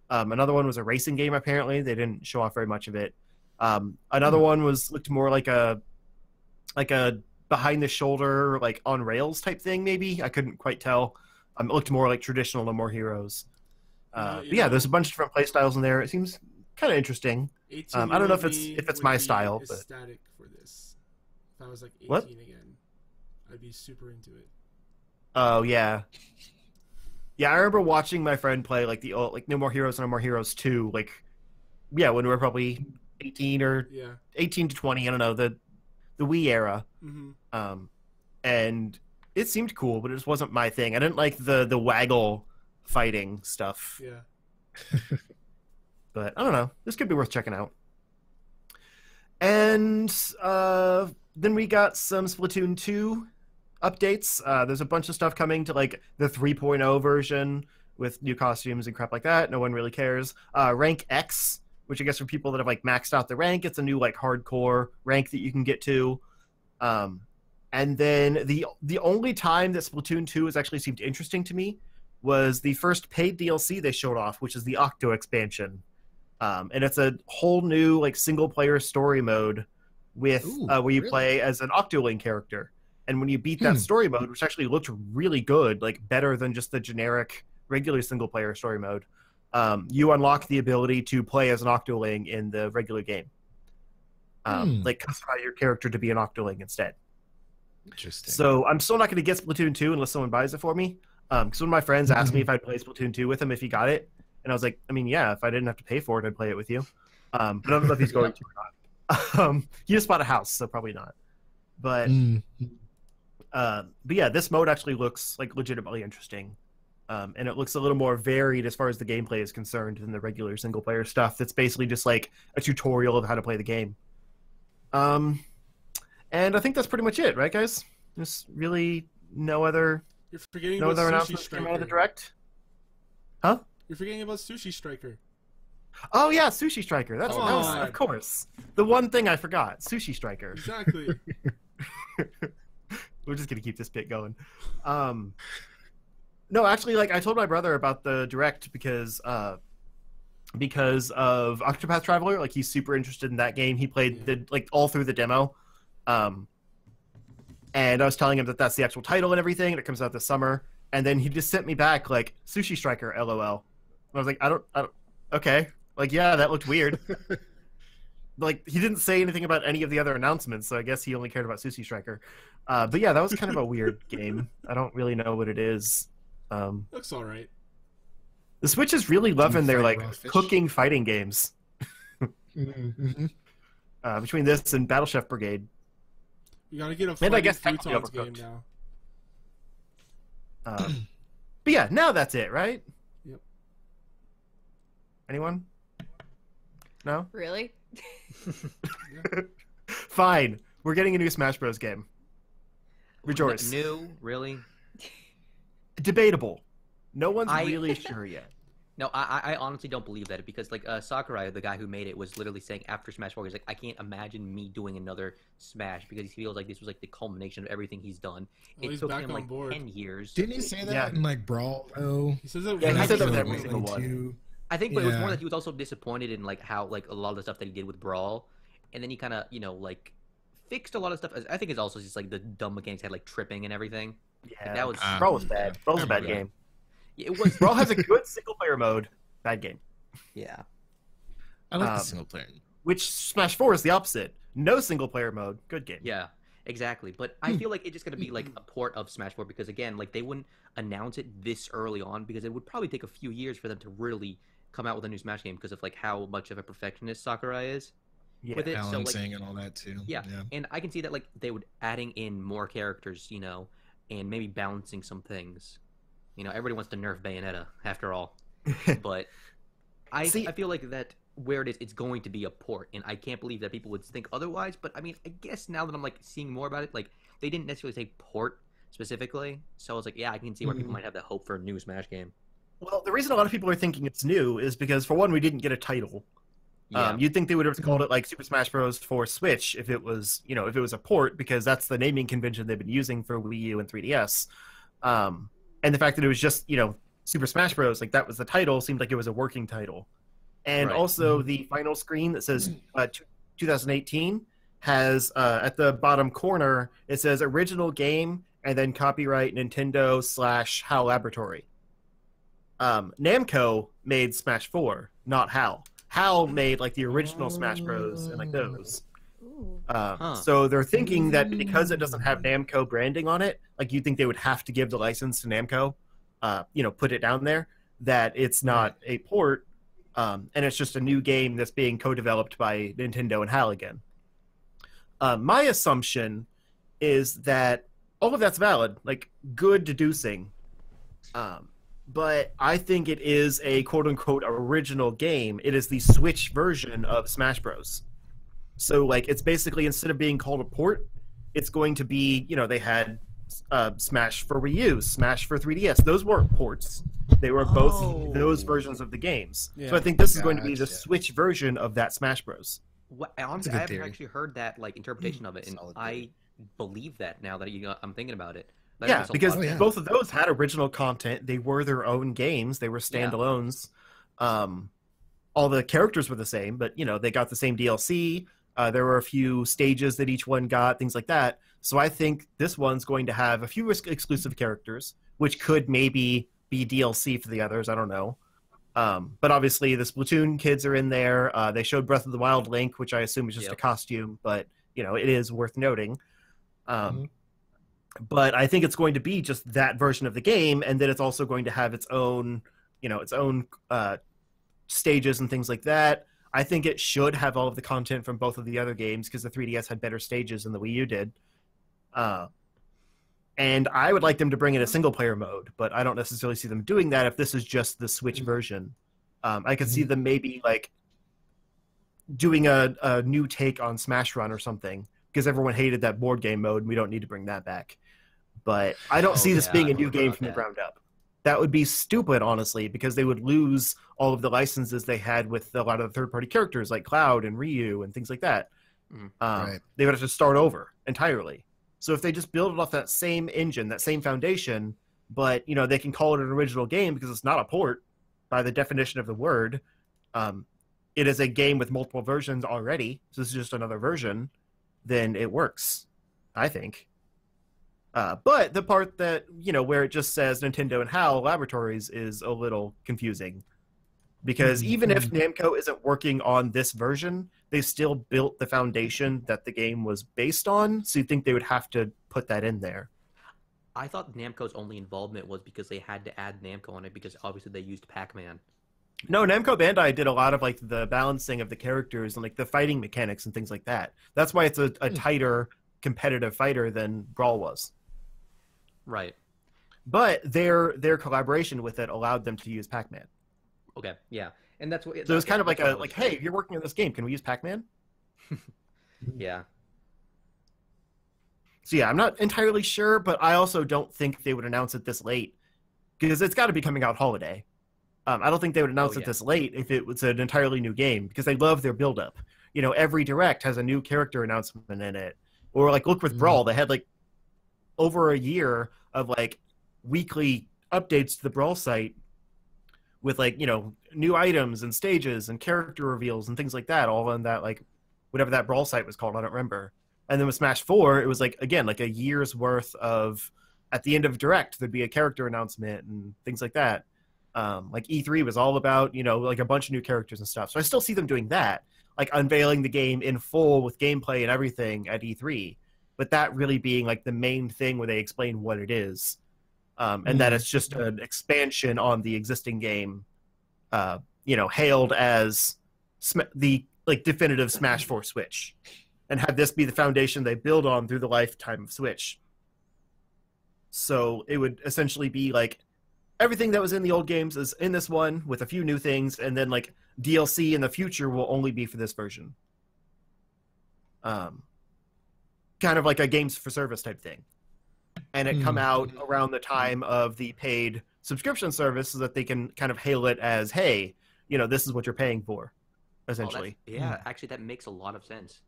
Another one was a racing game. Apparently, they didn't show off very much of it. Another one looked more like a behind the shoulder like on rails type thing. Maybe I couldn't quite tell. It looked more like traditional No More Heroes. But yeah, there's a bunch of different play styles in there. It seems kind of interesting. I don't know if it's my style, but ecstatic for this. If I was like 18 What? again, I'd be super into it. Oh yeah, yeah. I remember watching my friend play like the old, like No More Heroes and No More Heroes 2. Like, yeah, when we were probably 18 or 18 to 20. I don't know, the Wii era. Mm-hmm. And it seemed cool, but it just wasn't my thing. I didn't like the waggle fighting stuff. Yeah. But I don't know. This could be worth checking out. And then we got some Splatoon 2 updates. There's a bunch of stuff coming to like the 3.0 version with new costumes and crap like that. No one really cares. Rank X, which I guess for people that have like maxed out the rank, it's a new like hardcore rank that you can get to. And then the only time that Splatoon 2 has actually seemed interesting to me was the first paid DLC they showed off, which is the Octo expansion. And it's a whole new like single player story mode with where you play as an Octoling character. And when you beat that story mode, which actually looked really good, like better than just the generic regular single player story mode, you unlock the ability to play as an Octoling in the regular game. Like customize your character to be an Octoling instead. Interesting. So I'm still not going to get Splatoon 2 unless someone buys it for me. Because one of my friends asked me if I'd play Splatoon 2 with him if he got it. And I was like, I mean, yeah, if I didn't have to pay for it, I'd play it with you. But I don't know if he's going to or not. He just bought a house, so probably not. But yeah, this mode actually looks like legitimately interesting. And it looks a little more varied as far as the gameplay is concerned than the regular single player stuff. That's basically just like a tutorial of how to play the game. And I think that's pretty much it, right, guys? There's really no other announcements came out of the Direct. Huh? You're forgetting about Sushi Striker. Oh yeah, Sushi Striker. That was, of course, the one thing I forgot. Sushi Striker. Exactly. We're just gonna keep this bit going. No, actually, like I told my brother about the Direct because of Octopath Traveler. Like he's super interested in that game. He played all through the demo. And I was telling him that that's the actual title and everything, and it comes out this summer. And then he just sent me back like Sushi Striker, LOL. I was like, I don't, okay. Like, yeah, that looked weird. Like, he didn't say anything about any of the other announcements, so I guess he only cared about Sushi Striker. But yeah, that was kind of a weird game. I don't really know what it is. Looks all right. The Switch is really loving their like cooking fighting games. Between this and Battle Chef Brigade. You gotta get a and I guess futons game now. But yeah, now that's it, right? Yep. Anyone? No? Really? Fine. We're getting a new Smash Bros. Game. Rejoice. New? Really? Debatable. No one's really sure yet. No, I honestly don't believe that because like Sakurai, the guy who made it, was literally saying after Smash 4, he's like, I can't imagine me doing another Smash because he feels like this was like the culmination of everything he's done. Well, it took him like 10 years. Didn't he say that in like Brawl? Oh, he says that. Yeah, he said that with like every single one. I think, but it was more that he was also disappointed in like how like a lot of the stuff that he did with Brawl, and then he kind of like fixed a lot of stuff. I think it's also just like the dumb mechanics had like tripping and everything. Yeah, like, that was Brawl was bad. Brawl was a bad game. Yeah, it was. Brawl has a good single player mode. Bad game. Yeah. I like the single player. Which Smash 4 is the opposite. No single player mode. Good game. Yeah, exactly. But I feel like it's just going to be like a port of Smash 4 because, again, like they wouldn't announce it this early on because it would probably take a few years for them to really come out with a new Smash game because of like how much of a perfectionist Sakurai is. Yeah, with it. Balancing and all that too. Yeah, and I can see that like they would adding in more characters, and maybe balancing some things. Everybody wants to nerf Bayonetta after all. But I feel like that where it is, it's going to be a port, and I can't believe that people would think otherwise. But I mean, I guess now that I'm like seeing more about it, like they didn't necessarily say port specifically. So I was like, yeah, I can see where people might have that hope for a new Smash game. Well, the reason a lot of people are thinking it's new is because, for one, we didn't get a title. Yeah. You'd think they would have called it like Super Smash Bros. For Switch if it was, if it was a port, because that's the naming convention they've been using for Wii U and 3DS. And the fact that it was just, Super Smash Bros. Like that was the title seemed like it was a working title. And Right. also the final screen that says 2018 has at the bottom corner it says original game and then copyright Nintendo / HAL Laboratory. Namco made Smash 4, not HAL. HAL made like the original Smash Bros. And like those. Ooh. So they're thinking that because it doesn't have Namco branding on it, like you'd think they would have to give the license to Namco, put it down there, that it's not a port, and it's just a new game that's being co-developed by Nintendo and HAL again. My assumption is that all of that's valid, like good deducing. But I think it is a quote-unquote original game. It is the Switch version of Smash Bros. So, like, it's basically, instead of being called a port, it's going to be, they had Smash for Wii U, Smash for 3DS. Those weren't ports. They were both those versions of the games. Yeah. So I think this is going to be the Gotcha. Switch version of that Smash Bros. Honestly, good I haven't theory. actually heard that like interpretation of it, and Solid I theory. believe that now that I'm thinking about it. That Yeah, makes a because lot of sense. both of those had original content. They were their own games. They were standalones. All the characters were the same, but they got the same DLC. There were a few stages that each one got, things like that. So I think this one's going to have a few exclusive characters, which could maybe be DLC for the others. I don't know. But obviously, the Splatoon kids are in there. They showed Breath of the Wild Link, which I assume is just a costume, but it is worth noting. But I think it's going to be just that version of the game, and then it's also going to have its own, stages and things like that. I think it should have all of the content from both of the other games because the 3DS had better stages than the Wii U did. And I would like them to bring in a single-player mode, but I don't necessarily see them doing that if this is just the Switch version. I could see them maybe like doing a new take on Smash Run or something, because everyone hated that board game mode, and we don't need to bring that back. But I don't see this being a new game from the ground up. That would be stupid, honestly, because they would lose all of the licenses they had with a lot of the third-party characters like Cloud and Ryu and things like that. Right. They would have to start over entirely. So if they just build it off that same engine, that same foundation, but they can call it an original game because it's not a port by the definition of the word. It is a game with multiple versions already. So this is just another version. Then it works, I think. But the part that, where it just says Nintendo and HAL Laboratories is a little confusing. Because even if Namco isn't working on this version, they still built the foundation that the game was based on, so you'd think they would have to put that in there. I thought Namco's only involvement was because they had to add Namco on it because obviously they used Pac-Man. No, Namco Bandai did a lot of like the balancing of the characters and like the fighting mechanics and things like that. That's why it's a tighter competitive fighter than Brawl was. Right. But their collaboration with it allowed them to use Pac-Man. Okay. Yeah. And that's what. So it was kind of like hey, you're working on this game. Can we use Pac-Man? Yeah. So yeah, I'm not entirely sure, but I also don't think they would announce it this late because it's got to be coming out holiday. I don't think they would announce it this late if it was an entirely new game because they love their build-up. Every Direct has a new character announcement in it. Or like look with Brawl, they had like over a year of like weekly updates to the Brawl site with like, new items and stages and character reveals and things like that, all on that like whatever that Brawl site was called, I don't remember. And then with Smash 4, it was like again like a year's worth of at the end of Direct there'd be a character announcement and things like that. Like E3 was all about, like a bunch of new characters and stuff. So I still see them doing that, like unveiling the game in full with gameplay and everything at E3. But that really being like the main thing where they explain what it is. And that it's just an expansion on the existing game, hailed as the like definitive Smash 4 Switch. And have this be the foundation they build on through the lifetime of Switch. So it would essentially be like everything that was in the old games is in this one with a few new things, and then like DLC in the future will only be for this version. Kind of like a games for service type thing. and it come out around the time of the paid subscription service so that they can kind of hail it as, hey, this is what you're paying for, essentially. Actually, that makes a lot of sense.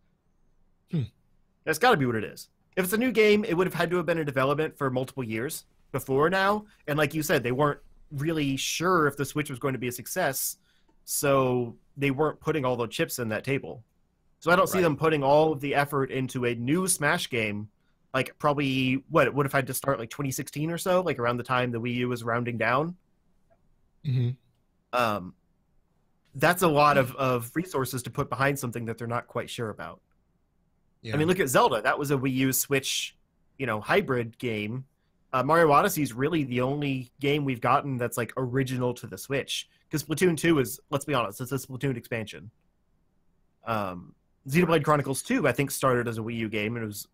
That's got to be what it is. If it's a new game, it would have had to have been in development for multiple years before now. And like you said, they weren't really sure if the Switch was going to be a success, so they weren't putting all the chips in that table. So I don't see them putting all of the effort into a new Smash game, like probably, it would have had to start like 2016 or so, like around the time the Wii U was rounding down. That's a lot of resources to put behind something that they're not quite sure about. Yeah. I mean, look at Zelda. That was a Wii U Switch, hybrid game. Mario Odyssey is really the only game we've gotten that's like original to the Switch. Because Splatoon 2 is, let's be honest, it's a Splatoon expansion. Xenoblade Chronicles 2, I think, started as a Wii U game and it was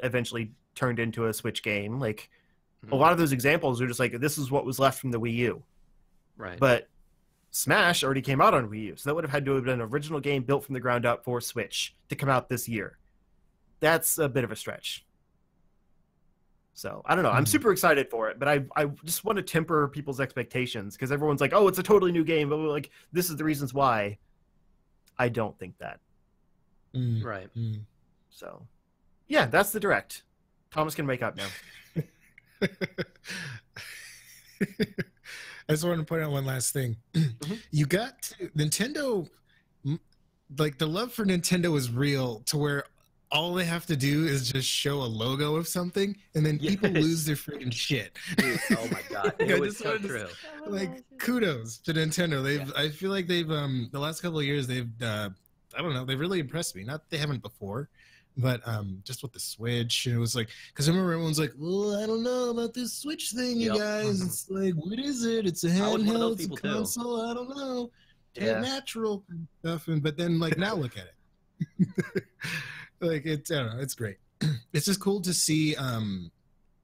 eventually turned into a Switch game. Like, a lot of those examples are just like, this is what was left from the Wii U. Right. But Smash already came out on Wii U, so that would have had to have been an original game built from the ground up for Switch to come out this year. That's a bit of a stretch. So, I don't know. I'm super excited for it, but I just want to temper people's expectations because everyone's like, oh, it's a totally new game, but like, this is the reasons why. I don't think that. Right. So, yeah, that's the Direct. Thomas can wake up now. I just want to point out one last thing. You got Nintendo, like the love for Nintendo is real to where all they have to do is just show a logo of something and then people lose their freaking shit. Dude, oh my god. It was so true. Like, kudos to Nintendo. I feel like they've, the last couple of years, they've, I don't know, they've really impressed me. Not that they haven't before, but just with the Switch, and it was like, because I remember everyone's like, well, I don't know about this Switch thing, you guys. It's like, what is it? It's a handheld, it's a console, I don't know. Natural stuff, but then like now look at it. Like, I don't know, it's great. It's just cool to see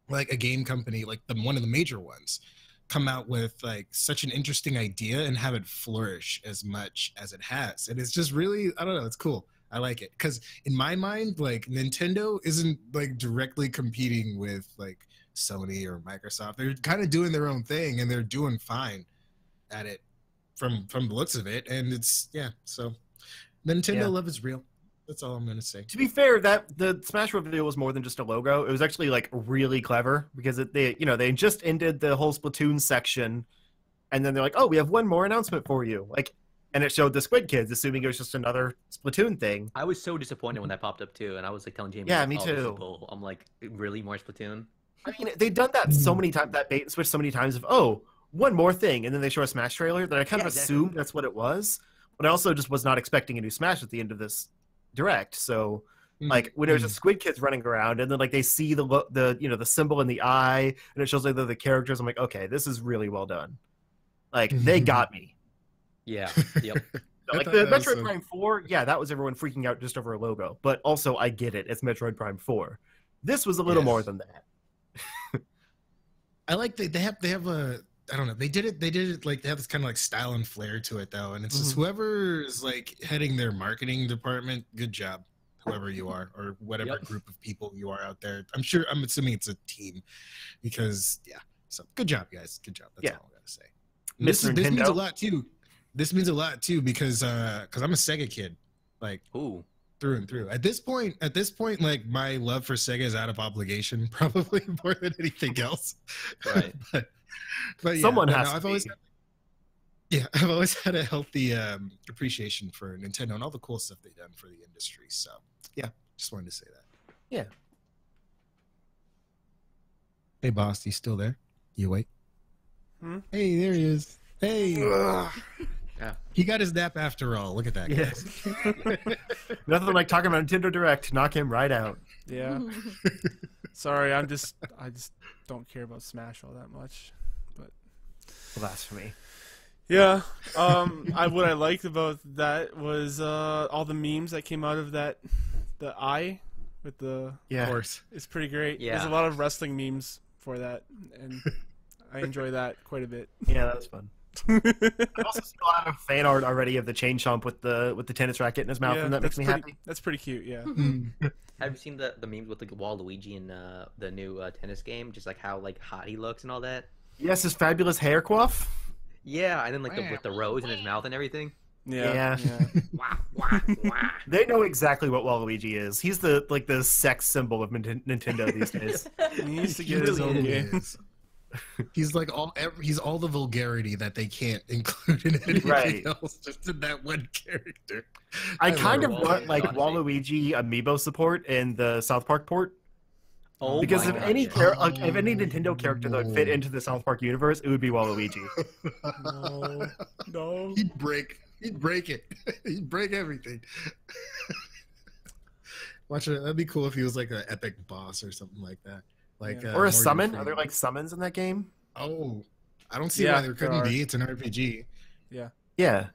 like a game company, like one of the major ones, come out with like such an interesting idea and have it flourish as much as it has. And it's just really, I don't know, it's cool. I like it because in my mind, like, Nintendo isn't like directly competing with like Sony or Microsoft. They're kind of doing their own thing and they're doing fine at it from the looks of it. And it's, so Nintendo love is real. That's all I'm going to say. To be fair, that the Smash reveal was more than just a logo. It was actually like really clever because they just ended the whole Splatoon section, and then they're like, "Oh, we have one more announcement for you." Like, and it showed the Squid Kids, assuming it was just another Splatoon thing. I was so disappointed when that popped up too, and I was like telling Jamie, "Yeah, me too." I'm like, really, more Splatoon? I mean, they've done that so many times, that bait and switch so many times of one more thing, and then they show a Smash trailer that I kind of assumed that's what it was, but I also just was not expecting a new Smash at the end of this Direct. So like when there's a Squid Kids running around and then like they see the symbol in the eye and it shows like the characters, I'm like, okay, this is really well done. Like they got me. Yep. Like the Metroid Prime 4, that was everyone freaking out just over a logo, but also I get it, it's Metroid Prime 4. This was a little more than that. I like they have a, I don't know. They did it like they have this kind of like style and flair to it though, and it's just whoever is like heading their marketing department. Good job, whoever you are or whatever group of people you are out there. I'm assuming it's a team, because So good job, guys. Good job. That's all I gotta say. This means a lot too. This means a lot too because I'm a Sega kid, like through and through. At this point, like my love for Sega is out of obligation, probably more than anything else. Right. But someone has to. I've always had a healthy appreciation for Nintendo and all the cool stuff they've done for the industry. So just wanted to say that. Yeah. Hey, boss, you still there? You awake? Hey, there he is. Hey. He got his nap after all. Look at that. Yes. Nothing like talking about Nintendo Direct. Knock him right out. Yeah. Sorry, I just don't care about Smash all that much. But blasphemy. Yeah. What I liked about that was all the memes that came out of that. The eye with the of course. It's pretty great. Yeah. There's a lot of wrestling memes for that, and I enjoy that quite a bit. Yeah, that was fun. I also see a lot of fan art already of the Chain Chomp with the tennis racket in his mouth, and that makes me happy. That's pretty cute. Yeah. Have you seen the memes with like Waluigi in the new tennis game? Just like how like hot he looks and all that. Yes, his fabulous hair coif. Yeah, and then like with the rose in his mouth and everything. Yeah. Wah, wah, wah. They know exactly what Waluigi is. He's the sex symbol of Nintendo these days. He needs to He get his really own game. is. He's like he's all the vulgarity that they can't include in anything Right. else, just in that one character. I kind of love want it. like Honestly. Waluigi amiibo support in the South Park port. Oh Because my if God, any yeah. if any Nintendo character that would fit into the South Park universe, it would be Waluigi. No. No. He'd break it. He'd break everything. Watch it. That'd be cool if he was like an epic boss or something like that. Like Yeah. Or a Morgan summon? Freeman. Are there like summons in that game? Oh, I don't see Yeah, why there couldn't there are. be. It's an RPG. Yeah.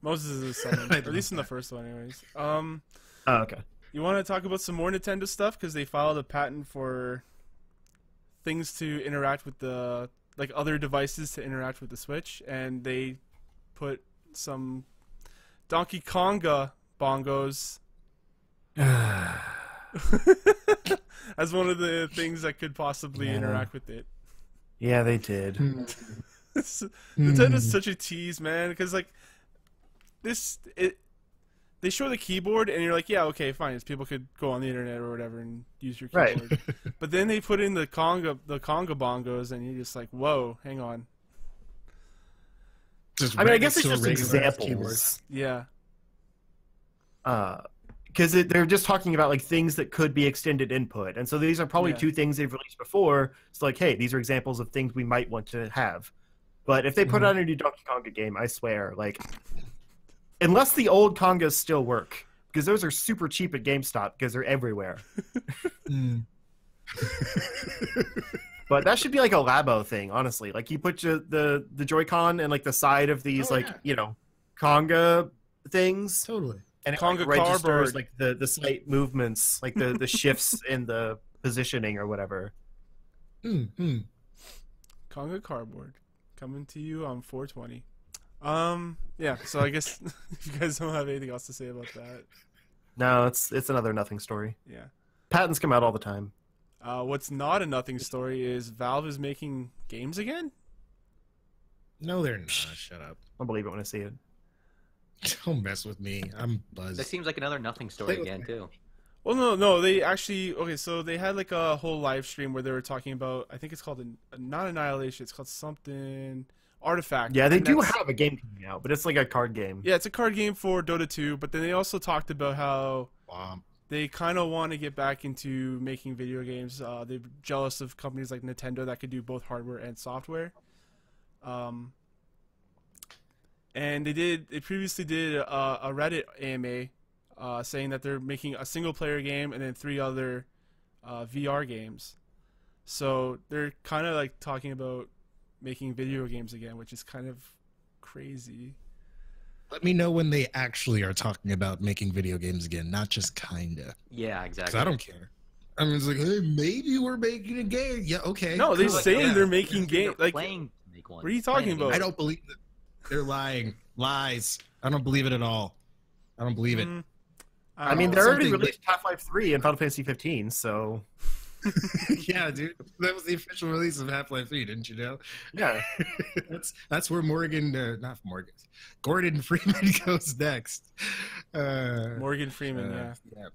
Moses is a summon, I at least in the love first one, anyways. Oh, okay. You want to talk about some more Nintendo stuff because they filed a patent for things to interact with the like other devices to interact with the Switch, and they put some Donkey Konga bongos as one of the things that could possibly Yeah. interact with it. Yeah, they did. Nintendo's such a tease, man, because like they show the keyboard and you're like, yeah, okay, fine, people could go on the internet or whatever and use your Right. keyboard. But then they put in the conga bongos and you're just like, whoa, hang on, Just I mean, I right guess next it's to a just regular keyboard. examples. yeah, Because they're just talking about like things that could be extended input, and so these are probably Yeah. two things they've released before. It's like, hey, these are examples of things we might want to have. But if they put out a new Donkey Konga game, I swear, like, unless the old Kongas still work, because those are super cheap at GameStop because they're everywhere. Mm. But that should be like a Labo thing, honestly. Like you put the Joy-Con and like the side of these Oh, like yeah. Konga things, Totally. and it Konga like, registers cardboard. like the slight movements, like the shifts in the positioning or whatever. Mm-hmm. Konga cardboard coming to you on 420. Yeah. So I guess if you guys don't have anything else to say about that, No, it's another nothing story. yeah. Patents come out all the time. What's not a nothing story is Valve is making games again. No, they're not. Shut up. I'll believe it when I see it. Don't mess with me. I'm That buzzed. seems like another nothing story Play with again me. too. Well, no, they actually so they had like a whole live stream where they were talking about, I think it's called not Annihilation, it's called something Artifact. Yeah, they and do that's- have a game coming out, but it's like a card game. Yeah, it's a card game for Dota 2, but then they also talked about how Womp. they kind of want to get back into making video games. They're jealous of companies like Nintendo that could do both hardware and software. And they previously did a Reddit AMA saying that they're making a single player game and then 3 other VR games. So they're kind of like talking about making video games again, which is kind of crazy. Let me know when they actually are talking about making video games again, not just kinda. Yeah, 'Cause exactly. I don't care. I mean, it's like, hey, maybe we're making a game. Yeah, okay. No, they're cool. saying Yeah. they're making They're games. Like, playing to make one. what are you talking Playing a about? I don't believe that. They're lying. Lies. I don't believe it at all. I don't believe it. I mean, don't they know. already something released Half-Life 3 and Final Fantasy 15, so Yeah, dude. That was the official release of Half-Life 3, didn't you know? yeah. That's where not Morgan, Gordon Freeman goes next. Morgan Freeman, yeah. Yeah.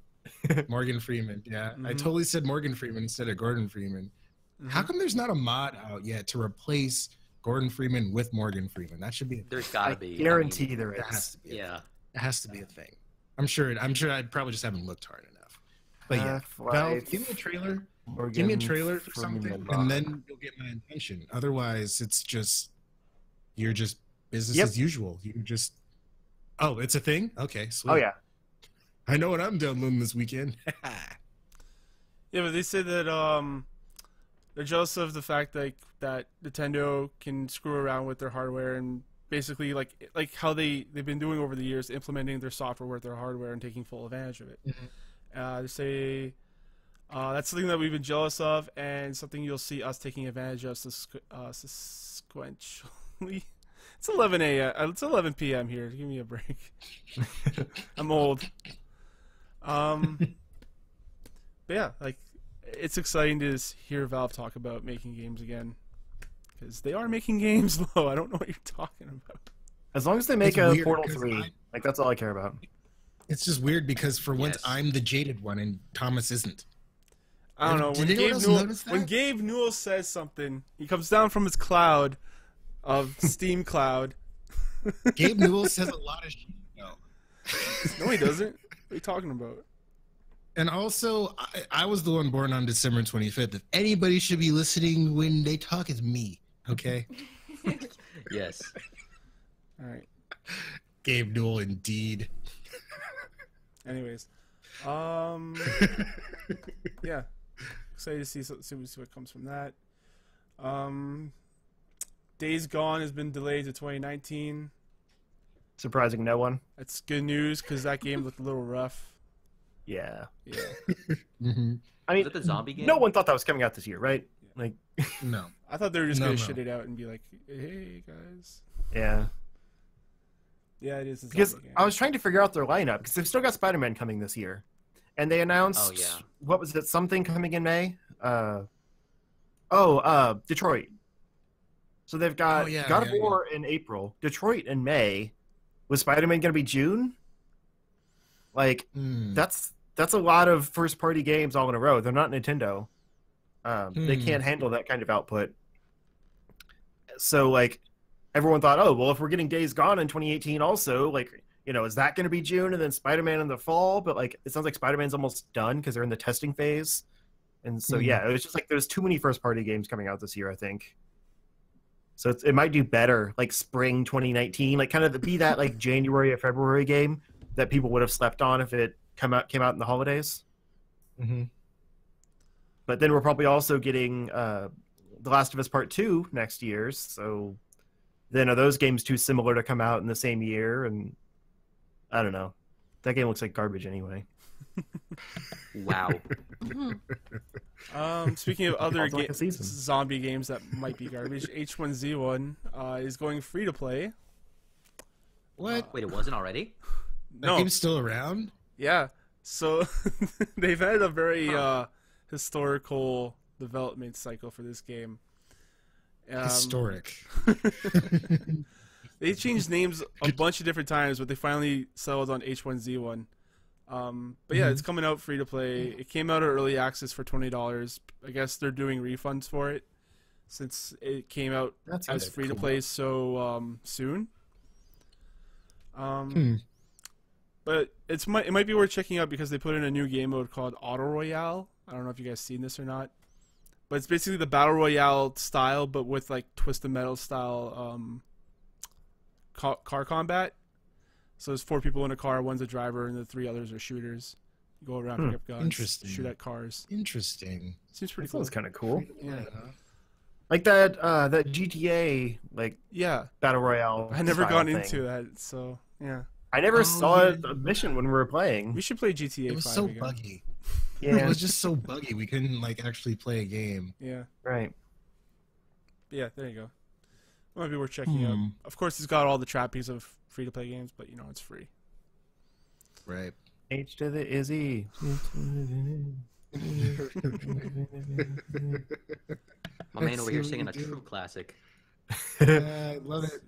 Morgan Freeman, yeah. I Mhm. totally said Morgan Freeman instead of Gordon Freeman. How Mhm. come there's not a mod out yet to replace Gordon Freeman with Morgan Freeman? That should be. There's I gotta be. guarantee there That has is. to be. Yeah. It has to be a thing. I'm sure. I probably just haven't looked hard enough. But yeah, Half-Life, Valve, give me a trailer. Morgan Give me a trailer for Freeman something, mod. and then you'll get my attention. Otherwise, you're just business Yep. as usual. You just. Oh, it's a thing. Okay, sweet. Oh yeah. I know what I'm downloading this weekend. Yeah, but they said that they're jealous of the fact that Nintendo can screw around with their hardware and basically like how they've been doing over the years, implementing their software with their hardware and taking full advantage of it. They say that's something that we've been jealous of and something you'll see us taking advantage of sequentially. It's 11 a.m. It's 11 p.m. here. Give me a break. I'm old. But yeah, like it's exciting to hear Valve talk about making games again, because they are making games. Though I don't know what you're talking about. As long as they make It's a weird, Portal 'cause 3, like that's all I care about. It's just weird because for once Yes. I'm the jaded one and Thomas isn't. I don't know. Did anyone else notice that? When Gabe Newell says something, he comes down from his cloud of Steam Cloud. Gabe Newell says a lot of shit. No, he doesn't. What are you talking about? And also, I was the one born on December 25th. If anybody should be listening when they talk, it's me. Okay? Yes. All right. Gabe Newell, indeed. Anyways, yeah, excited to see what comes from that. Days Gone has been delayed to 2019. Surprising no one. That's good news because that game looked a little rough. Yeah. Yeah. Mm-hmm. I mean, Is it the zombie game? no one thought that was coming out this year, right? Like, No. I thought they were just No, gonna no. shit it out and be like, "Hey guys." yeah. Yeah, it is. A Because zombie game. I was trying to figure out their lineup because they've still got Spider-Man coming this year, and they announced Oh, yeah. what was it? Something coming in May. Detroit. So they've got Oh, yeah, God yeah, of War in April, Detroit in May. Was Spider-Man going to be June? Like Hmm. that's a lot of first-party games all in a row. They're not Nintendo. They can't handle that kind of output. So like everyone thought, oh well, if we're getting Days Gone in 2018, also like is that going to be June and then Spider-Man in the fall? But like it sounds like Spider-Man's almost done because they're in the testing phase, and so yeah, it was just like there's too many first-party games coming out this year, I think. So it might do better like spring 2019, like kind of be that like January or February game that people would have slept on if it came out in the holidays. Mm-hmm. But then we're probably also getting The Last of Us Part 2 next year. So then are those games too similar to come out in the same year? And I don't know. That game looks like garbage anyway. Wow. Speaking of other Sounds like a season. zombie games that might be garbage, H1Z1 is going free to play. What? Wait, it wasn't already? That No, game's still around? yeah. So they've had a very Huh. historical development cycle for this game. Historic. They changed names a bunch of different times, but they finally settled on H1Z1. But yeah, it's coming out free to play. It came out at early access for $20. I guess they're doing refunds for it since it came out That's as free to play so soon. But it might be worth checking out because they put in a new game mode called Auto Royale. I don't know if you guys seen this or not, but it's basically the battle royale style, but with like Twisted Metal style car combat. So there's 4 people in a car, one's a driver, and the 3 others are shooters. You go around, pick up guns, Interesting. shoot at cars. Interesting. Seems pretty That cool. sounds kind of cool. Yeah. Like that GTA like Yeah, Battle Royale. I never style got thing. into that, so yeah. I never Oh, saw yeah. a mission when we were playing. We should play GTA It was 5 so again. buggy. Yeah, It was just so buggy. We couldn't like actually play a game. Yeah, right. but yeah. There you go. Might be worth checking out. Of course, it's got all the trappings of free-to-play games, but it's free. Right. H to the Izzy. My man over here singing a true classic. I love it.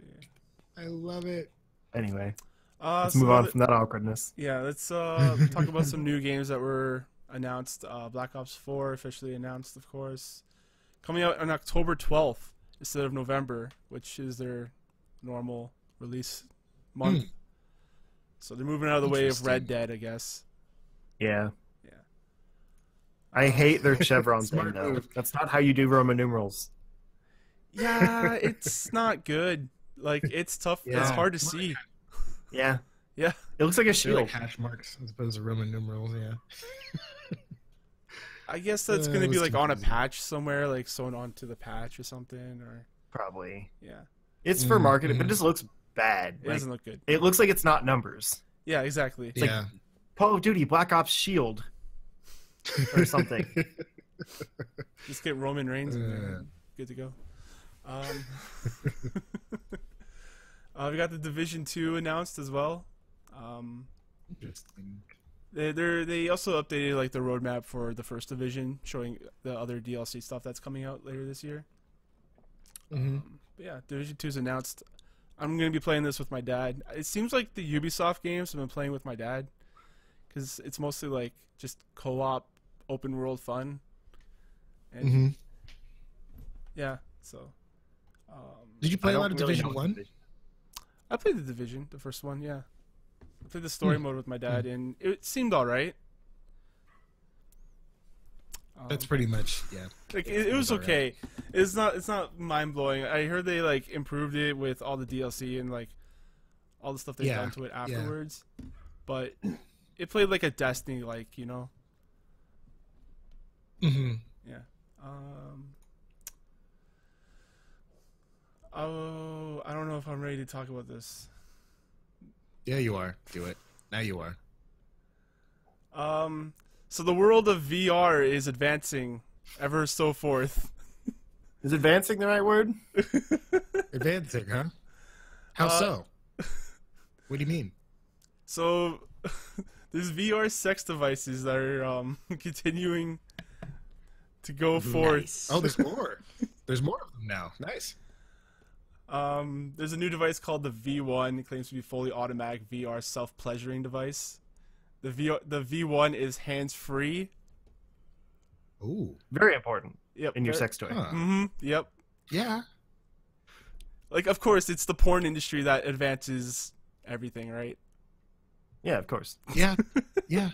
I love it. Anyway, Let's let's move on from that awkwardness. Yeah, let's talk about some new games that were announced. Black Ops 4 officially announced, of course, coming out on October 12th instead of November, which is their normal release month. So they're moving out of the way of Red Interesting. Dead, I guess. Yeah. Yeah. I hate their chevrons thing, Smart though. move. That's not how you do Roman numerals. Yeah, it's not good. Like, it's tough. It's Yeah. hard to see. Yeah. Yeah. It looks like a They're shield. like hash marks as opposed to Roman numerals. Yeah. I guess that's going it to be was like on a confusing. patch somewhere, like sewn onto the patch or something, or Probably. yeah. It's for marketing, but it mhm. just looks bad. It Like, doesn't look good. it looks like it's not numbers. Yeah, exactly. like- Yeah. Call of Duty Black Ops Shield or something. Just get Roman Reigns in there. Uh. and good to go. Um, we got the Division 2 announced as well. Interesting. They also updated like the roadmap for the first division, showing the other DLC stuff that's coming out later this year. But yeah, Division 2 is announced. I'm gonna be playing this with my dad. It seems like the Ubisoft games I've been playing with my dad, because it's mostly like just co-op, open world fun. And yeah, so. Did you play a lot of Division 1? I played the Division, the first one. Yeah, I played the story mode with my dad, and it seemed all right. That's pretty much Like it was okay. It's not mind blowing. I heard they like improved it with all the DLC and like all the stuff they've done to it afterwards. But it played like a Destiny, like, you know. Yeah. Oh, I don't know if I'm ready to talk about this. Yeah, you are. Do it. Now you are. So the world of VR is advancing ever so forth. Is advancing the right word? Advancing, huh? How so? What do you mean? So there's VR sex devices that are continuing to go forth. Nice. Oh, there's more. There's more of them now. Nice. There's a new device called the V1. It claims to be fully automatic VR self-pleasuring device. The V1 is hands-free. Ooh. Very important Yep. in your sex toy. Huh. Yep. Yeah. Like, of course, it's the porn industry that advances everything, right? Yeah, of course. Yeah. Yeah.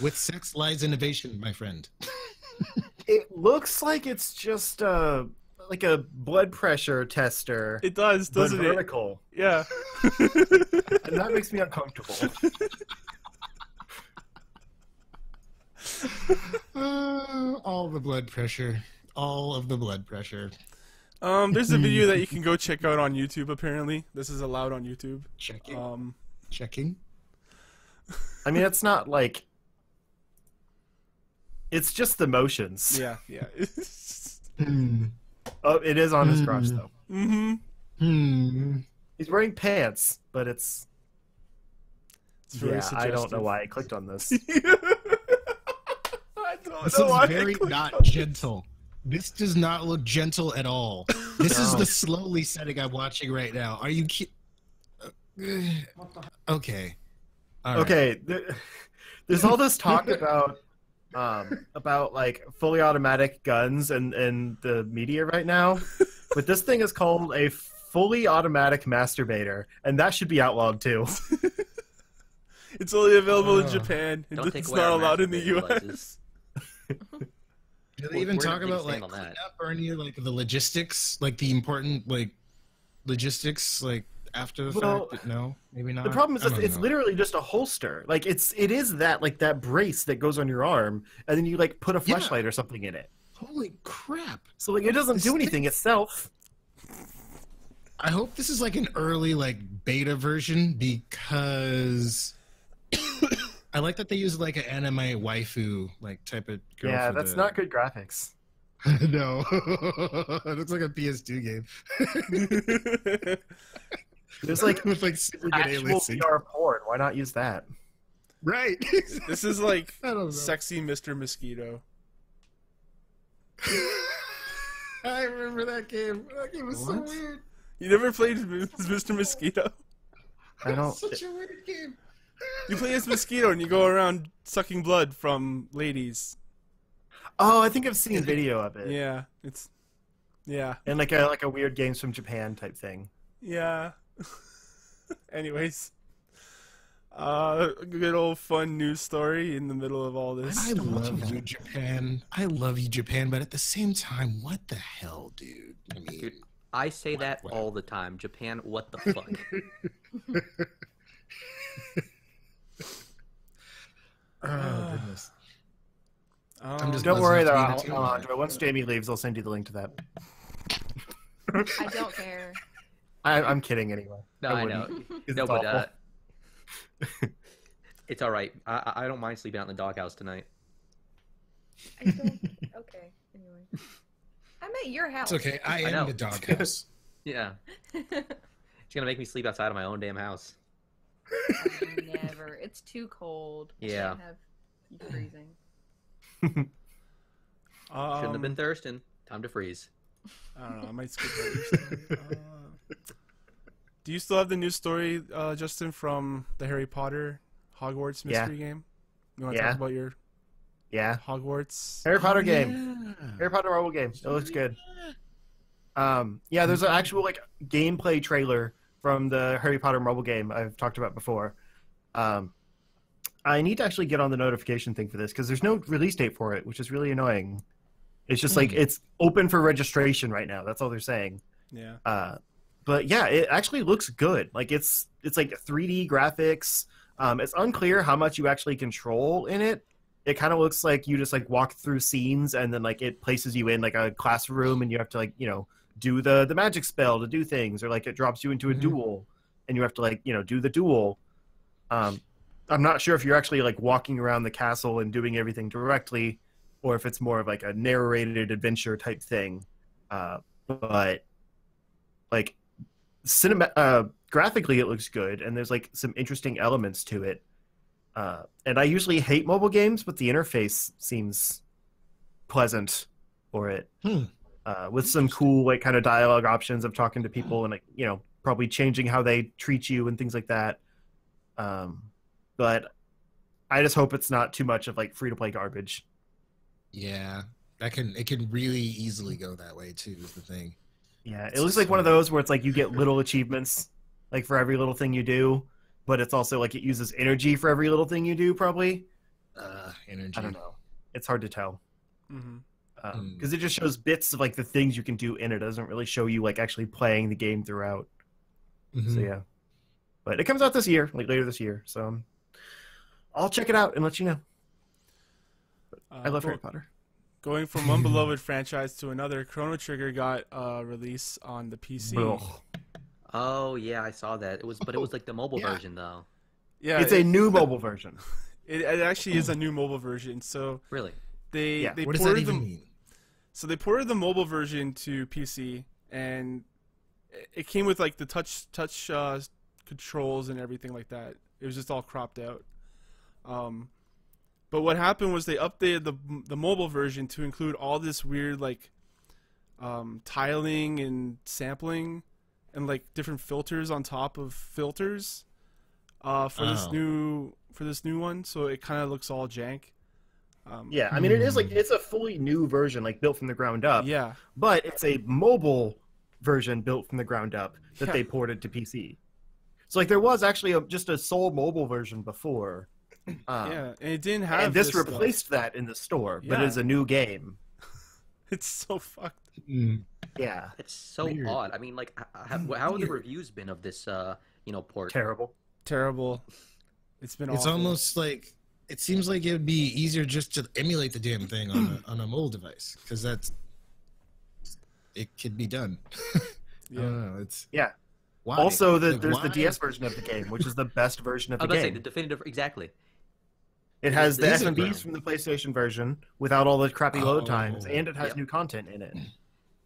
With sex lies innovation, my friend. It looks like it's just like a blood pressure tester. It does, but doesn't it? vertical. Yeah. And that makes me uncomfortable. All the blood pressure. All of the blood pressure. There's a video that you can go check out on YouTube, apparently. This is allowed on YouTube. Checking. Checking. I mean, it's not like... It's just the motions. Yeah. Oh, it is on his crotch, though. Hmm. He's wearing pants, but it's... very I don't know suggestive. why I clicked on this. I don't This know why I is very clicked not on- gentle. This does not look gentle at all. This is No. the slowly setting I'm watching right now. Are you okay. All right. Okay, there's all this talk about like fully automatic guns and the media right now, but this thing is called a fully automatic masturbator, and that should be outlawed too. It's only available in Japan. Don't take It's away not our allowed in the masturbating US. devices. Do they even Where talk did they about like stand on that? cleanup or any like the logistics, like the important like logistics, like after the Well, fact? No, maybe not. The problem is I don't it's know. literally just a holster. Like it is that like that brace that goes on your arm, and then you like put a Yeah. flashlight or something in it. Holy crap! So like it doesn't This do thing- anything itself. I hope this is like an early like beta version because I like that they use like an anime waifu like type of girl. Yeah, for that's the- not good graphics. No, it looks like a PS2 game. There's like with like super good actual aliasing. VR porn. Why not use that? Right. This is like I don't know. sexy Mr. Mosquito. I remember that game. That game was so What? weird. You never played Mr. Mosquito? I don't. Such a weird game. You play as Mosquito and you go around sucking blood from ladies. Oh, I think I've seen video of it. Yeah, yeah. And like a weird games from Japan type thing. Yeah. Anyways, good old fun news story in the middle of all this. I love you, Japan. I love you, Japan. But at the same time, what the hell, dude? I mean, Dude, I say that Wow. all the time. Japan, what the fuck? oh goodness. I'm just Don't buzzing worry off though, the internet. Alejandro. Once Jamie leaves, I'll send you the link to that. I don't care. I'm kidding anyway. No, I know. wouldn't, 'cause No, it's but awful. it's all right. I don't mind sleeping out in the doghouse tonight. I don't. Okay. Anyway. I'm at your house. It's okay. I know. am the doghouse. Yeah. She's gonna make me sleep outside of my own damn house. Never. It's too cold. Yeah. I can't have you freezing. Shouldn't have been thirsting. Time to freeze. I don't know. I might skip that. Do you still have the news story, Justin, from the Harry Potter Hogwarts mystery game? You want to talk about your Hogwarts Harry Potter game? Harry Potter mobile game. It looks good. Yeah, there's an actual like gameplay trailer from the Harry Potter mobile game I've talked about before. I need to actually get on the notification thing for this because there's no release date for it, which is really annoying. It's just like it's open for registration right now. That's all they're saying. Yeah. But yeah, it actually looks good. Like it's like 3D graphics. It's unclear how much you actually control in it. It kind of looks like you just like walk through scenes and then like it places you in like a classroom and you have to like, do the magic spell to do things, or like it drops you into a duel and you have to like, do the duel. I'm not sure if you're actually like walking around the castle and doing everything directly or if it's more of like a narrated adventure type thing. But like graphically it looks good and there's like some interesting elements to it. And I usually hate mobile games, but the interface seems pleasant for it. With some cool like kind of dialogue options of talking to people and like, probably changing how they treat you and things like that. But I just hope it's not too much of like free to play garbage. Yeah, it can really easily go that way too. Is the thing. Yeah, it looks like one of those where it's like you get little achievements like for every little thing you do, but it's also like it uses energy for every little thing you do. Probably. Energy. I don't know. It's hard to tell. Mm-hmm. Because it just shows bits of like the things you can do in it. It doesn't really show you like actually playing the game throughout. So yeah, but it comes out this year, like later this year. So I'll check it out and let you know. I love Harry Potter. Going from one beloved franchise to another, Chrono Trigger got a release on the PC. Oh yeah, I saw that. It was like the mobile version though. Yeah, it's a new mobile version. It actually is a new mobile version. So really, they what does that even mean? So they ported the mobile version to PC, and it came with like the touch controls and everything like that. It was just all cropped out. But what happened was they updated the mobile version to include all this weird like tiling and sampling and like different filters on top of filters for this new one. So it kind of looks all jank. Yeah, I mean it is like it's a fully new version, like built from the ground up. Yeah, but it's a mobile version built from the ground up that they ported to PC. So like there was actually just a sole mobile version before. Yeah, and it didn't have. And this replaced that in the store, but it's a new game. It's so fucked. Yeah, it's so odd. I mean, like, how have the reviews been of this? Port. Terrible. It's been. It's awful. almost like it seems like it would be easier just to emulate the damn thing on a mobile device because it could be done. Yeah, I don't know, it's Why? Also, there's the DS version of the game, which is the best version of the game. Say, the definitive, exactly. It has the FMVs from the PlayStation version without all the crappy load times, and it has new content in it.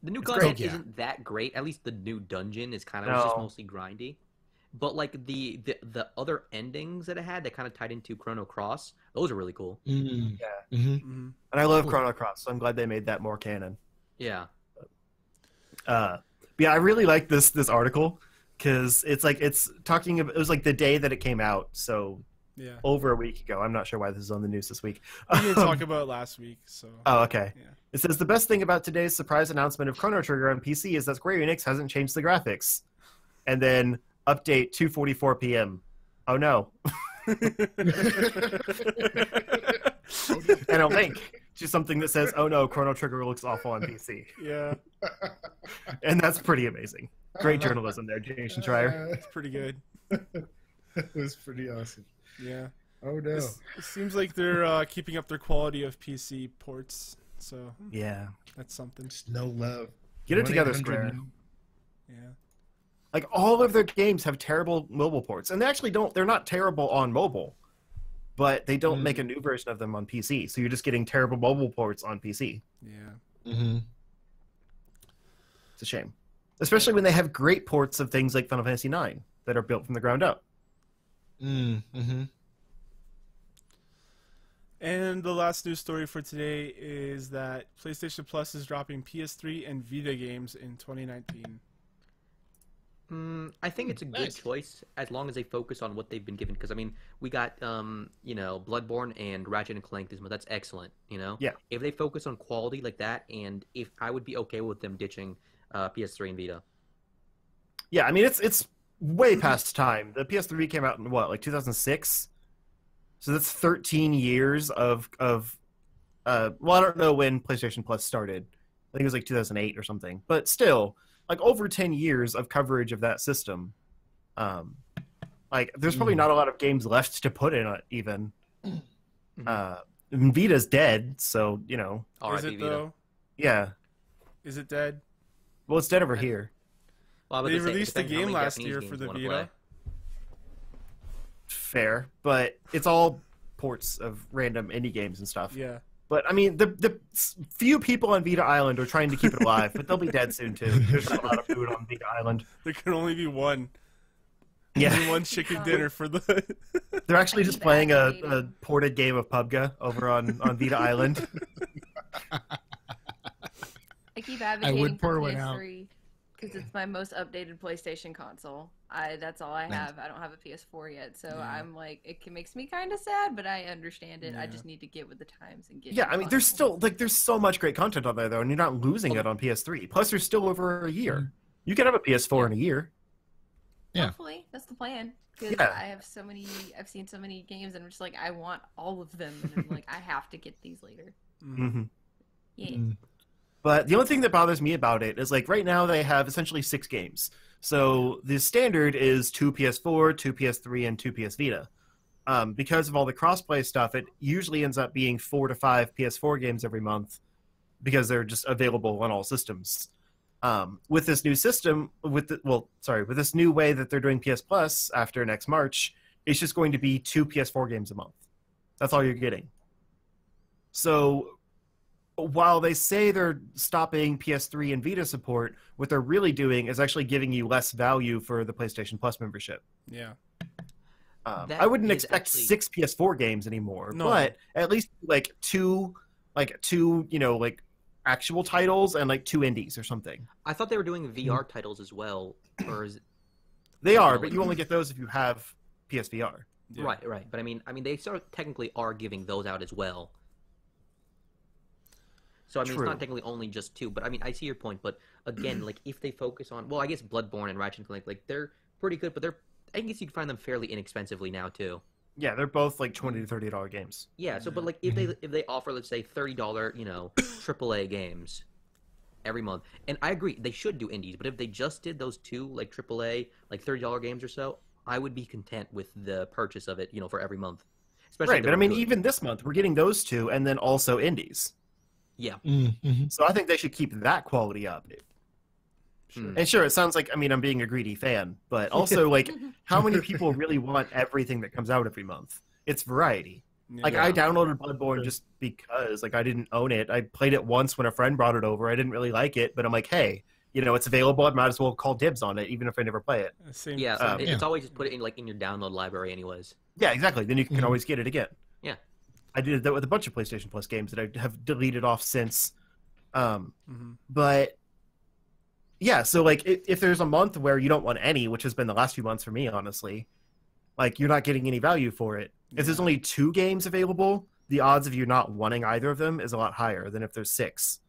The new content isn't that great. At least the new dungeon is kind of just mostly grindy. But like the other endings that it had that kind of tied into Chrono Cross, those are really cool. And I love Chrono Cross, so I'm glad they made that more canon. Yeah. But yeah, I really like this article because it's talking about, it was like the day that it came out, so over a week ago. I'm not sure why this is on the news this week. We didn't talk about it last week, so. Oh, okay. Yeah. It says the best thing about today's surprise announcement of Chrono Trigger on PC is that Square Enix hasn't changed the graphics. And then update 2:44 p.m. Oh no. And a link to something that says, "Oh no, Chrono Trigger looks awful on PC." Yeah. And that's pretty amazing. Great journalism there, Jason Schreier. It's pretty good. That was pretty awesome. Yeah. Oh no. It seems like they're keeping up their quality of PC ports. So yeah, that's something. Just no love. Get it together, Square. Yeah. Like all of their games have terrible mobile ports, and they actually don't. They're not terrible on mobile, but they don't make a new version of them on PC. So you're just getting terrible mobile ports on PC. Yeah. It's a shame, especially when they have great ports of things like Final Fantasy IX that are built from the ground up. Mm-hmm. And the last news story for today is that PlayStation Plus is dropping PS3 and Vita games in 2019. I think it's a good Nice. choice as long as they focus on what they've been given. Because I mean, we got Bloodborne and Ratchet and Clank this month. That's excellent. Yeah. If they focus on quality like that, and if I would be okay with them ditching PS3 and Vita. Yeah, I mean it's way past time. The PS3 came out in what, like 2006? So that's 13 years of well, I don't know when PlayStation Plus started. I think it was like 2008 or something. But still, like over 10 years of coverage of that system. Like there's probably not a lot of games left to put in it even. Vita's dead, so, you know. Is RIP it Vita. though? Yeah. Is it dead? Well, it's dead over here. Well, I was They gonna say, it released the depends how game many last Japanese year games for the you wanna Vita. play. Fair, but it's all ports of random indie games and stuff. Yeah. But I mean, the few people on Vita Island are trying to keep it alive, but they'll be dead soon too. There's not a lot of food on Vita Island. There can only be one. Yeah, Only one chicken dinner for the. they're actually just keep playing a advocating. ported game of PUBG over on Vita Island. I keep advocating would for pour one out. PS3 because it's my most updated PlayStation console. That's all I Nice. have. I don't have a PS4 yet, so I'm like, makes me kind of sad, but I understand it. I Yeah. just need to get with the times and get. Yeah, I new mean, there's consoles. still there's so much great content on there though, and you're not losing it on PS3. Plus, there's still over a year. You can have a PS4 in a year. Yeah. Hopefully, that's the plan. Because Yeah. I've seen so many games, and I'm just like, I want all of them, and I'm like, I have to get these later. hmm Yeah. But the only thing that bothers me about it is, like, right now they have essentially 6 games. So the standard is 2 PS4, 2 PS3, and 2 PS Vita. Because of all the crossplay stuff, it usually ends up being 4 to 5 PS4 games every month because they're just available on all systems. With this new system, with this new way that they're doing PS Plus after next March, it's just going to be 2 PS4 games a month. That's all you're getting. So while they say they're stopping PS3 and Vita support, what they're really doing is actually giving you less value for the PlayStation Plus membership. Yeah. That I wouldn't is expect actually- 6 PS4 games anymore, No. but at least two, actual titles and 2 indies or something. I thought they were doing VR titles as well, or is it... They are, like- but you only get those if you have PSVR. Yeah. Right. But I mean, they sort of technically are giving those out as well. So I mean, True. it's not technically only just 2, but I mean, I see your point. But again, like if they focus on, well, I guess Bloodborne and Ratchet and Clank, like they're pretty good, but I guess you can find them fairly inexpensively now too. Yeah, they're both $20 to $30 games. Yeah. So, but like if they offer, let's say, $30, AAA games every month, and I agree they should do indies, but if they just did those 2 AAA $30 games or so, I would be content with the purchase of it, for every month. Especially Right, if but they I were mean, good. even this month, we're getting those 2 and then also indies. Yeah. Mm-hmm. So I think they should keep that quality up. Sure. And sure, it sounds like, I'm being a greedy fan, but also, how many people really want everything that comes out every month? It's variety. Yeah. I downloaded Bloodborne just because, I didn't own it. I played it once when a friend brought it over. I didn't really like it, but I'm like, hey, it's available. I might as well call dibs on it, even if I never play it. Same. Yeah. So Yeah. it's always just put it in your download library, anyways. Yeah, exactly. Then you can Mhm. always get it again. Yeah. I did that with a bunch of PlayStation Plus games that I have deleted off since. Mhm. But yeah, so if there's a month where you don't want any, which has been the last few months for me, honestly, you're not getting any value for it. If there's only 2 games available, the odds of you not wanting either of them is a lot higher than if there's 6.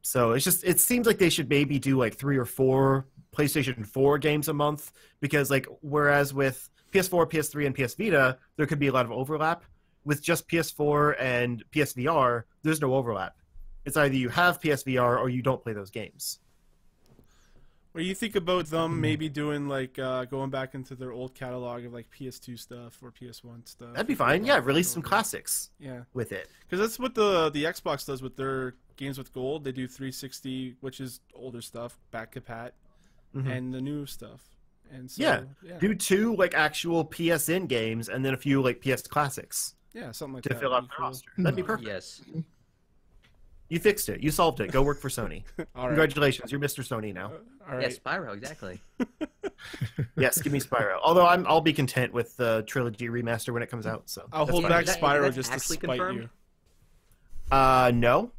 So it seems like they should maybe do 3 or 4 PlayStation 4 games a month, because whereas with PS4, PS3, and PS Vita, there could be a lot of overlap. With just PS4 and PSVR, there's no overlap. It's either you have PSVR or you don't play those games. What do you think about them maybe doing going back into their old catalog of PS2 stuff or PS1 stuff? That'd be fine. Yeah, release some classics Yeah, with it. because that's what the Xbox does with their games with gold. They do 360, which is older stuff, back compat, Mhm. and the new stuff. And so, Yeah. yeah, Do 2 actual PSN games and then a few PS classics yeah, something like to that. fill would out be the cool. roster. That'd be perfect. Yes. You fixed it. You solved it. Go work for Sony. All right. Congratulations, you're Mr. Sony now. All Yeah, right. Spyro, exactly. Yes, give me Spyro. Although I'll be content with the trilogy remaster when it comes out. So I'll that's hold fine. back Is that- Spyro that's just to actually spite confirmed? you. No.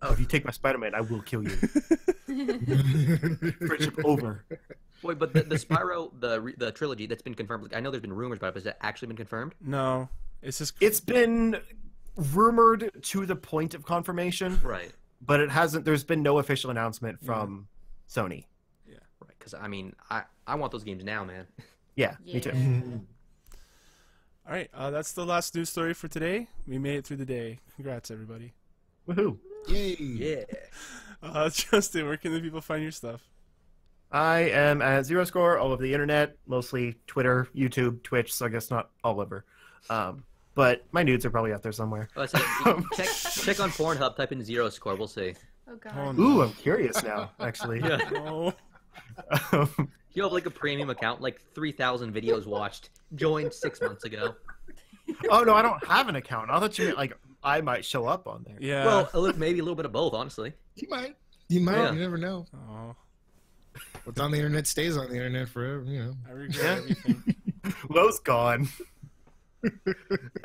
Oh. If you take my Spider-Man, I will kill you. Friendship over. Wait, but the Spyro, the trilogy that's been confirmed. Like, I know there's been rumors about it, but has it actually been confirmed? No, it's just It's been rumored to the point of confirmation, Right. but it hasn't. There's been no official announcement from Sony. Right. Because I mean, I want those games now, man. Yeah, me too. Yeah. all right. That's the last news story for today. We made it through the day. Congrats, everybody. Woohoo! Yay! Yeah. Justin, where can the people find your stuff? I am at Zero Score all over the internet, mostly Twitter, YouTube, Twitch. So I guess not all over. But my nudes are probably out there somewhere. Oh, so check on Pornhub. Type in 0 score. We'll see. Oh god. Oh, no. Ooh, I'm curious now. Actually, Yeah. No. You have like a premium account, like 3,000 videos watched. Joined 6 months ago. Oh no, I don't have an account. I thought you meant like I might show up on there. Yeah. Well, maybe a little bit of both, honestly. You might. You might. Yeah. You never know. Oh, What's on the internet stays on the internet forever. You know. I regret Yeah. everything. Lowe's gone.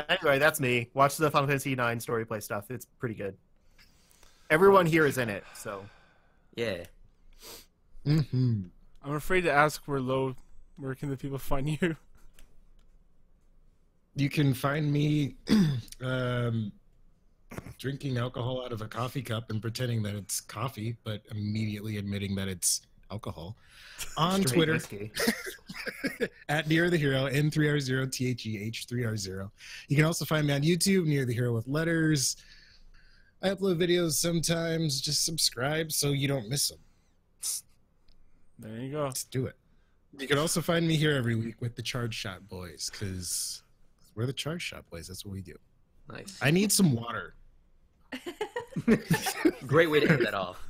Anyway, that's me. Watch the Final Fantasy IX story play stuff. It's pretty good. Everyone here is in it, so Yeah. Mm-hmm. I'm afraid to ask where can the people find you? You can find me drinking alcohol out of a coffee cup and pretending that it's coffee, but immediately admitting that it's alcohol. On straight Twitter, whiskey. at Near the Hero, N3R0, THEH3R0. You can also find me on YouTube, Near the Hero with letters. I upload videos sometimes. Just subscribe so you don't miss them. There you go. Let's do it. You can also find me here every week with the Charge Shot Boys, because we're the Charge Shot Boys. That's what we do. Nice. I need some water. Great way to end that off.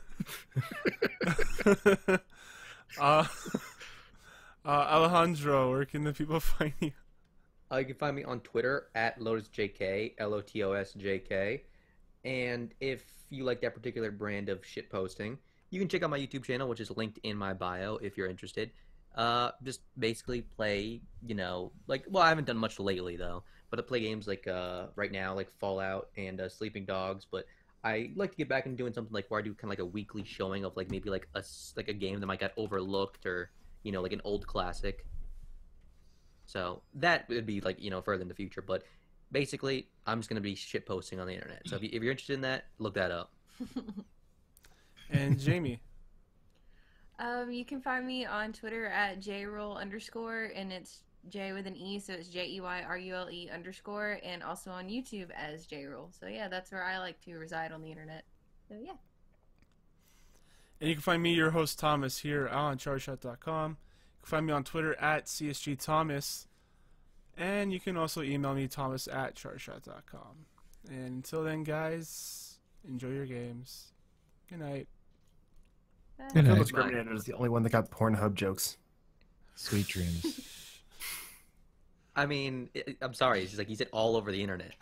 Alejandro, where can the people find you? You can find me on Twitter at LotusJK, LOTOSJK. And if you like that particular brand of shit posting, you can check out my YouTube channel, which is linked in my bio if you're interested. Just basically play, I haven't done much lately though, but I play games like right now, like Fallout and Sleeping Dogs. But I like to get back into doing something like where I do kind of like a weekly showing of like maybe like a game that might get overlooked or like an old classic. So that would be like further in the future, but basically I'm just gonna be shit posting on the internet. So if you're interested in that, look that up. And Jamie. You can find me on Twitter at jroll_, and it's J with an E, so it's JEYRULE_, and also on YouTube as jroll. So yeah, that's where I like to reside on the internet. So yeah. And you can find me, your host Thomas, here on chargeshot.com. You can find me on Twitter at CSGThomas. And you can also email me, thomas@chargeshot.com. And until then, guys, enjoy your games. Good night. Bye. Good I feel night. discriminated as the only one that got Pornhub jokes. Sweet dreams. I mean, I'm sorry. It's just like he said all over the internet.